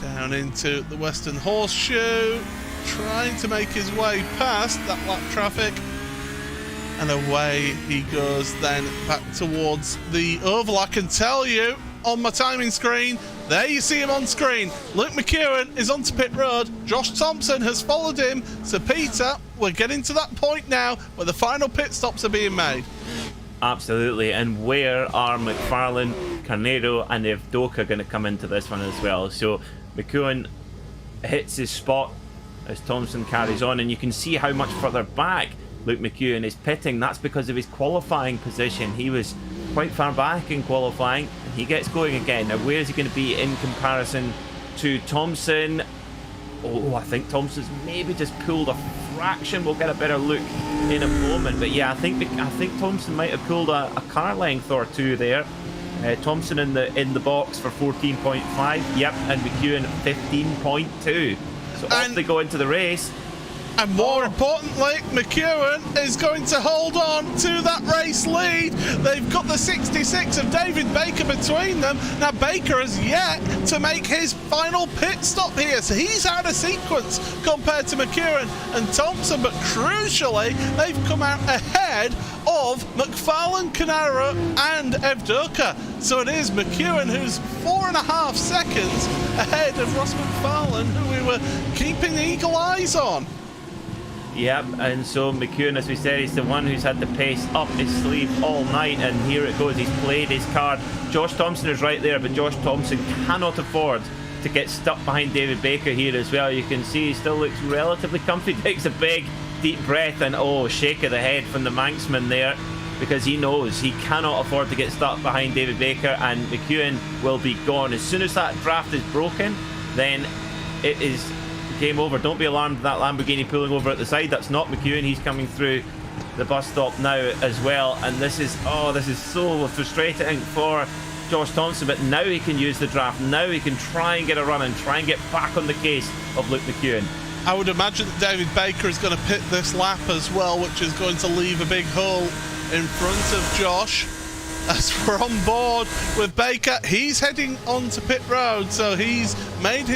Down into the Western Horseshoe, trying to make his way past that lap traffic. And away he goes then back towards the oval. I can tell you on my timing screen, there you see him on screen. Luke McEwen is onto pit road. Josh Thompson has followed him. So Peter, we're getting to that point now where the final pit stops are being made. Absolutely, and where are McFarlane, Carnero and Evdoka going to come into this one as well? So McEwen hits his spot as Thompson carries on, and you can see how much further back Luke McEwen is pitting. That's because of his qualifying position. He was quite far back in qualifying, and he gets going again. Now, where is he going to be in comparison to Thompson? Oh, I think Thompson's maybe just pulled a fraction. We'll get a better look in a moment. But yeah, I think Thompson might have pulled a car length or two there. Thompson in the box for 14.5. Yep, and McEwen 15.2. So off they go into the race. And more importantly, McEwen is going to hold on to that race lead. They've got the 66 of David Baker between them. Now, Baker has yet to make his final pit stop here, so he's out of sequence compared to McEwen and Thompson. But crucially, they've come out ahead of McFarlane, Canaro and Evdoka. So it is McEwen who's 4.5 seconds ahead of Ross McFarlane, who we were keeping eagle eyes on. Yep, and so McEwen, as we said, is the one who's had the pace up his sleeve all night, and here it goes. He's played his card. Josh Thompson is right there, but Josh Thompson cannot afford to get stuck behind David Baker here as well. You can see he still looks relatively comfy. Takes a big, deep breath, and oh, shake of the head from the Manxman there, because he knows he cannot afford to get stuck behind David Baker, and McEwen will be gone. As soon as that draft is broken, then it is game over. Don't be alarmed at that Lamborghini pulling over at the side. That's not McEwen. He's coming through the bus stop now as well, and this is so frustrating for Josh Thompson. But now he can use the draft. Now he can try and get a run and try and get back on the case of Luke McEwen. I would imagine that David Baker is going to pit this lap as well, which is going to leave a big hole in front of Josh. As we're on board with Baker, he's heading onto pit road, so he's made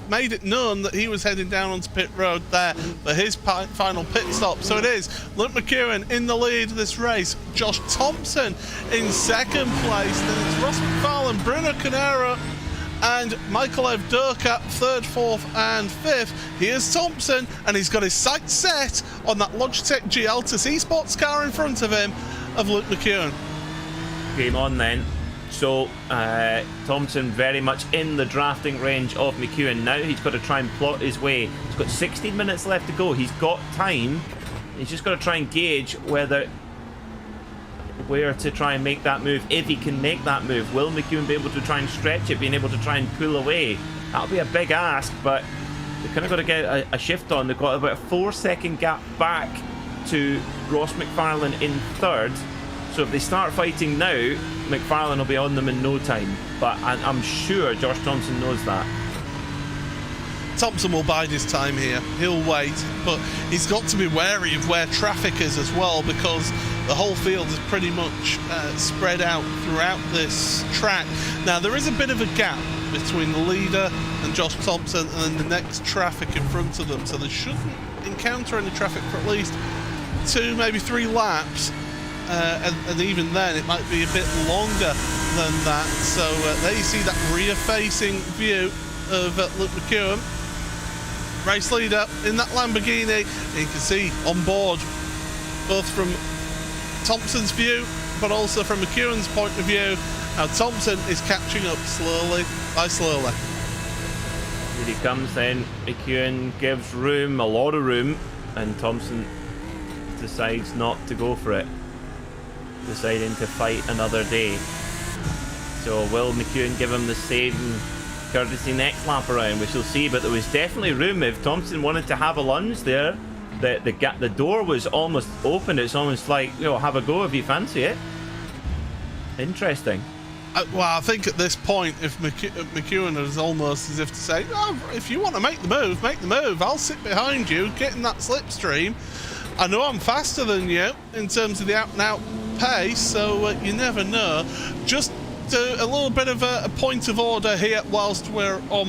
made it known that he was heading down onto pit road there for his final pit stop. So it is Luke McEwen in the lead of this race, Josh Thompson in second place, then it's Ross McFarlane, Bruno Canaro and Michael Evdoka third, fourth and fifth. Here's Thompson, and he's got his sights set on that Logitech G Altus eSports car in front of him of Luke McEwen. Game on then. So Thompson very much in the drafting range of McEwen now. He's got to try and plot his way. He's got 16 minutes left to go. He's got time. He's just got to try and gauge where to try and make that move. If he can make that move, will McEwen be able to try and stretch it, being able to try and pull away? That'll be a big ask, but they've kind of got to get a shift on. They've got about a 4-second gap back to Ross McFarlane in third. So if they start fighting now, McFarlane will be on them in no time. But I'm sure Josh Thompson knows that. Thompson will bide his time here. He'll wait, but he's got to be wary of where traffic is as well, because the whole field is pretty much spread out throughout this track. Now, there is a bit of a gap between the leader and Josh Thompson and then the next traffic in front of them, so they shouldn't encounter any traffic for at least 2, maybe 3 laps. And even then, it might be a bit longer than that. So there you see that rear-facing view of Luke McEwen, race leader in that Lamborghini. And you can see on board, both from Thompson's view, but also from McEwen's point of view, how Thompson is catching up slowly by slowly. Here he comes then. McEwen gives room, a lot of room, and Thompson decides not to go for it, deciding to fight another day. So will McEwen give him the same courtesy next lap around? We shall see, but there was definitely room if Thompson wanted to have a lunge there. The door was almost open. It's almost like, you know, have a go if you fancy it. Interesting. Well, I think at this point, if McEwen is almost as if to say, oh, if you want to make the move, make the move. I'll sit behind you, get in that slipstream. I know I'm faster than you in terms of the out-and-out pace, so you never know. Just a little bit of a point of order here whilst we're on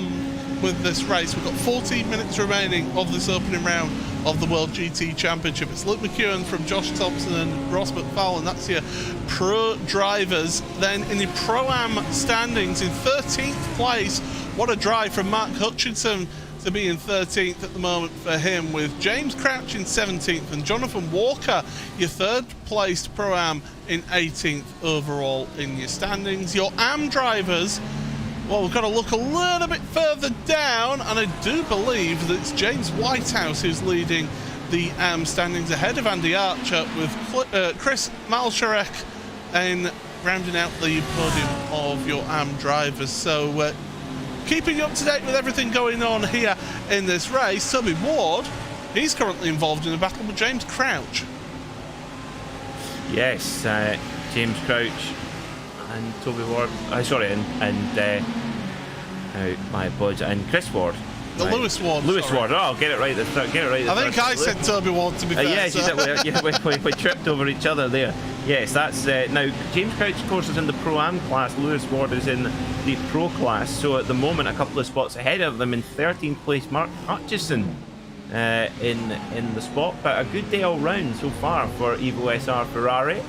with this race. We've got 14 minutes remaining of this opening round of the World GT Championship. It's Luke McEwen from Josh Thompson and Ross McFarlane. That's your pro drivers. Then in the Pro-Am standings, in 13th place, what a drive from Mark Hutchinson to be in 13th at the moment for him, with James Crouch in 17th and Jonathan Walker, your third placed Pro-Am, in 18th overall in your standings. Your AM drivers, well, we've got to look a little bit further down, and I do believe that it's James Whitehouse who's leading the AM standings ahead of Andy Archer, with Chris Malsharek in rounding out the podium of your AM drivers. So keeping you up to date with everything going on here in this race, Toby Ward, he's currently involved in a battle with James Crouch. Yes, James Crouch and Toby Ward, my apologies, and Chris Ward. Right. Lewis Ward. Lewis Ward. Oh, get it right. Get it right. I think I said Toby Ward, to be fair. Yes, we tripped over each other there. Yes, that's now James Crouch, of course, is in the Pro-Am class. Lewis Ward is in the Pro class. So at the moment, a couple of spots ahead of them. In 13th place, Mark Hutchison in the spot. But a good day all round so far for Evo SR Ferrari.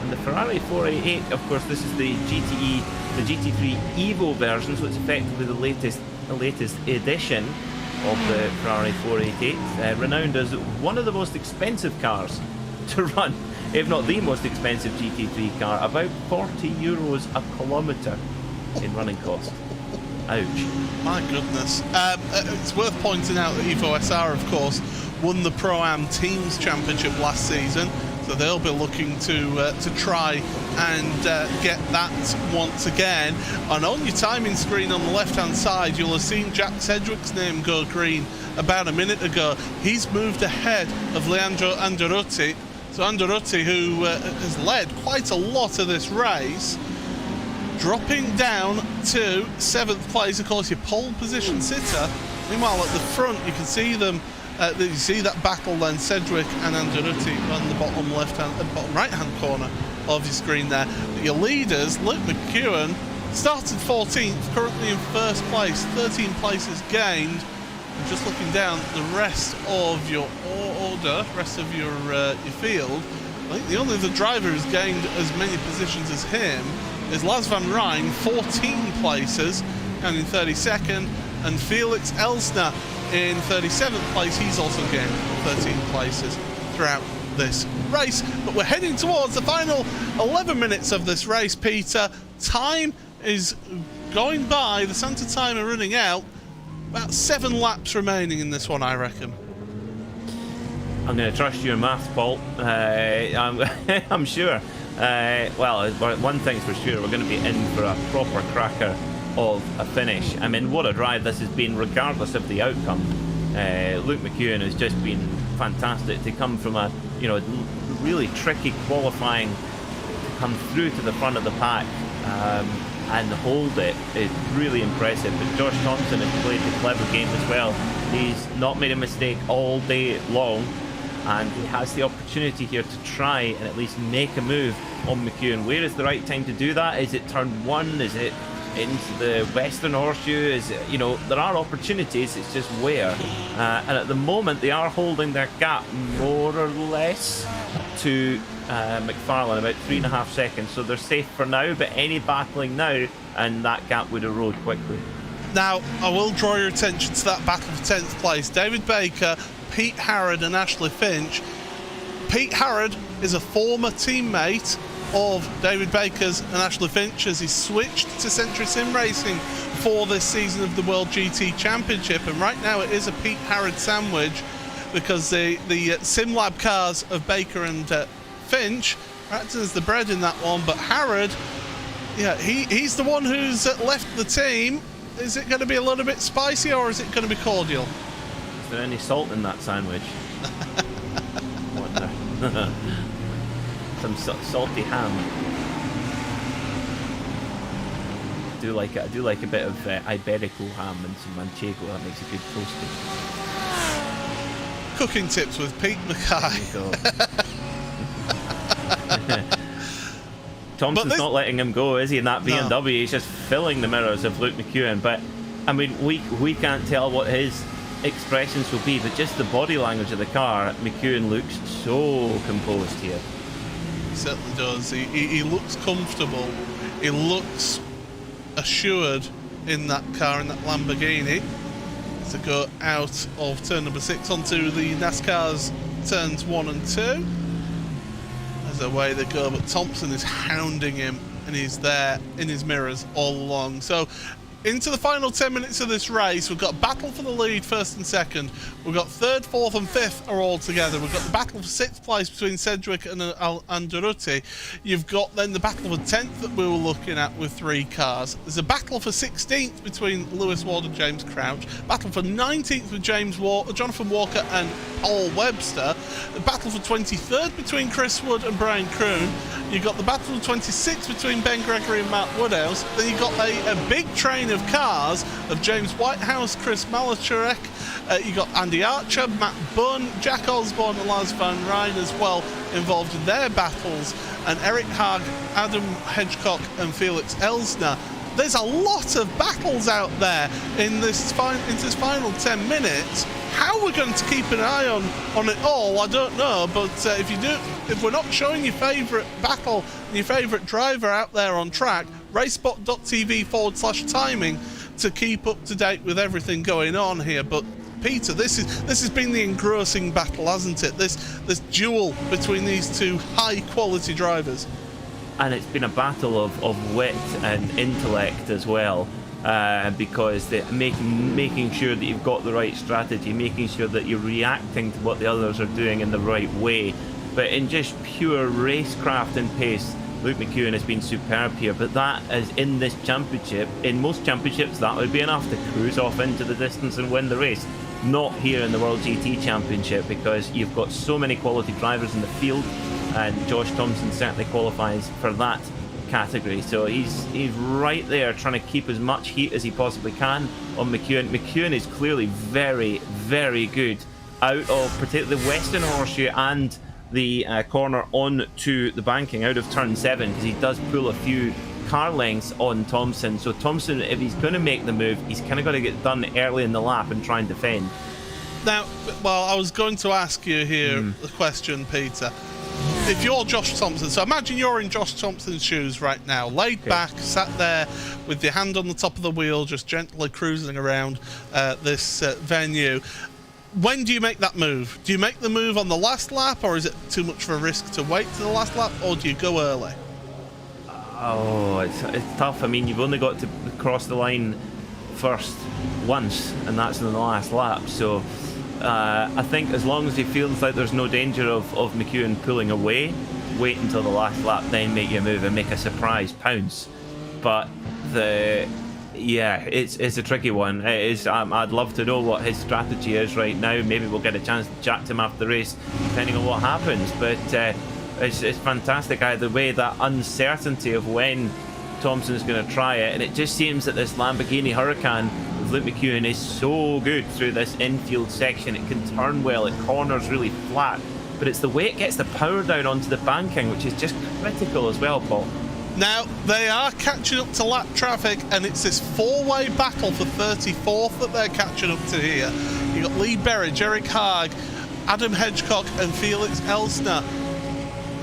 And the Ferrari 488, of course, this is the GTE, the GT3 Evo version, so it's effectively the latest edition of the Ferrari 488, renowned as one of the most expensive cars to run, if not the most expensive GT3 car, about €40 a kilometre in running cost. Ouch. My goodness. It's worth pointing out that Evo SR, of course, won the Pro-Am Teams Championship last season, so they'll be looking to try and get that once again. And on your timing screen on the left-hand side, you'll have seen Jack Sedgwick's name go green about a minute ago. He's moved ahead of Leandro Andreotti. So Andreotti, who has led quite a lot of this race, dropping down to 7th place, of course, your pole position sitter. Meanwhile, at the front, you can see them. You see that battle then, Sedgwick and Andreotti on the bottom bottom right-hand corner of your screen there. But your leaders, Luke McEwen, started 14th, currently in first place, 13 places gained. And just looking down the rest of your order, rest of your field, I think the only other driver who's gained as many positions as him is Lars van Rijn, 14 places, and in 32nd, and Felix Elsner in 37th place. He's also gained 13 places throughout this race. But we're heading towards the final 11 minutes of this race, Peter. Time is going by, the Santa time are running out. About 7 laps remaining in this one, I reckon. I'm going to trust your maths, Paul. I'm sure. Well, one thing's for sure, we're going to be in for a proper cracker of a finish. I mean, what a drive this has been, regardless of the outcome. Luke McEwen has just been fantastic to come from a really tricky qualifying to come through to the front of the pack. and hold it is really impressive. But Josh Thompson has played the clever game as well. He's not made a mistake all day long, and he has the opportunity here to try and at least make a move on McEwen. Where is the right time to do that? Is it turn 1? Is it into the Western Horseshoe? Is it, you know, there are opportunities, it's just where. And at the moment they are holding their gap more or less to McFarlane, about 3.5 seconds, so they're safe for now, but any battling now and that gap would erode quickly. Now, I will draw your attention to that battle for 10th place. David Baker, Pete Harrod and Ashley Finch. Pete Harrod is a former teammate of David Baker's and Ashley Finch as he switched to Century Sim Racing for this season of the World GT Championship, and right now it is a Pete Harrod sandwich because the SimLab cars of Baker and Finch are acting as the bread in that one, but Harrod, yeah, he's the one who's left the team. Is it going to be a little bit spicy or is it going to be cordial? Is there any salt in that sandwich? Some salty ham. I do like a bit of Iberico ham and some manchego. That makes a good toasty. Cooking tips with Pete Mackay. Thompson's not letting him go, is he? In that BMW, no. He's just filling the mirrors of Luke McEwen. But I mean, we can't tell what his expressions will be, but just the body language of the car, McEwen looks so composed here. He certainly does. He looks comfortable. He looks assured in that car, in that Lamborghini. To go out of turn number 6 onto the NASCAR's turns 1 and 2. As away they go, but Thompson is hounding him and he's there in his mirrors all along. So into the final 10 minutes of this race, we've got a battle for the lead, 1st and 2nd. We've got 3rd, 4th and 5th are all together. We've got the battle for 6th place between Sedgwick and Andaruti. You've got then the battle for 10th that we were looking at with 3 cars. There's a battle for 16th between Lewis Ward and James Crouch. Battle for 19th with Jonathan Walker and Paul Webster. The battle for 23rd between Chris Wood and Brian Kroon. You've got the battle for 26th between Ben Gregory and Matt Woodhouse. Then you've got a big train of cars of James Whitehouse, Chris Malacharek, you got Andy Archer, Matt Bunn, Jack Osborne and Lars Van Ryn as well involved in their battles, and Eric Haag, Adam Hedgecock and Felix Elsner. There's a lot of battles out there in this final 10 minutes. How we're going to keep an eye on it all, I don't know, but if we're not showing your favourite battle and your favourite driver out there on track, RaceSpot.tv/timing to keep up to date with everything going on here. But Peter, this has been the engrossing battle, hasn't it? This duel between these two high quality drivers. And it's been a battle of wit and intellect as well, because making sure that you've got the right strategy, making sure that you're reacting to what the others are doing in the right way. But in just pure racecraft and pace, Luke McEwen has been superb here, but that is in this championship. In most championships, that would be enough to cruise off into the distance and win the race. Not here in the World GT Championship, because you've got so many quality drivers in the field, and Josh Thompson certainly qualifies for that category. So he's right there trying to keep as much heat as he possibly can on McEwen. McEwen is clearly very, very good out of particularly the Western Horseshoe and the corner on to the banking out of turn 7, because he does pull a few car lengths on Thompson. So Thompson, if he's going to make the move, he's kind of got to get done early in the lap and try and defend. Now, well, I was going to ask you here the question, Peter. If you're Josh Thompson, so imagine you're in Josh Thompson's shoes right now, laid back, sat there with your hand on the top of the wheel, just gently cruising around this venue. When do you make that move? Do you make the move on the last lap, or is it too much of a risk to wait to the last lap, or do you go early? Oh, it's tough. I mean, you've only got to cross the line first once, and that's in the last lap. So I think as long as he feels like there's no danger of McEwen pulling away, wait until the last lap, then make your move and make a surprise pounce. But it's a tricky one. It is. I'd love to know what his strategy is right now. Maybe we'll get a chance to chat to him after the race, depending on what happens. But it's fantastic either way. That uncertainty of when Thompson's going to try it, and it just seems that this Lamborghini Huracan with Luke McEwen is so good through this infield section. It can turn well, it corners really flat, but it's the way it gets the power down onto the banking which is just critical as well, Paul. Now, they are catching up to lap traffic, and it's this four-way battle for 34th that they're catching up to here. You've got Lee Berridge, Eric Haag, Adam Hedgecock and Felix Elsner.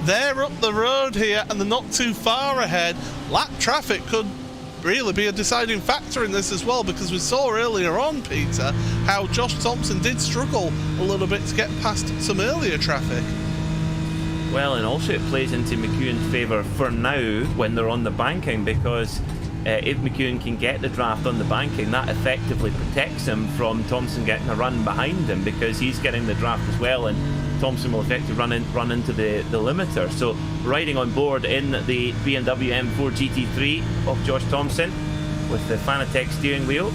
They're up the road here, and they're not too far ahead. Lap traffic could really be a deciding factor in this as well, because we saw earlier on, Peter, how Josh Thompson did struggle a little bit to get past some earlier traffic. Well, and also it plays into McEwen's favour for now when they're on the banking, because if McEwen can get the draft on the banking, that effectively protects him from Thompson getting a run behind him, because he's getting the draft as well, and Thompson will effectively run into the limiter. So riding on board in the BMW M4 GT3 of Josh Thompson with the Fanatec steering wheel,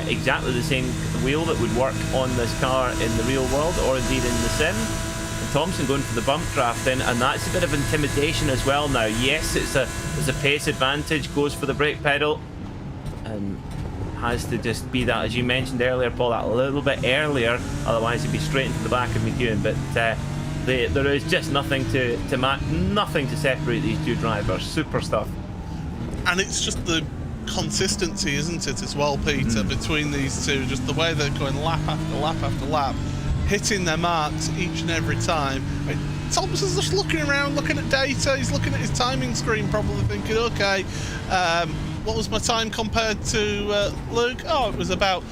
exactly the same wheel that would work on this car in the real world or indeed in the sim. Thompson going for the bump draft in, and that's a bit of intimidation as well now. Yes, it's a pace advantage, goes for the brake pedal, and has to just be that, as you mentioned earlier, Paul, that a little bit earlier, otherwise he'd be straight into the back of McEwen. But there is just nothing nothing to separate these two drivers. Super stuff. And it's just the consistency, isn't it, as well, Peter, between these two, just the way they're going lap after lap after lap, hitting their marks each and every time. I mean, Thompson's just looking around, looking at data. He's looking at his timing screen, probably thinking, okay, what was my time compared to Luke? Oh, it was about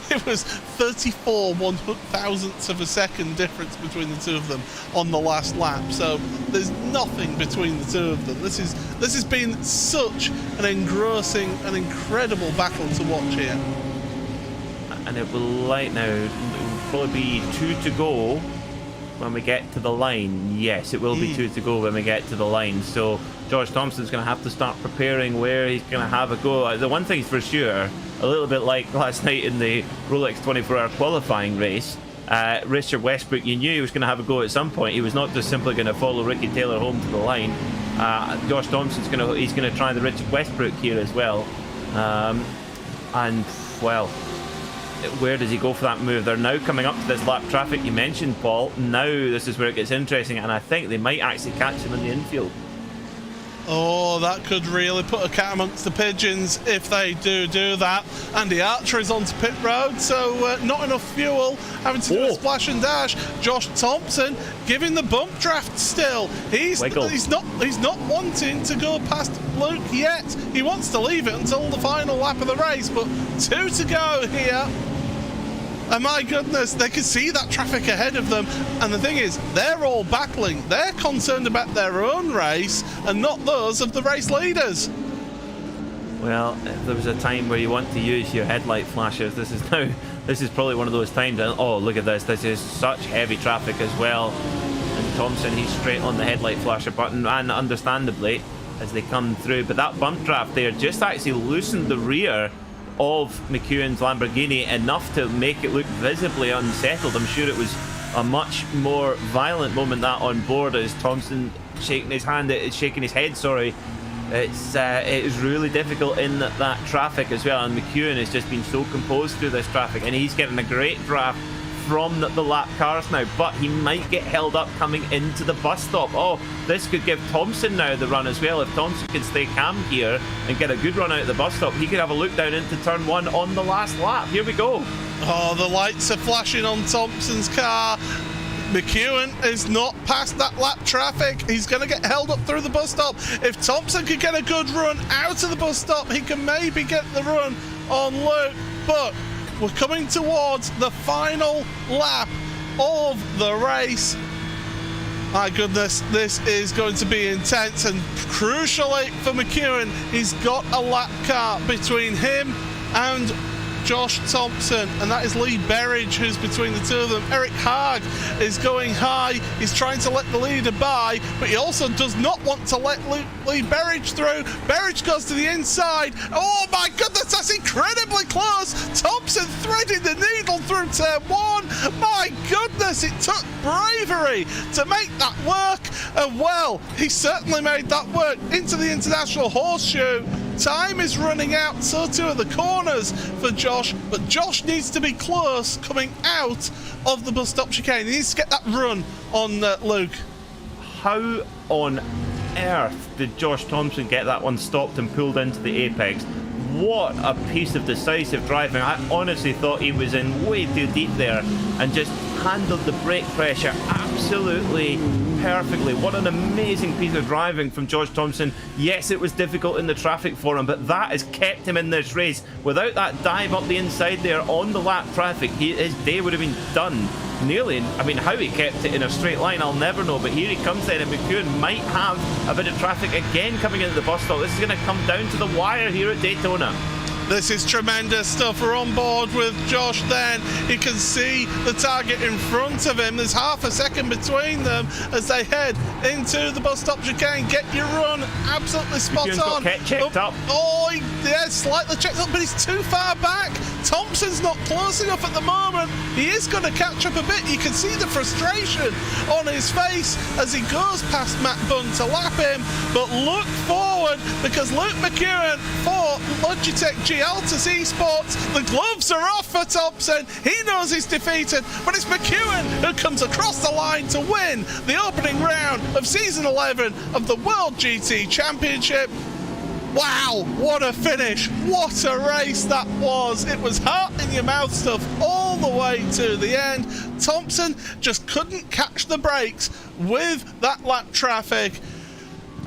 it was 34 1/1000ths of a second difference between the two of them on the last lap. So there's nothing between the two of them. This has been such an engrossing and incredible battle to watch here. And it will probably be 2 to go when we get to the line. Yes, it will be 2 to go when we get to the line. So George Thompson's going to have to start preparing where he's going to have a go. The one thing's for sure, a little bit like last night in the Rolex 24-hour qualifying race, Richard Westbrook, you knew he was going to have a go at some point. He was not just simply going to follow Ricky Taylor home to the line. Josh Thompson's going to try the Richard Westbrook here as well. And well, where does he go for that move? They're now coming up to this lap traffic you mentioned, Paul. Now this is where it gets interesting, and I think they might actually catch him in the infield. Oh, that could really put a cat amongst the pigeons if they do that. Andy Archer is onto pit road, so not enough fuel, having to do a splash and dash. Josh Thompson giving the bump draft still. He's not wanting to go past Luke yet. He wants to leave it until the final lap of the race, but 2 to go here. And my goodness, they can see that traffic ahead of them. And the thing is, they're all battling. They're concerned about their own race and not those of the race leaders. Well, if there was a time where you want to use your headlight flashers, this is probably one of those times. And oh, look at this. This is such heavy traffic as well. And Thompson, he's straight on the headlight flasher button, and understandably, as they come through. But that bump draft there just actually loosened the rear of McEwen's Lamborghini enough to make it look visibly unsettled. I'm sure it was a much more violent moment that on board, as Thompson shaking his head, sorry. It is really difficult in that traffic as well, and McEwen has just been so composed through this traffic, and he's getting a great draft from the lap cars now, but he might get held up coming into the bus stop. Oh, this could give Thompson now the run as well. If Thompson can stay calm here and get a good run out of the bus stop, he could have a look down into turn 1 on the last lap. Here we go. Oh, the lights are flashing on Thompson's car. McEwen is not past that lap traffic. He's going to get held up through the bus stop. If Thompson could get a good run out of the bus stop, he can maybe get the run on Luke, but we're coming towards the final lap of the race. My goodness, this is going to be intense, and crucially for McEwen, he's got a lap car between him and Josh Thompson, and that is Lee Berridge who's between the two of them. Eric Haag is going high. He's trying to let the leader by, but he also does not want to let Lee Berridge through. Berridge goes to the inside. Oh my goodness, that's incredibly close. Thompson threading the needle through turn one. My goodness, it took bravery to make that work. And well, he certainly made that work into the International Horseshoe. Time is running out, so too are the corners for Josh, but Josh needs to be close coming out of the bus stop chicane. He needs to get that run on Luke. How on earth did Josh Thompson get that one stopped and pulled into the apex? What a piece of decisive driving. I honestly thought he was in way too deep there and just handled the brake pressure absolutely perfectly. What an amazing piece of driving from Josh Thompson. Yes, it was difficult in the traffic for him, but that has kept him in this race. Without that dive up the inside there on the lap traffic, his day would have been done. Nearly, I mean, how he kept it in a straight line, I'll never know, but here he comes then, and McEwen might have a bit of traffic again coming into the bus stop. This is going to come down to the wire here at Daytona. This is tremendous stuff. We're on board with Josh then. He can see the target in front of him. There's half a second between them as they head into the bus stop chicane. Get your run absolutely spot on. Checked up. Oh, yeah, slightly checked up, but he's too far back. Thompson's not close enough at the moment. He is going to catch up a bit. You can see the frustration on his face as he goes past Matt Bunn to lap him. But look forward, because Luke McEwen for Logitech Altus Esports, the gloves are off for Thompson. He knows he's defeated, but it's McEwen who comes across the line to win the opening round of season 11 of the World GT Championship. Wow, what a finish. What a race that was. It was heart in your mouth stuff all the way to the end. Thompson just couldn't catch the brakes with that lap traffic,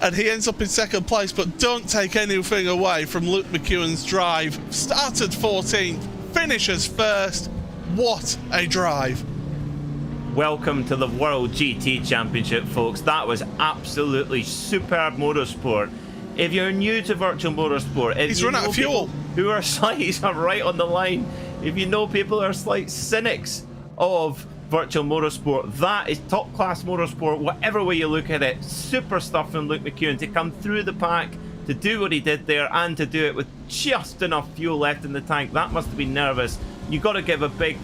and he ends up in second place. But don't take anything away from Luke McEwen's drive. Started 14th, finishes first. What a drive. Welcome to the World GT Championship, folks. That was absolutely superb motorsport. If you're new to virtual motorsport, if he's you run out of fuel, who are slight, are right on the line. If you know people are slight cynics of virtual motorsport, that is top class motorsport, whatever way you look at it. Super stuff from Luke McEwen to come through the pack, to do what he did there, and to do it with just enough fuel left in the tank. That must have been nervous. You got to give a big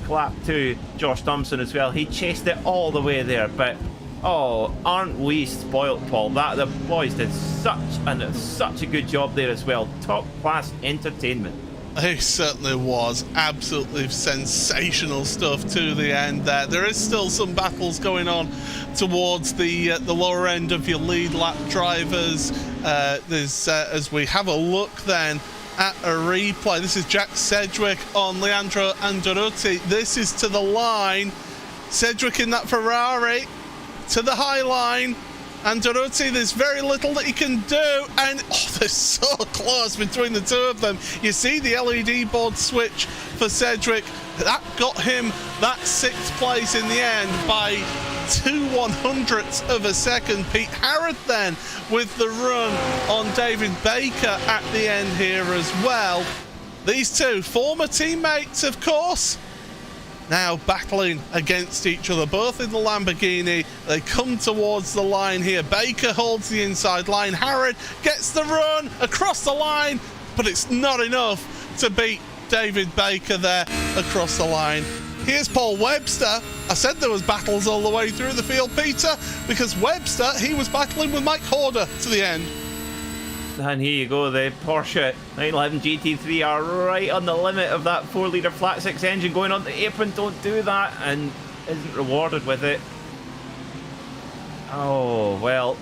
clap to Josh Thompson as well. He chased it all the way there, but oh, aren't we spoilt, Paul? That the boys did such a good job there as well. Top class entertainment. He certainly was. Absolutely sensational stuff to the end there. There is still some battles going on towards the lower end of your lead lap drivers. There's as we have a look then at a replay. This is Jack Sedgwick on Leandro Andaruti. This is to the line. Sedgwick in that Ferrari to the high line. Andaruti, there's very little that he can do, and they're so close between the two of them. You see the LED board switch for Sedgwick. That got him that 6th place in the end by 2/100ths of a second. Pete Harrod then with the run on David Baker at the end here as well. These two former teammates, of course, now battling against each other, both in the Lamborghini. They come towards the line here. Baker holds the inside line. Harrod gets the run across the line, but it's not enough to beat David Baker there across the line. Here's Paul Webster. I said there was battles all the way through the field, Peter, because Webster, he was battling with Mike Horder to the end. And here you go, the Porsche 911 GT3 are right on the limit of that 4-litre flat 6 engine going on the apron. Don't do that, and isn't rewarded with it. Oh, well,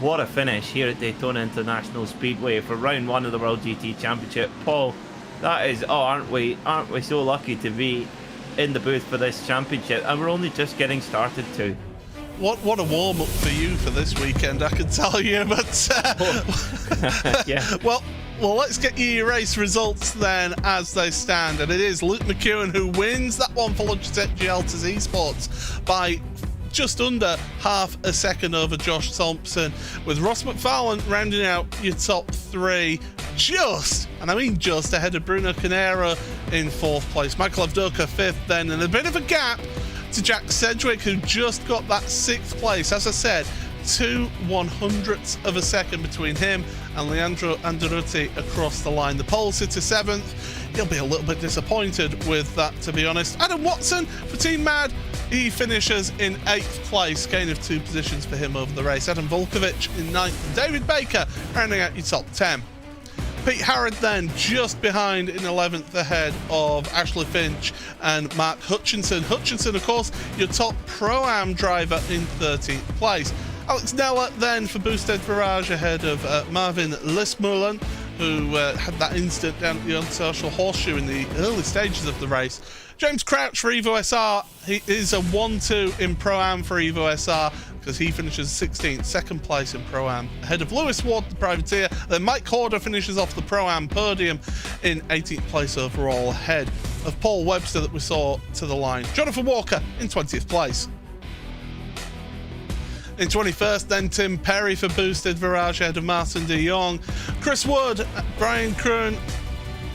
what a finish here at Daytona International Speedway for round 1 of the World GT Championship. Paul, that is, oh, aren't we so lucky to be in the booth for this championship, and we're only just getting started too. What a warm-up for you for this weekend, I can tell you. But yeah. Well, let's get you your race results then as they stand. And it is Luke McEwen who wins that one for Logitech Altus Esports by just under half a second over Josh Thompson, with Ross McFarlane rounding out your top 3. Just and I mean just ahead of Bruno Canero in 4th place. Michael Avdoka 5th then, and a bit of a gap to Jack Sedgwick, who just got that 6th place. As I said, 2/100ths of a second between him and Leandro Andaruti across the line. The pole sitter 7th. He'll be a little bit disappointed with that, to be honest. Adam Watson for Team Mad, he finishes in 8th place, gain of 2 positions for him over the race. Adam Volkovich in 9th, and David Baker rounding out your top 10. Pete Harrod then just behind in 11th, ahead of Ashley Finch and Mark Hutchinson. Hutchinson, of course, your top Pro-Am driver in 13th place. Alex Nella then for Boosted Virage ahead of Marvin Lismulen, who had that incident down at the Unsocial Horseshoe in the early stages of the race. James Crouch for Evo SR, he is a 1-2 in Pro-Am for Evo SR because he finishes 16th, 2nd place in Pro-Am, ahead of Lewis Ward, the privateer. Then Mike Corder finishes off the Pro-Am podium in 18th place overall, ahead of Paul Webster that we saw to the line. Jonathan Walker in 20th place. In 21st, then Tim Perry for Boosted Virage ahead of Martin de Jong. Chris Wood, Brian Kroon,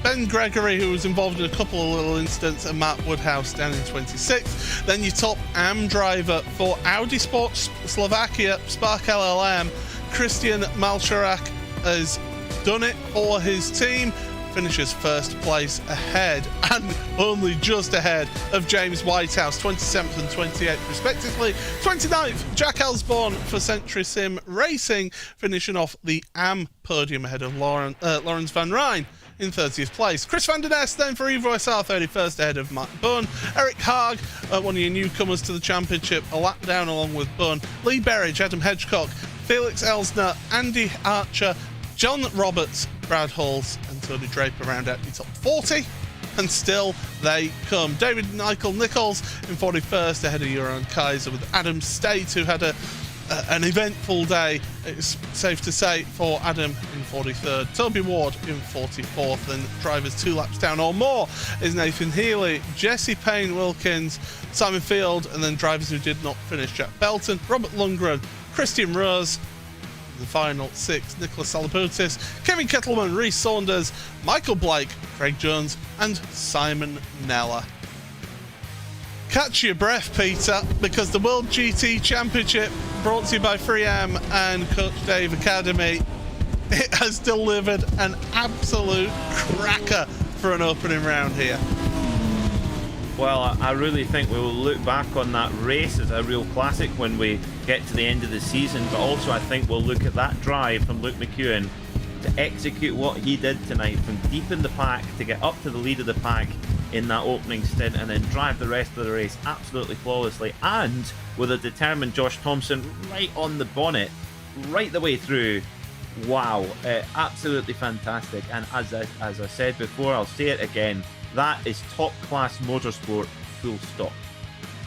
Ben Gregory, who was involved in a couple of little incidents, and Matt Woodhouse down in 26th. Then your top AM driver for Audi Sports Slovakia, Spark LLM, Christian Malcharak has done it for his team. Finishes 1st place ahead, and only just ahead of James Whitehouse, 27th and 28th respectively. 29th, Jack Elsborn for Century Sim Racing, finishing off the AM podium ahead of Lawrence Van Rijn in 30th place. Chris van der Nest then for Evo SR, 31st ahead of Matt Bunn. Eric Haag, one of your newcomers to the championship, a lap down along with Bunn. Lee Berridge, Adam Hedgecock, Felix Elsner, Andy Archer, John Roberts, Brad Halls and Tony Draper round out the top 40, and still they come. David Michael Nichols in 41st ahead of Joran Kaiser, with Adam State, who had an eventful day, it's safe to say, for Adam in 43rd. Toby Ward in 44th, and drivers 2 laps down or more is Nathan Healy, Jesse Payne Wilkins, Simon Field, and then drivers who did not finish: Jack Belton, Robert Lundgren, Christian Rose. The final 6, Nicholas Salaputis, Kevin Kettleman, Reece Saunders, Michael Blake, Craig Jones, and Simon Nella. Catch your breath, Peter, because the World GT Championship, brought to you by Freeam and Coach Dave Academy, it has delivered an absolute cracker for an opening round here. Well, I really think we will look back on that race as a real classic when we get to the end of the season, but also I think we'll look at that drive from Luke McEwen to execute what he did tonight, from deep in the pack to get up to the lead of the pack in that opening stint, and then drive the rest of the race absolutely flawlessly, and with a determined Josh Thompson right on the bonnet right the way through. Wow, absolutely fantastic. And as I said before, I'll say it again, that is top class motorsport, full stop.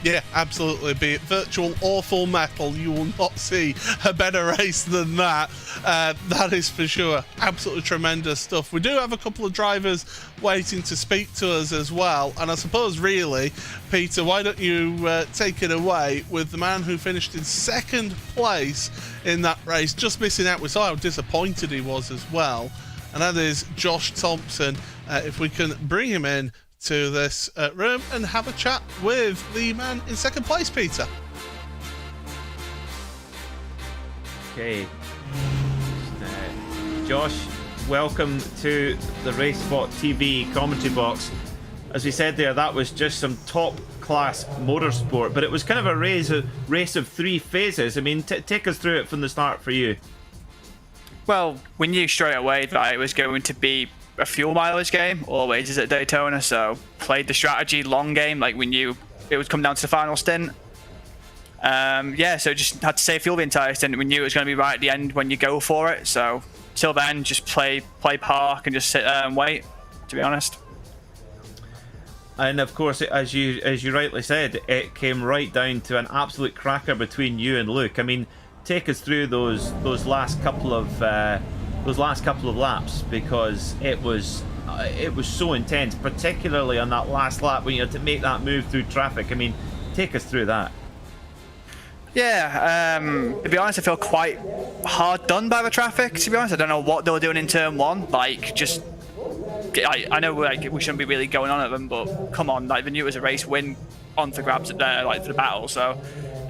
Yeah, absolutely. Be it virtual or full metal, you will not see a better race than that. That is for sure. Absolutely tremendous stuff. We do have a couple of drivers waiting to speak to us as well. And I suppose, really, Peter, why don't you take it away with the man who finished in 2nd place in that race, just missing out. We saw how disappointed he was as well. And that is Josh Thompson. If we can bring him in to this room and have a chat with the man in 2nd place, Peter. Okay. Josh, welcome to the RaceSpotTV commentary box. As we said there, that was just some top class motorsport, but it was kind of a race of 3 phases. I mean, take us through it from the start for you. Well, we knew straight away that it was going to be a fuel mileage game, always is at Daytona, so played the strategy long game, like we knew it would come down to the final stint. Yeah, so just had to save fuel the entire stint. We knew it was going to be right at the end when you go for it, so till then just play park and just sit there and wait, to be honest. And of course, as you rightly said, it came right down to an absolute cracker between you and Luke. I mean, take us through those last couple of laps, because it was so intense, particularly on that last lap when you had to make that move through traffic. I mean, take us through that. Yeah, to be honest, I feel quite hard done by the traffic, to be honest. I don't know what they were doing in turn 1, like just I know like we shouldn't be really going on at them, but come on, like they knew it was a race win on for grabs like for the battle, so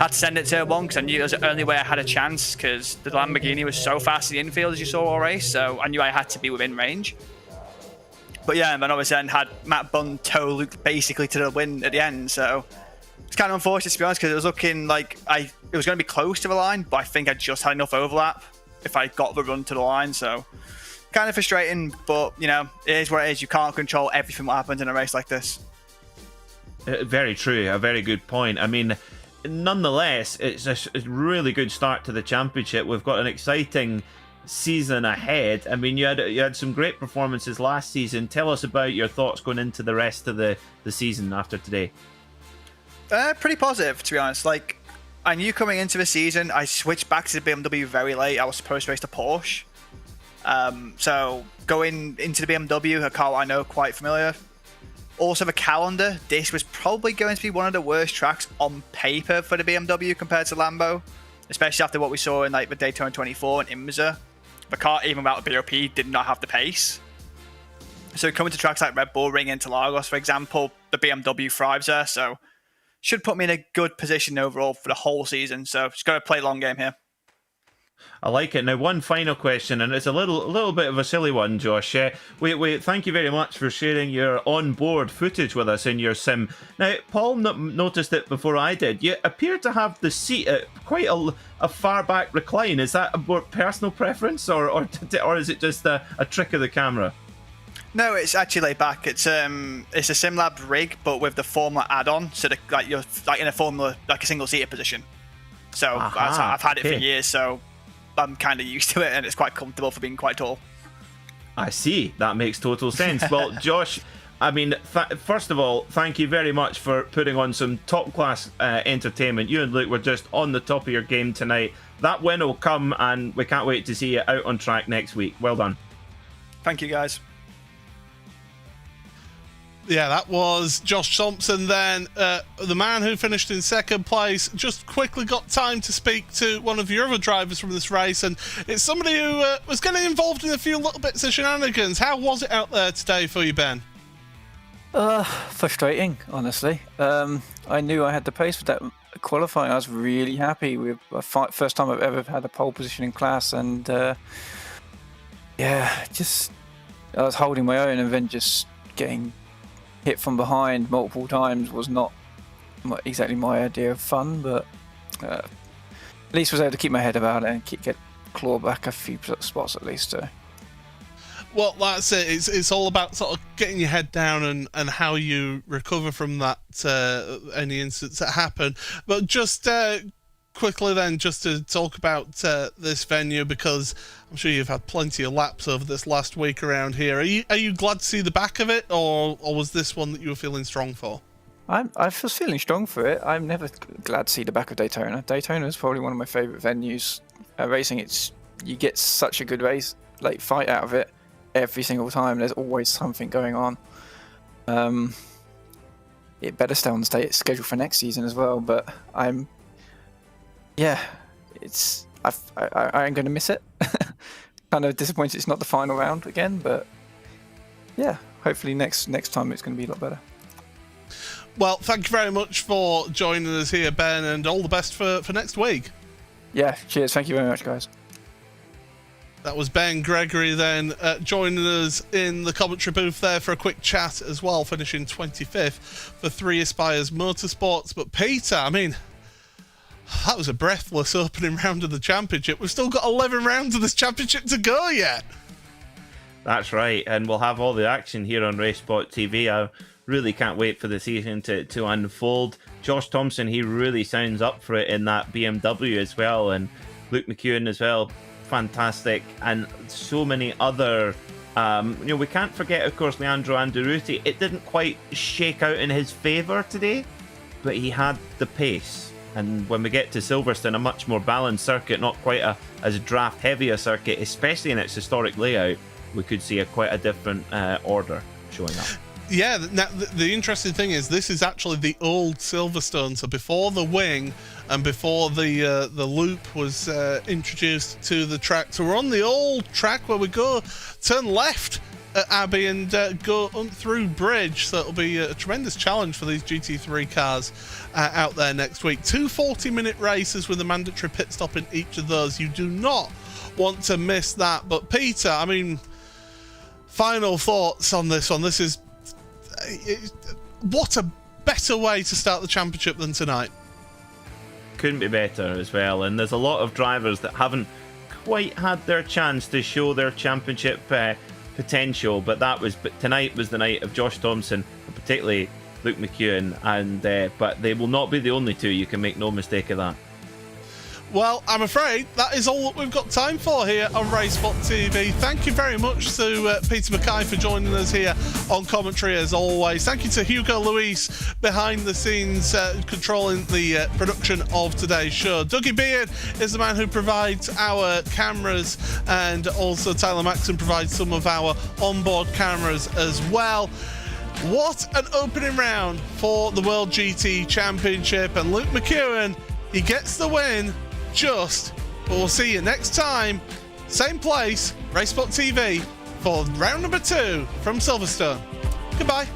had to send it to one because I knew it was the only way I had a chance because the Lamborghini was so fast in the infield as you saw all race, so I knew I had to be within range. But yeah, and then obviously I had Matt Bunn tow Luke basically to the win at the end, so it's kind of unfortunate to be honest because it was looking like it was going to be close to the line, but I think I just had enough overlap if I got the run to the line, so kind of frustrating, but you know, it is what it is. You can't control everything what happens in a race like this. Very true, a very good point. I mean, nonetheless, it's a really good start to the championship. We've got an exciting season ahead. I mean, you had some great performances last season. Tell us about your thoughts going into the rest of the season after today. Pretty positive, to be honest. Like, I knew coming into the season, I switched back to the BMW very late. I was supposed to race the Porsche. So going into the BMW, a car I know quite familiar. Also the calendar, this was probably going to be one of the worst tracks on paper for the BMW compared to Lambo, especially after what we saw in like the Daytona 24 and Imola. The car, even without the BOP, did not have the pace. So coming to tracks like Red Bull Ring, Interlagos, for example, the BMW thrives there, so should put me in a good position overall for the whole season. So just got to play long game here. I like it. Now, one final question, and it's a little bit of a silly one, Josh. Thank you very much for sharing your on-board footage with us in your sim. Now, Paul noticed it before I did. You appear to have the seat at quite a far back recline. Is that a more personal preference, or is it just a trick of the camera? No, it's actually laid back. It's a SimLab rig, but with the Formula add-on, so you're like in a Formula, like a single-seater position. So I've had it for years, so I'm kind of used to it, and it's quite comfortable for being quite tall. I see. That makes total sense. Well, Josh, I mean, first of all, thank you very much for putting on some top-class entertainment. You and Luke were just on the top of your game tonight. That win will come, and we can't wait to see you out on track next week. Well done. Thank you, guys. Yeah, that was Josh Thompson then. The man who finished in second place just quickly got time to speak to one of your other drivers from this race, and it's somebody who was getting involved in a few little bits of shenanigans. How was it out there today for you, Ben? Frustrating, honestly. I knew I had the pace for that qualifying. I was really happy with first time I've ever had a pole position in class, and yeah, just I was holding my own, and then just getting hit from behind multiple times was not exactly my idea of fun, but at least was able to keep my head about it and get claw back a few spots at least. So. Well, that's it. It's all about sort of getting your head down and how you recover from that any incidents that happen. But just quickly then, just to talk about this venue, because I'm sure you've had plenty of laps over this last week around here. Are you glad to see the back of it, or was this one that you were feeling strong for? I was feeling strong for it. I'm never glad to see the back of Daytona. Daytona is probably one of my favourite venues. Racing, you get such a good race, like fight out of it every single time. There's always something going on. It better stay on the schedule for next season as well. But I'm going to miss it. Kind of disappointed it's not the final round again, but yeah, hopefully next time it's going to be a lot better. Well, thank you very much for joining us here, Ben, and all the best for next week. Yeah, cheers. Thank you very much, guys. That was Ben Gregory then joining us in the commentary booth there for a quick chat as well, finishing 25th for 3 Aspires Motorsports. But Peter, I mean, that was a breathless opening round of the championship. We've still got 11 rounds of this championship to go yet. That's right, and we'll have all the action here on RaceSpotTV. I really can't wait for the season to unfold. Josh Thompson, he really sounds up for it in that BMW as well, and Luke McEwen as well. Fantastic, and so many other we can't forget, of course, Leandro Andaruti. It didn't quite shake out in his favour today, but he had the pace. And when we get to Silverstone, a much more balanced circuit, not quite as draft heavy a circuit, especially in its historic layout, we could see quite a different order showing up. Yeah, now the interesting thing is this is actually the old Silverstone, so before the wing and before the loop was introduced to the track. So we're on the old track where we go turn left at Abbey and go through Bridge. So it'll be a tremendous challenge for these GT3 cars out there next week. 2 40-minute races with a mandatory pit stop in each of those. You do not want to miss that. But Peter, I mean, final thoughts on this one. This is what a better way to start the championship than tonight. Couldn't be better as well, and there's a lot of drivers that haven't quite had their chance to show their championship potential, but tonight was the night of Josh Thompson, and particularly Luke McEwen, and but they will not be the only two. You can make no mistake of that. Well, I'm afraid that is all that we've got time for here on RaceSpotTV. Thank you very much to Peter Mackay for joining us here on commentary as always. Thank you to Hugo Luis behind the scenes controlling the production of today's show. Dougie Beard is the man who provides our cameras, and also Tyler Maxson provides some of our onboard cameras as well. What an opening round for the World GT Championship, and Luke McEwen, he gets the win. But we'll see you next time, same place, RaceSpotTV, for round number 2 from Silverstone. Goodbye.